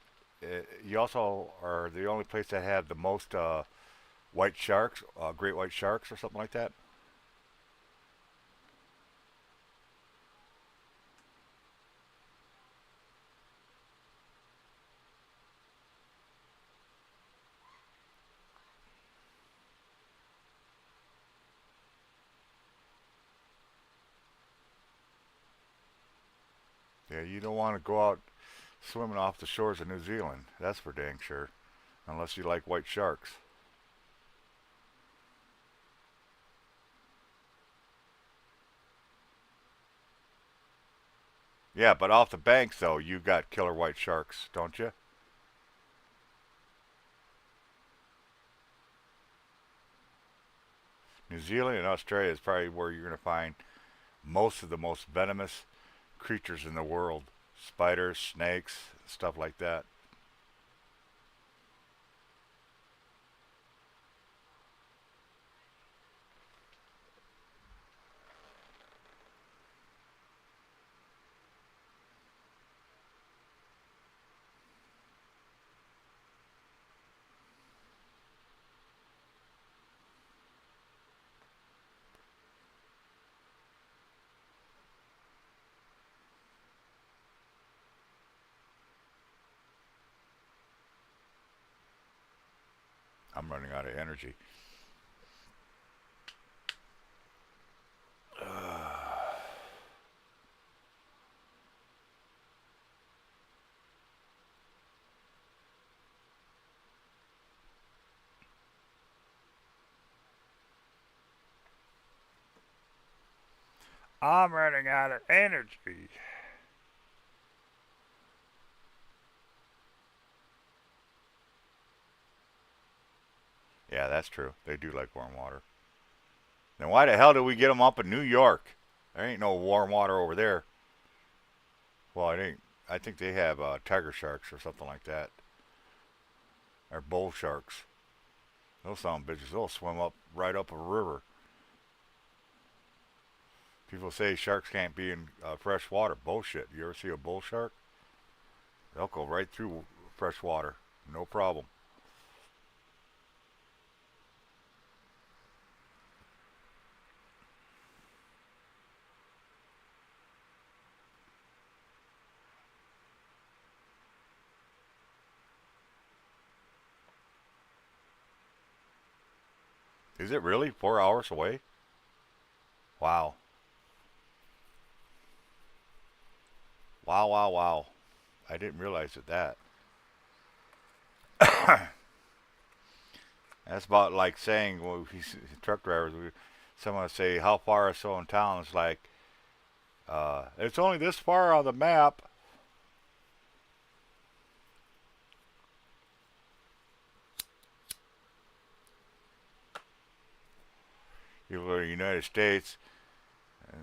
you also are the only place that have the most white sharks, great white sharks, or something like that. Yeah, you don't want to go out swimming off the shores of New Zealand. That's for dang sure, unless you like white sharks. Yeah, but off the banks though, you got killer white sharks, don't you? New Zealand and Australia is probably where you're going to find most of the most venomous creatures in the world. Spiders, snakes, stuff like that. I'm running out of energy. I'm running out of energy. Yeah, that's true. They do like warm water. Then why the hell did we get them up in New York? There ain't no warm water over there. Well, it ain't. I think they have tiger sharks or something like that, or bull sharks. Those sound bitches. They'll swim up right up a river. People say sharks can't be in fresh water. Bullshit. You ever see a bull shark? They'll go right through fresh water. No problem. Is it really 4 hours away? Wow. Wow, wow, wow. I didn't realize that. That's about like saying, well, he's truck drivers. Someone say, how far is so in town? It's like, it's only this far on the map. You go to the United States, uh,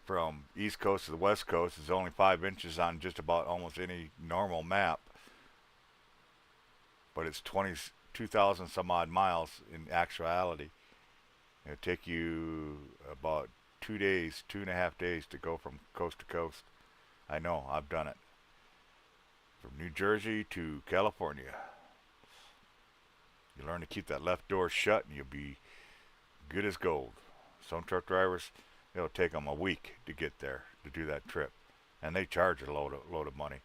from East Coast to the West Coast, is only 5 inches on just about almost any normal map. But it's 22,000 some odd miles in actuality. It'll take you about 2 days, 2.5 days to go from coast to coast. I know, I've done it. From New Jersey to California. You learn to keep that left door shut and you'll be good as gold. Some truck drivers, it'll take them a week to get there, to do that trip. And they charge a load of money.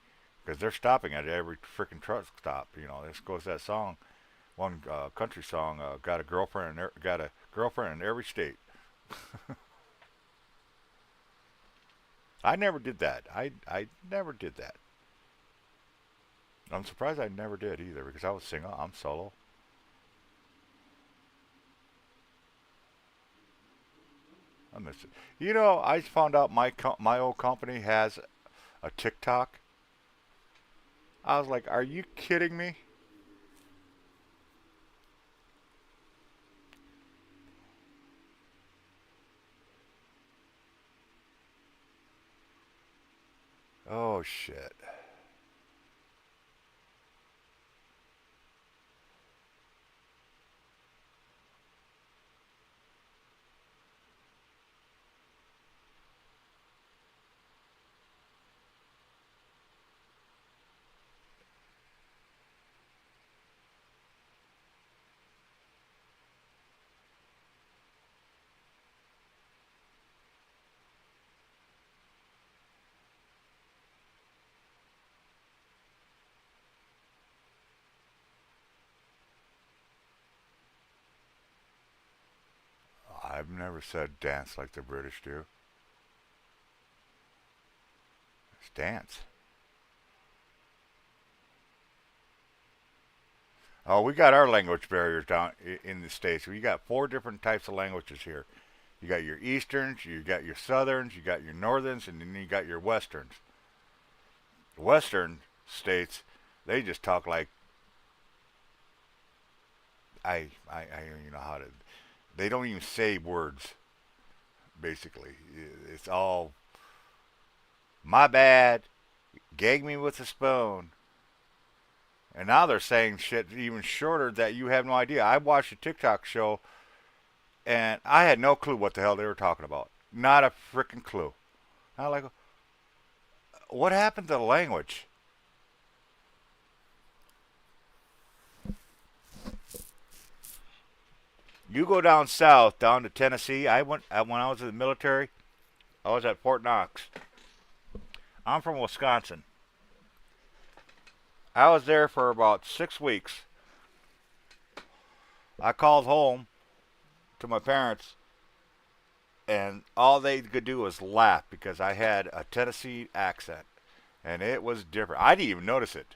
Because they're stopping at every freaking truck stop. You know, this goes that song, one country song, got a girlfriend in every state. I never did that. I never did that. I'm surprised I never did either because I was single. I'm solo. I miss it. You know, I found out my old company has a TikTok. I was like, are you kidding me? Oh shit. I've never said dance like the British do. It's dance. Oh, we got our language barriers down in the states. We got 4 different types of languages here. You got your easterns, you got your southerns, you got your northerns, and then you got your westerns. The western states, they just talk like I don't even know how to. They don't even say words. Basically, it's all my bad. Gag me with a spoon. And now they're saying shit even shorter that you have no idea. I watched a TikTok show and I had no clue what the hell they were talking about. Not a freaking clue. I was like, what happened to the language? You go down south, down to Tennessee. I went when I was in the military. I was at Fort Knox. I'm from Wisconsin. I was there for about 6 weeks, I called home to my parents, and all they could do was laugh because I had a Tennessee accent, and it was different. I didn't even notice it.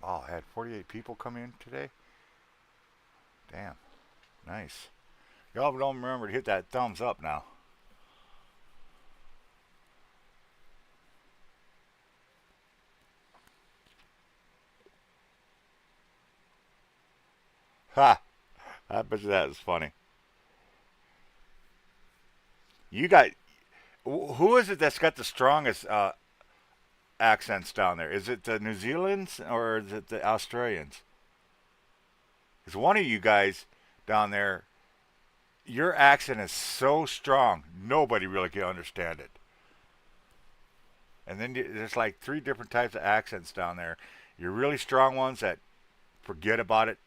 Oh, I had 48 people come in today. Damn, nice. Y'all don't remember to hit that thumbs up now. Ha! I bet you that is funny. You got who is it that's got the strongest accents down there? Is it the New Zealanders or is it the Australians? Because one of you guys down there, your accent is so strong, nobody really can understand it. And then there's like three different types of accents down there. Your really strong ones that forget about it.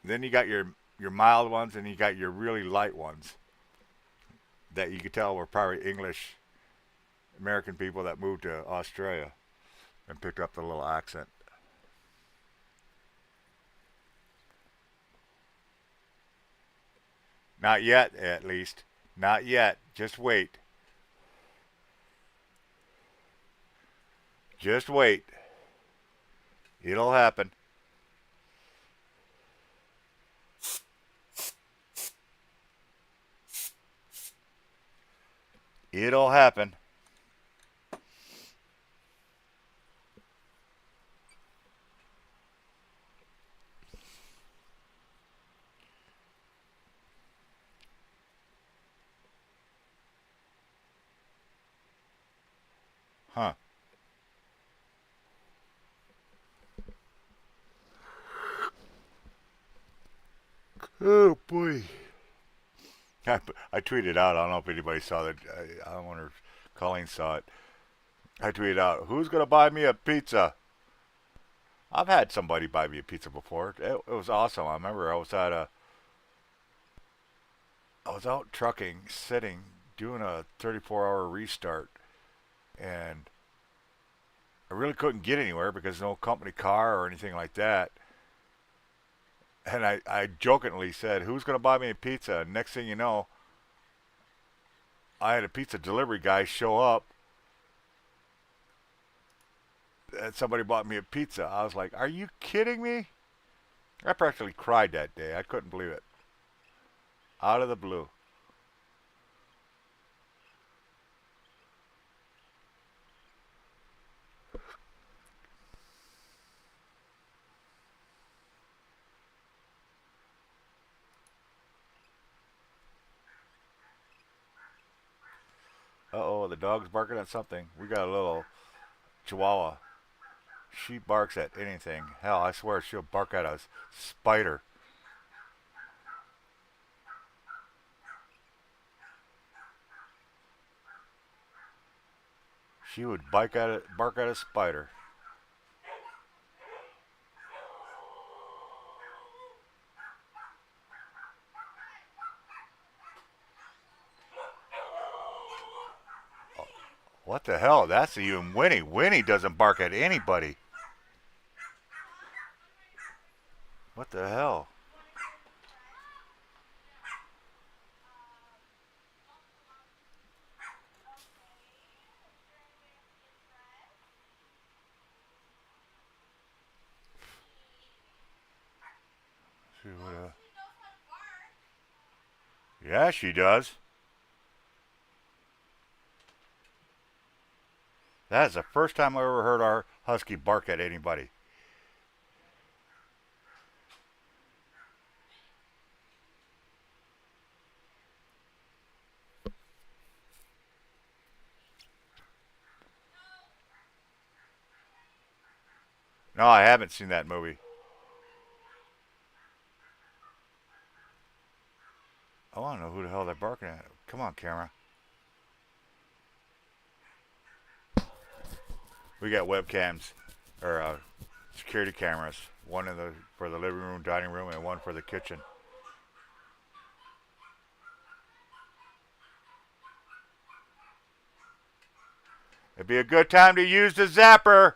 Then you got your mild ones, and you got your really light ones that you could tell were probably English American people that moved to Australia and picked up the little accent. Not yet, at least. Not yet. Just wait. Just wait. It'll happen. It'll happen. Huh. Oh boy. I tweeted out. I don't know if anybody saw that. I wonder if Colleen saw it. I tweeted out, "Who's gonna buy me a pizza?" I've had somebody buy me a pizza before. It was awesome. I remember I was out trucking, sitting, doing a 34-hour restart, and I really couldn't get anywhere because no company car or anything like that. And I jokingly said, "Who's gonna buy me a pizza?" And next thing you know, I had a pizza delivery guy show up, and somebody bought me a pizza. I was like, "Are you kidding me?" I practically cried that day. I couldn't believe it. Out of the blue. Uh oh, the dog's barking at something. We got a little chihuahua. She barks at anything. Hell, I swear she'll bark at a spider. She would bark at a spider. What the hell? That's even Winnie. Winnie doesn't bark at anybody. What the hell? See what, yeah, she does. That is the first time I ever heard our husky bark at anybody. No, I haven't seen that movie. I want to know who the hell they're barking at. Come on, camera. We got webcams or security cameras. One in the for the living room, dining room, and one for the kitchen. It'd be a good time to use the zapper.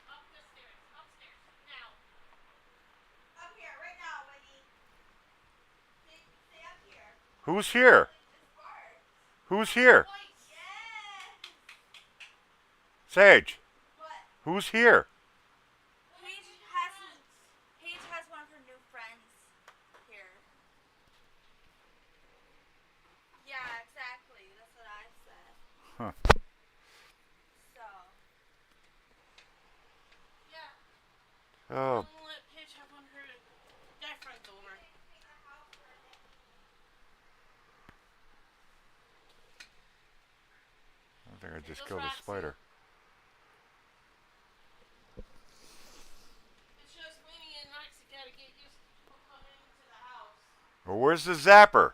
Up the stairs. Upstairs. Now. Up here, right now, Winnie. Stay up here. Who's here? It's Bart. Who's here? Twice. Yes. Sage. What? Who's here? Paige has one of her new friends here. Yeah, exactly. That's what I said. Huh. So. Yeah. Oh, I'm gonna let Paige have one of her guy friends over. I think I just Those killed a rats, spider. It's just Winnie and Max gotta get used to people coming into the house. Well, where's the zapper?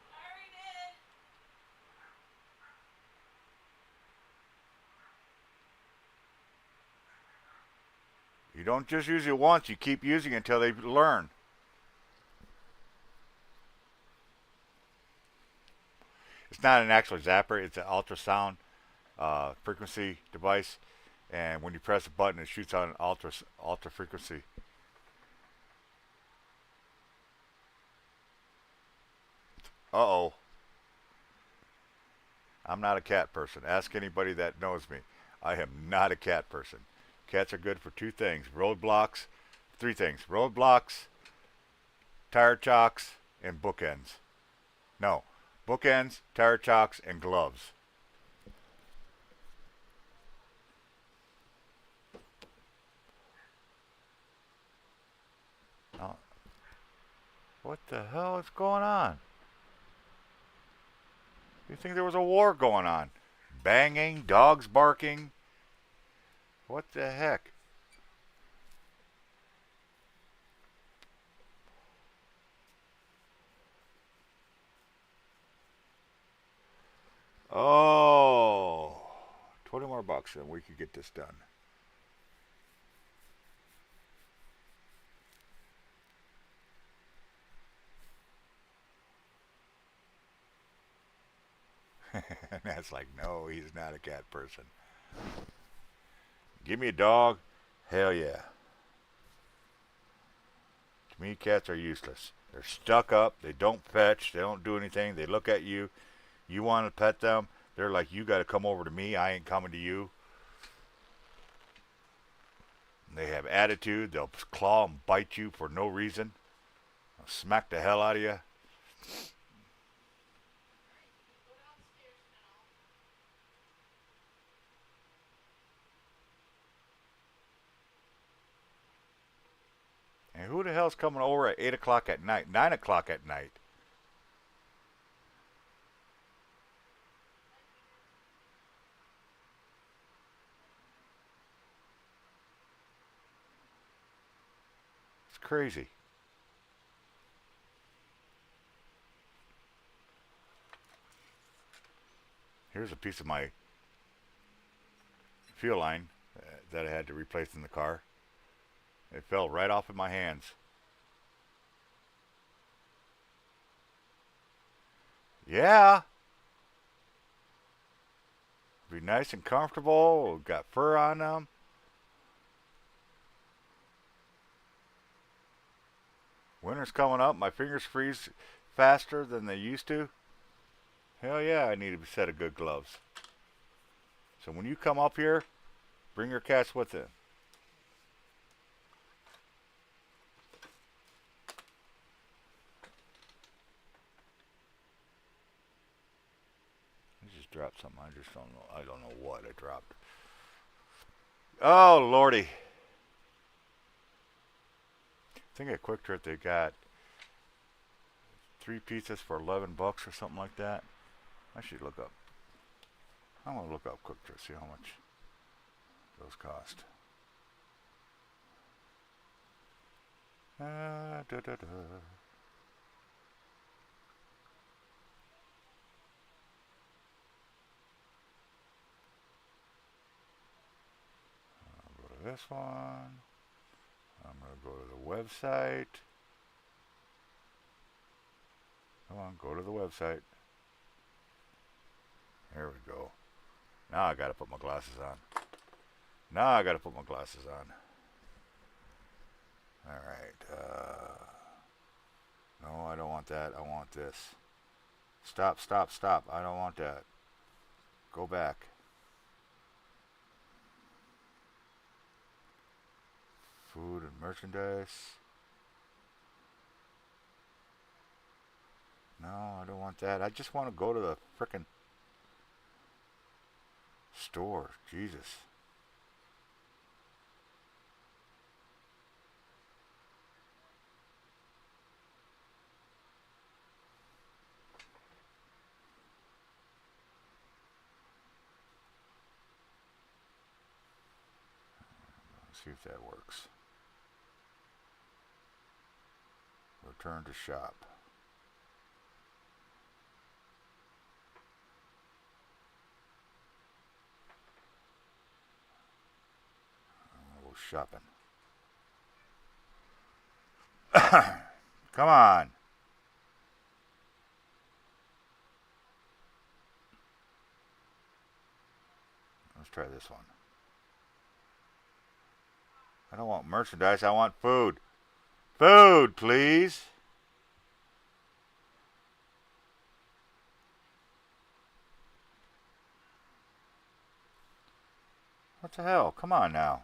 I already did. You don't just use it once, you keep using it until they learn. It's not an actual zapper, it's an ultrasound frequency device. And when you press a button, it shoots out an ultra frequency. Uh-oh. I'm not a cat person. Ask anybody that knows me. I am not a cat person. Cats are good for two things. Roadblocks, three things. Roadblocks, tire chocks, and bookends. No, bookends, tire chocks, and gloves. Oh, what the hell is going on? You think there was a war going on? Banging, dogs barking. What the heck? Oh, 20 more bucks and we could get this done. And that's like, no, he's not a cat person. Give me a dog? Hell yeah. To me, cats are useless. They're stuck up. They don't fetch. They don't do anything. They look at you. You want to pet them. They're like, you got to come over to me. I ain't coming to you. And they have attitude. They'll claw and bite you for no reason. They'll smack the hell out of you. Go downstairs now. And who the hell's coming over at 8 o'clock at night, 9 o'clock at night? It's crazy. Here's a piece of my fuel line that I had to replace in the car. It fell right off in my hands. Yeah. Be nice and comfortable. Got fur on them. Winter's coming up. My fingers freeze faster than they used to. Hell yeah, I need a set of good gloves. So when you come up here, bring your cats with you. I just dropped something. I just don't know. I don't know what I dropped. Oh lordy! I think at Quick Trip they got 3 pizzas for 11 bucks or something like that. I should look up. I'm gonna look up Quick Trip, see how much those cost. Da, da, da. this one. I'm going to go to the website. Come on, go to the website. There we go. Now I gotta put my glasses on. Now I gotta put my glasses on. Alright. No, I don't want that. I want this. Stop, stop, stop. I don't want that. Go back. Food and merchandise. No, I don't want that. I just want to go to the frickin' store. Jesus. Let's see if that works. Return to shop. I'm gonna go shopping. Come on. Let's try this one. I don't want merchandise. I want food. Food, please. What the hell? Come on now.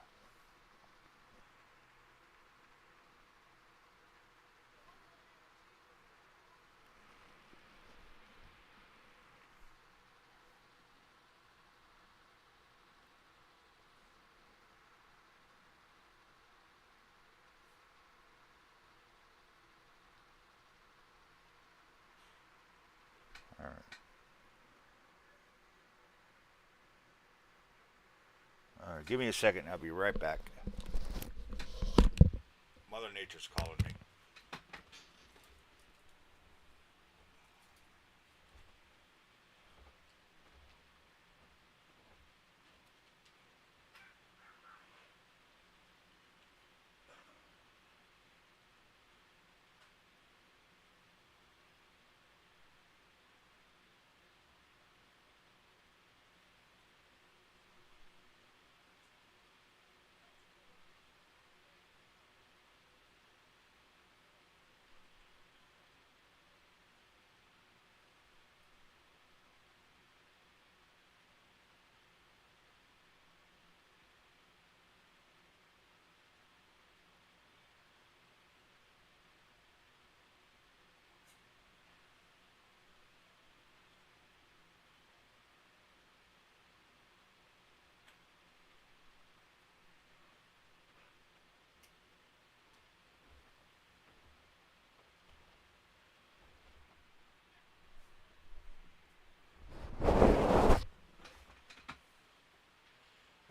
All right. All right. Give me a second. I'll be right back. Mother Nature's calling me.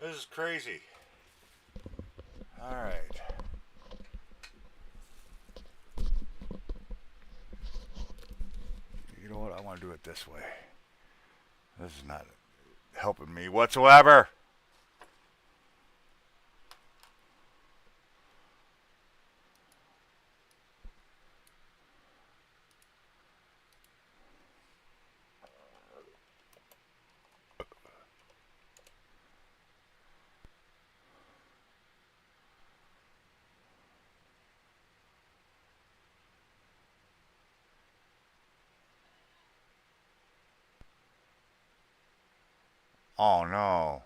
This is crazy. All right. You know what? I want to do it this way. This is not helping me whatsoever. Oh no.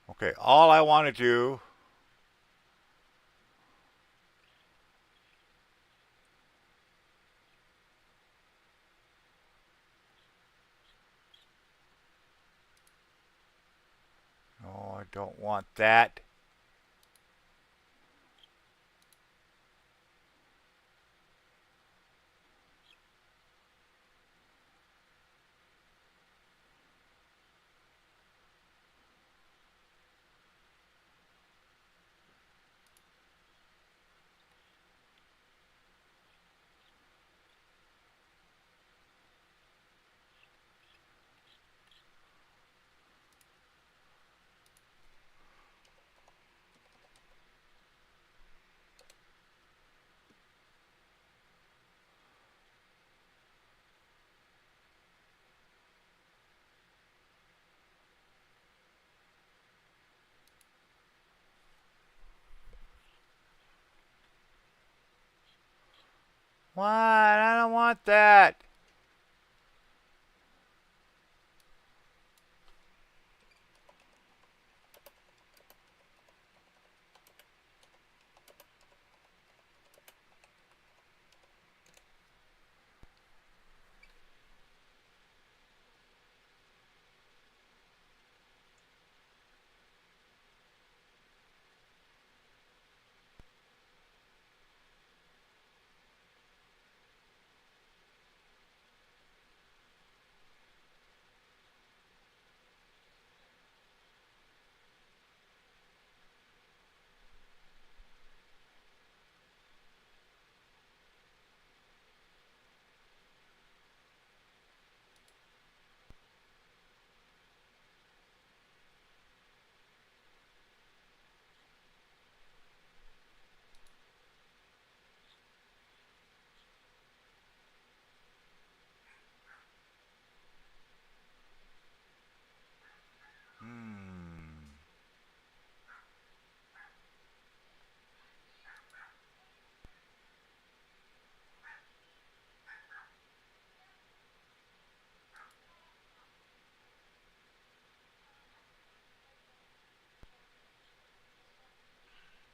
Okay, all I want to do. No, I don't want that. What? I don't want that. Hmm.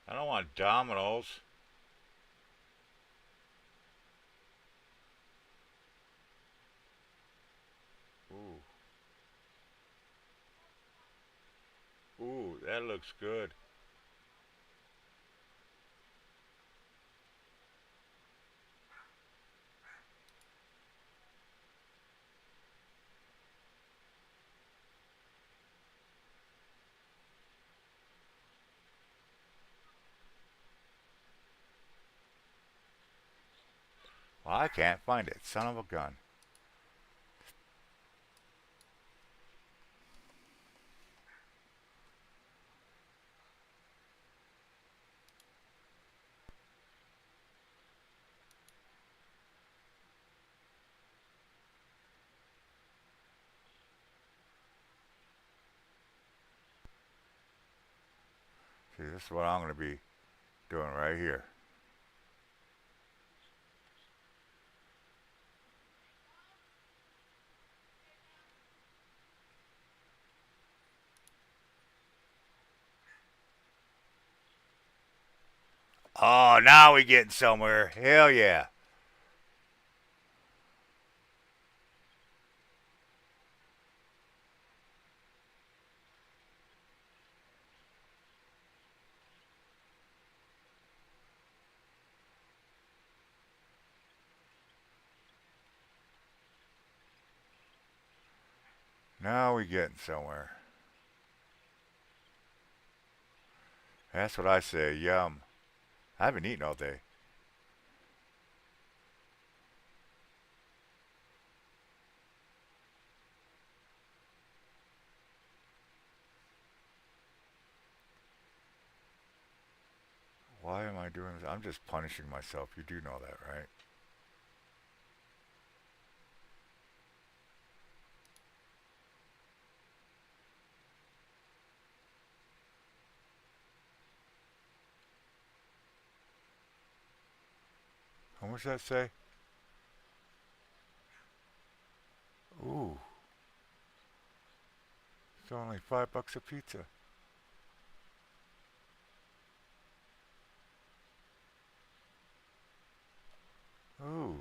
I don't want dominoes. Ooh. Ooh, that looks good. Well, I can't find it. Son of a gun. See, this is what I'm going to be doing right here. Oh, now we getting somewhere. Hell yeah. Now we getting somewhere. That's what I say. Yum. I haven't eaten all day. Why am I doing this? I'm just punishing myself. You do know that, right? How much does that say? Ooh, it's only $5 a pizza. Ooh.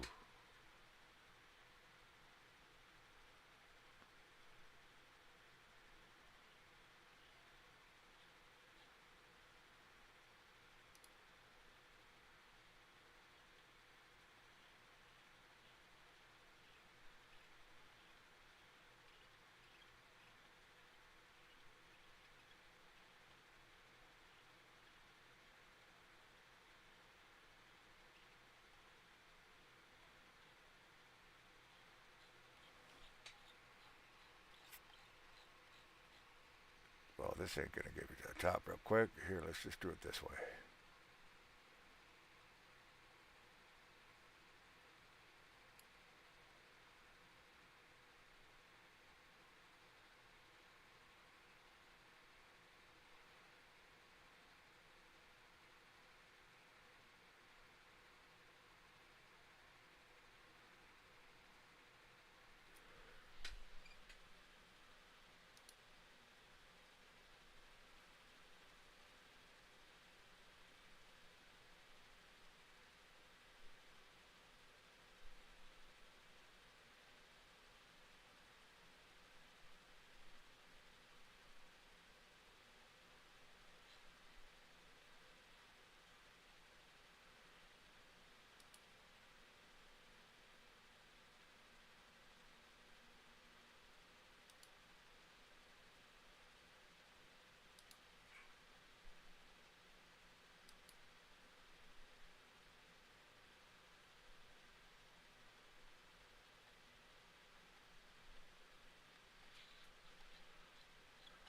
Well, this ain't gonna get me to the top real quick. Here, let's just do it this way.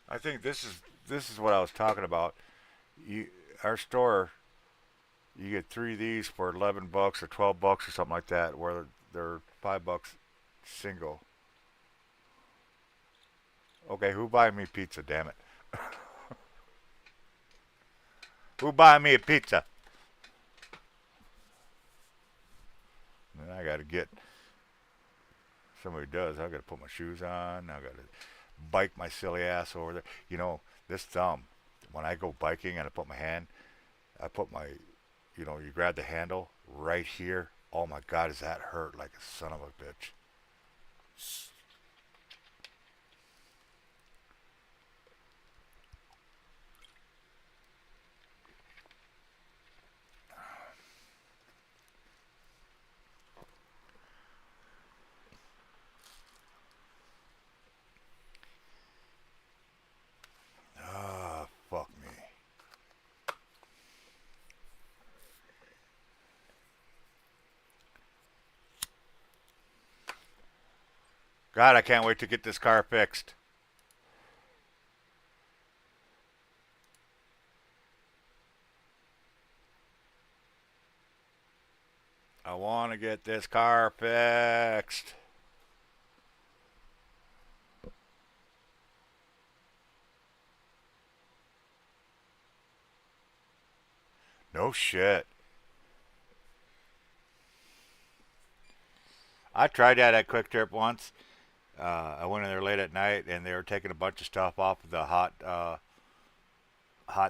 I think this is what I was talking about. You, our store, you get three of these for $11 or $12 or something like that, where they're $5 single. Okay, who buy me pizza? Damn it! Who buy me a pizza? And I got to get somebody does. I got to put my shoes on. I got to bike my silly ass over there. You know, this thumb. When I go biking and I put my hand, I put my, you grab the handle right here. Oh my God, does that hurt like a son of a bitch? Ah, fuck me. God, I can't wait to get this car fixed. I want to get this car fixed. No shit. I tried that at Quick Trip once. I went in there late at night and they were taking a bunch of stuff off of the hot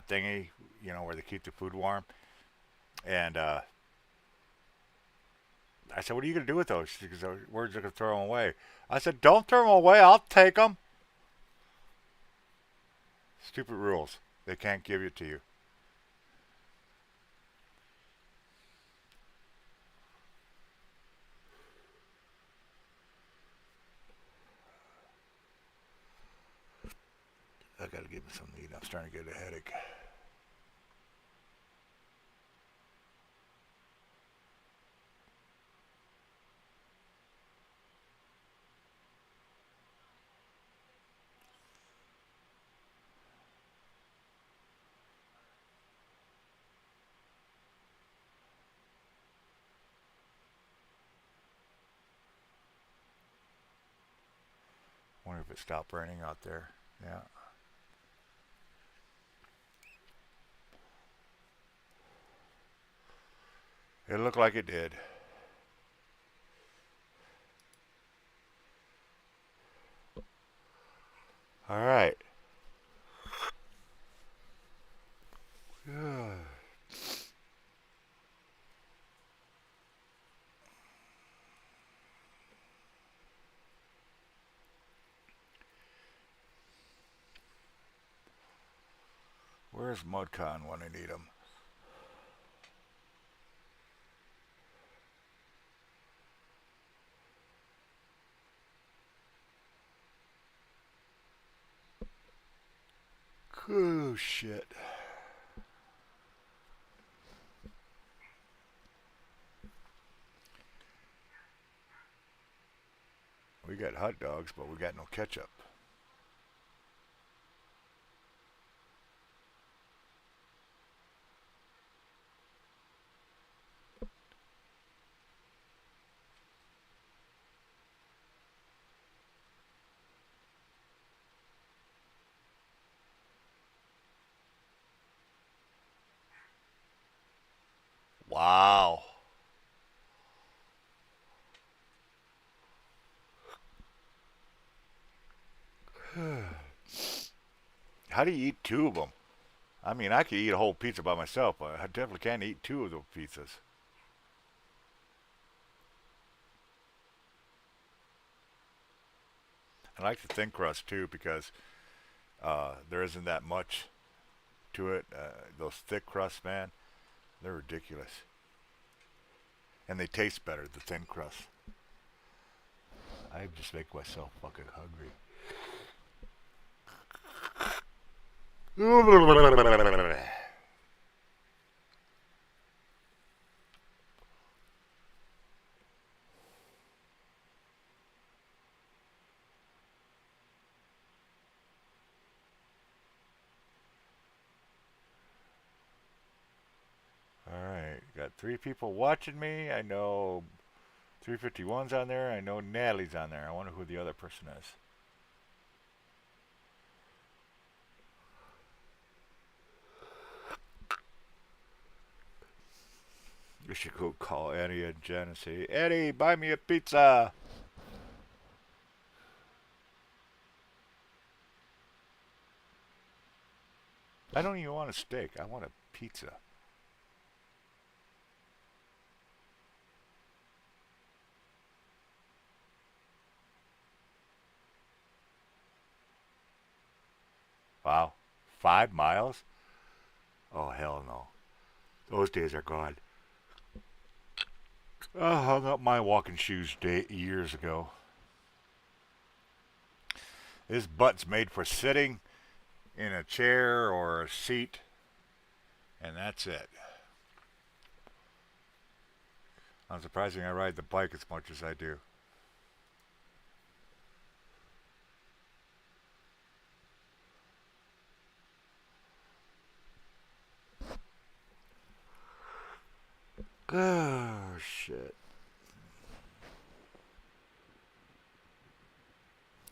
thingy, where they keep the food warm. And I said, "What are you gonna do with those?" She goes, "We're just gonna throw them away." I said, "Don't throw them away. I'll take them." Stupid rules. They can't give it to you. I gotta give me something to eat. I'm starting to get a headache. Wonder if it stopped raining out there. Yeah. It looked like it did. All right. Where's MudCon when I need him? Oh shit. We got hot dogs, but we got no ketchup. Wow. How do you eat two of them? I mean, I could eat a whole pizza by myself, but I definitely can't eat two of those pizzas. I like the thin crust too because there isn't that much to it. Those thick crusts, man, they're ridiculous, and they taste better. The thin crust. I just make myself fucking hungry. Got 3 people watching me. I know 351's on there. I know Natalie's on there. I wonder who the other person is. We should go call Eddie and Jen and say, Eddie, buy me a pizza. I don't even want a steak. I want a pizza. Wow. 5 miles? Oh, hell no. Those days are gone. I hung up my walking shoes years ago. This butt's made for sitting in a chair or a seat, and that's it. Unsurprising, I ride the bike as much as I do. Oh, shit.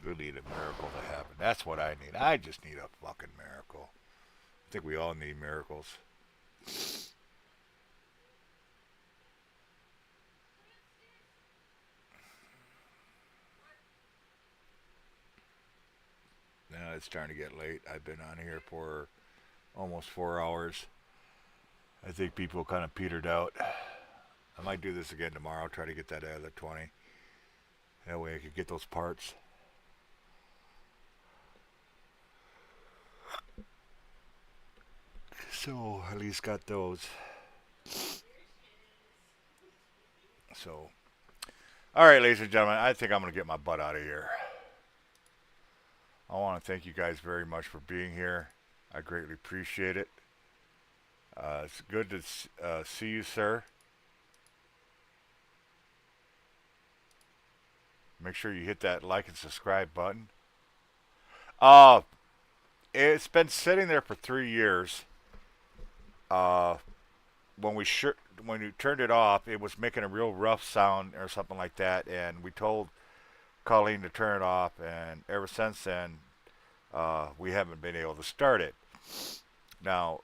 We need a miracle to happen. That's what I need. I just need a fucking miracle. I think we all need miracles. Now it's starting to get late. I've been on here for almost 4 hours. I think people kind of petered out. I might do this again tomorrow. Try to get that other 20. That way I could get those parts. So at least got those. So, all right, ladies and gentlemen, I think I'm going to get my butt out of here. I want to thank you guys very much for being here. I greatly appreciate it. It's good to see you, sir. Make sure you hit that like and subscribe button. Uh, it's been sitting there for 3 years. Uh, when you turned it off, it was making a real rough sound or something like that, and we told Colleen to turn it off, and ever since then, we haven't been able to start it. Now,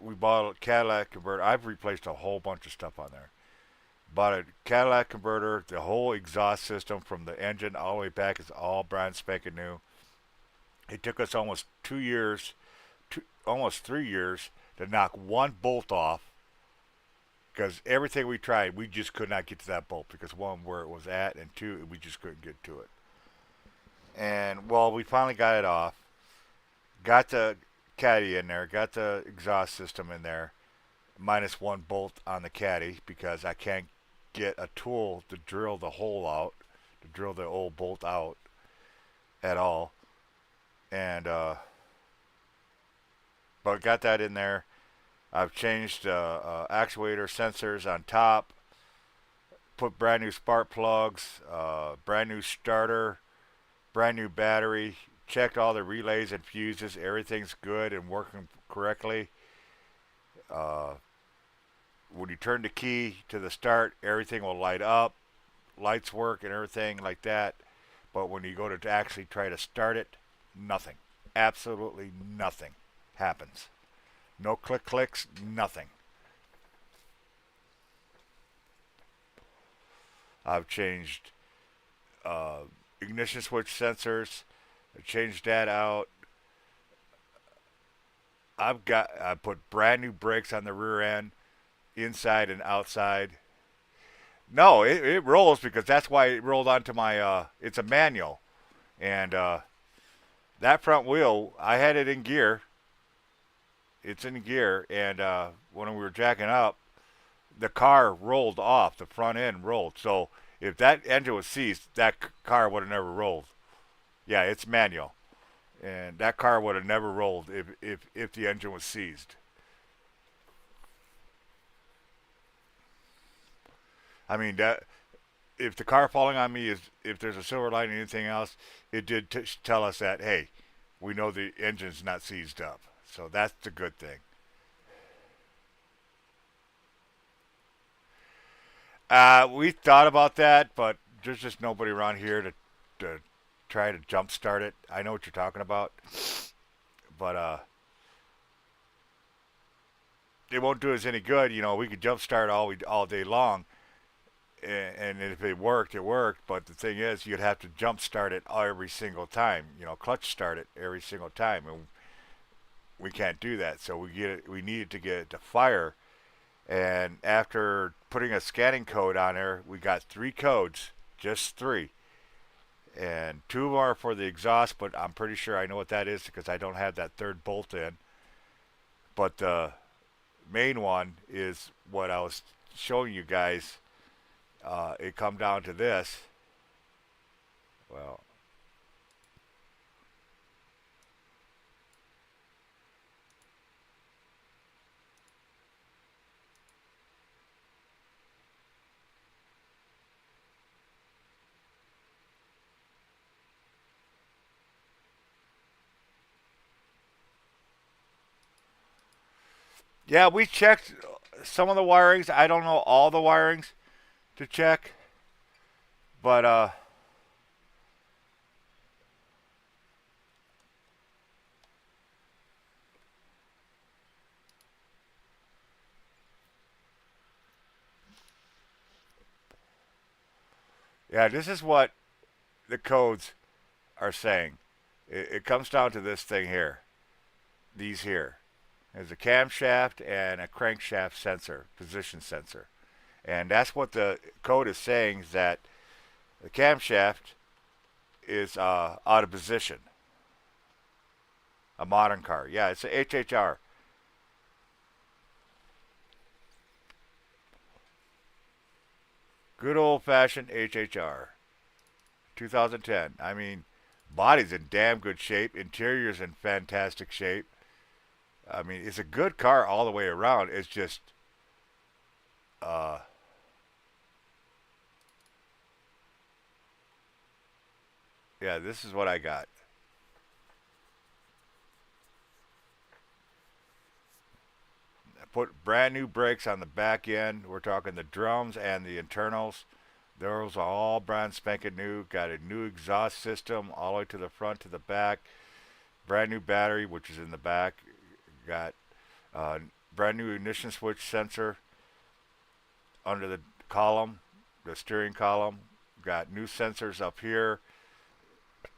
we bought a Cadillac converter. I've replaced a whole bunch of stuff on there. Bought a Cadillac converter. The whole exhaust system from the engine all the way back is all brand spanking new. It took us almost 2 years, almost 3 years to knock one bolt off because everything we tried, we just could not get to that bolt because one, where it was at, and two, we just couldn't get to it. And well, we finally got it off. Got the caddy in there. Got the exhaust system in there. Minus one bolt on the caddy because I can't get a tool to drill the hole out, to drill the old bolt out at all. And but got that in there. I've changed actuator sensors on top. Put brand new spark plugs. Brand new starter. Brand new battery. Checked all the relays and fuses. Everything's good and working correctly. Uh, when you turn the key to the start, everything will light up, lights work and everything like that. But when you go to actually try to start it, nothing. Absolutely nothing happens. No clicks, nothing. I've changed ignition switch sensors. I changed that out. I put brand new brakes on the rear end, inside and outside. No, it rolls because that's why it rolled onto my. It's a manual, and that front wheel I had it in gear. It's in gear, and when we were jacking up, the car rolled off. The front end rolled. So if that engine was seized, that car would have never rolled. Yeah, it's manual, and that car would have never rolled if the engine was seized. I mean that if the car falling on me is if there's a silver lining or anything else, it did tell us that hey, we know the engine's not seized up, so that's the good thing. We thought about that, but there's just nobody around here to try to jumpstart it. I know what you're talking about, but it won't do us any good. You know, we could jumpstart all day long, and if it worked, it worked. But the thing is, you'd have to jumpstart it every single time. You know, clutch start it every single time, and we can't do that. So we needed to get it to fire. And after putting a scanning code on there, we got three codes, just three, and two of them are for the exhaust. But I'm pretty sure I know what that is because I don't have that third bolt in. But the main one is what I was showing you guys. It come down to this. Well, yeah, we checked some of the wirings. I don't know all the wirings to check, but yeah, this is what the codes are saying. It comes down to this thing here. These here. There's a camshaft and a crankshaft sensor, position sensor. And that's what the code is saying is that the camshaft is out of position. A modern car. Yeah, it's a HHR. Good old fashioned HHR. 2010. I mean, body's in damn good shape. Interior's in fantastic shape. I mean, it's a good car all the way around. It's just, uh, yeah, this is what I got. I put brand new brakes on the back end. We're talking the drums and the internals. Those are all brand spanking new. Got a new exhaust system all the way to the front to the back. Brand new battery, which is in the back. Got brand new ignition switch sensor under the column, the steering column. Got new sensors up here,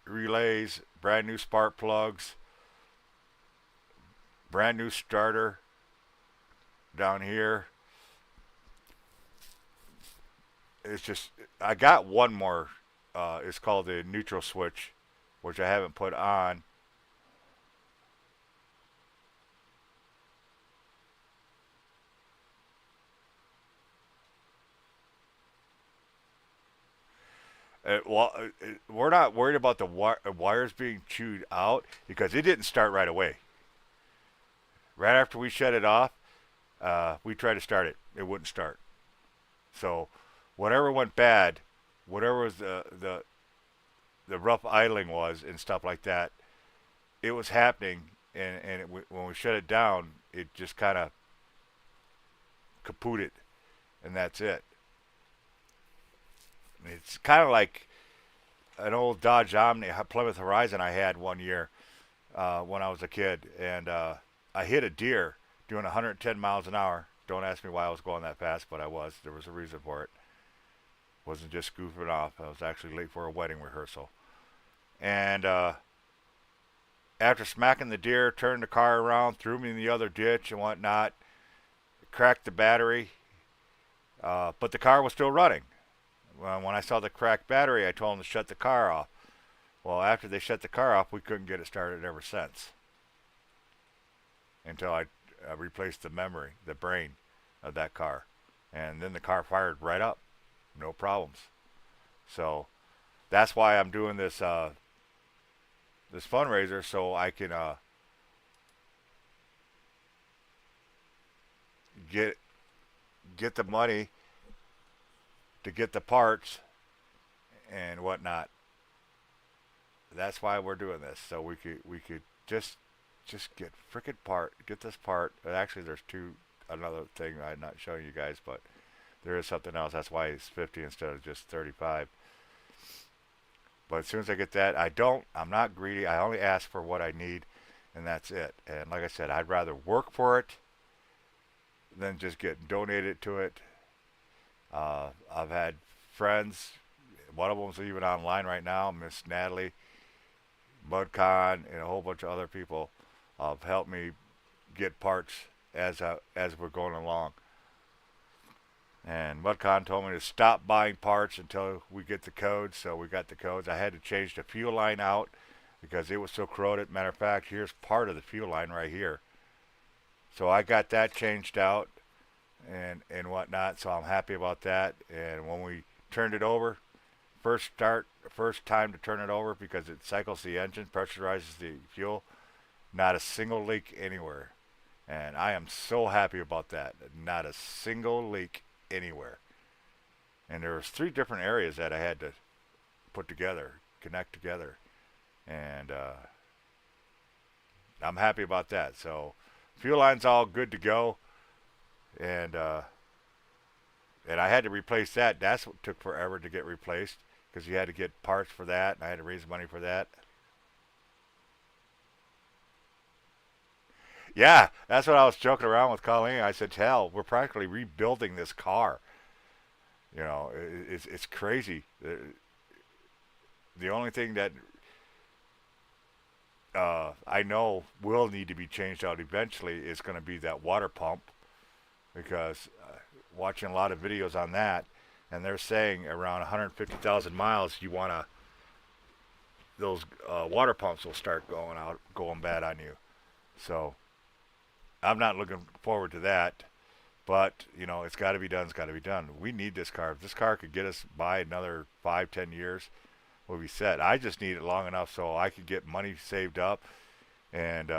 relays, brand new spark plugs, brand new starter down here. It's just I got one more. It's called the neutral switch, which I haven't put on. We're not worried about the wires being chewed out because it didn't start right away. Right after we shut it off, we tried to start it. It wouldn't start. So whatever went bad, whatever was the rough idling was and stuff like that, it was happening. When we shut it down, it just kind of kapooted, and that's it. It's kind of like an old Dodge Omni Plymouth Horizon I had one year when I was a kid, and I hit a deer doing 110 miles an hour. Don't ask me why I was going that fast, but I was. There was a reason for it. Wasn't just goofing off. I was actually late for a wedding rehearsal, and after smacking the deer, turned the car around, threw me in the other ditch and whatnot, cracked the battery, but the car was still running. When I saw the cracked battery, I told them to shut the car off. Well, after they shut the car off, we couldn't get it started ever since until I replaced the memory, the brain of that car. And then the car fired right up, no problems. So that's why I'm doing this fundraiser so I can get get the money to get the parts and whatnot. That's why we're doing this, so we could just get frickin' part, get this part. Actually, there's two another thing I'm not showing you guys, but there is something else. That's why it's 50 instead of just 35. But as soon as I get that, I'm not greedy. I only ask for what I need, and that's it. And like I said, I'd rather work for it than just get donated to it. I've had friends. One of them's even online right now, Miss Natalie, Mudcon, and a whole bunch of other people have helped me get parts as we're going along. And Mudcon told me to stop buying parts until we get the codes, so we got the codes. I had to change the fuel line out because it was so corroded. Matter of fact, here's part of the fuel line right here. So I got that changed out and whatnot. So I'm happy about that. And when we turned it over, first time to turn it over because it cycles the engine, pressurizes the fuel. Not a single leak anywhere, and I am so happy about that. Not a single leak anywhere. And there was three different areas that I had to put together, connect together, and I'm happy about that. So fuel line's all good to go, and and I had to replace that. That's what took forever to get replaced because you had to get parts for that, and I had to raise money for that. Yeah, that's what I was joking around with Colleen. I said, "Hell, we're practically rebuilding this car. You know, it's crazy. The only thing that I know will need to be changed out eventually is going to be that water pump because watching a lot of videos on that, and they're saying around 150,000 miles, you want to those water pumps will start going bad on you. So I'm not looking forward to that. But you know, it's got to be done. It's got to be done. We need this car. If this car could get us by another 5, 10 years, we'll be set. I just need it long enough so I could get money saved up, and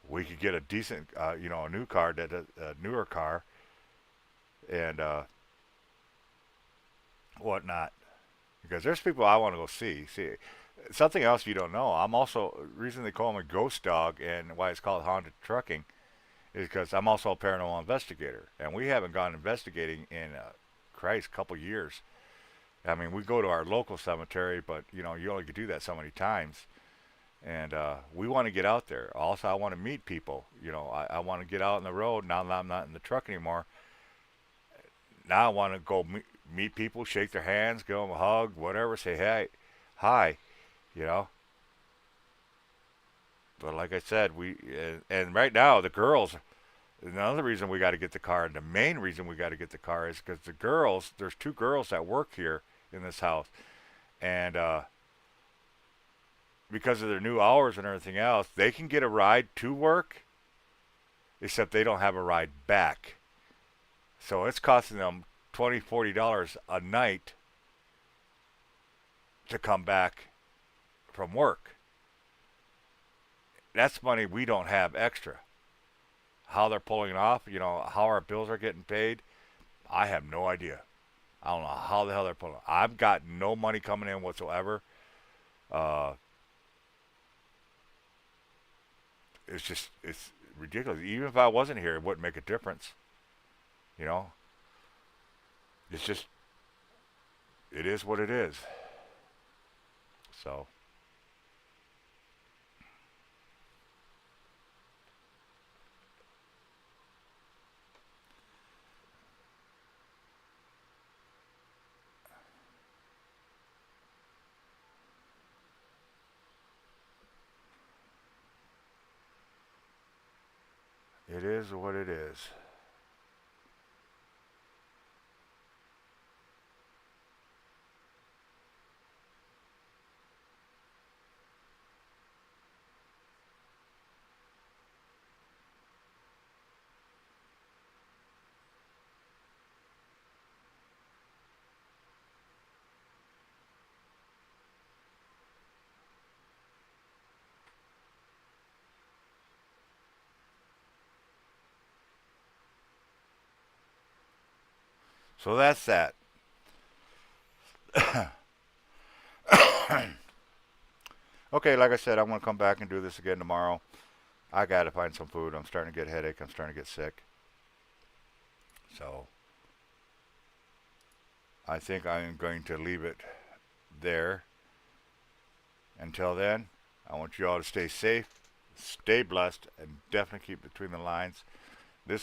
we could get a decent, a new car, a newer car, and whatnot. Because there's people I want to go see. See, something else you don't know. I'm also reason they call him a ghost dog, and why it's called haunted trucking is because I'm also a paranormal investigator, and we haven't gone investigating in Christ, couple years. I mean, we go to our local cemetery, but you know, you only can do that so many times. And we want to get out there. Also, I want to meet people. You know, I want to get out on the road now that I'm not in the truck anymore. Now I want to go meet people, shake their hands, give them a hug, whatever. Say hey, hi, you know. But like I said, and right now the girls. Another reason we got to get the car, and the main reason we got to get the car is because the girls. There's two girls that work here in this house, and because of their new hours and everything else, they can get a ride to work, except they don't have a ride back. So it's costing them $20, $40 a night to come back from work. That's money we don't have extra. How they're pulling it off, you know, how our bills are getting paid, I have no idea. I don't know how the hell they're pulling it. I've got no money coming in whatsoever. Uh, it's ridiculous. Even if I wasn't here, it wouldn't make a difference. You know, it's just, it is what it is. So, it is what it is. So that's that. Okay, like I said, I'm gonna come back and do this again tomorrow. I gotta find some food. I'm starting to get a headache. I'm starting to get sick. So I think I'm going to leave it there. Until then, I want you all to stay safe, stay blessed, and definitely keep between the lines.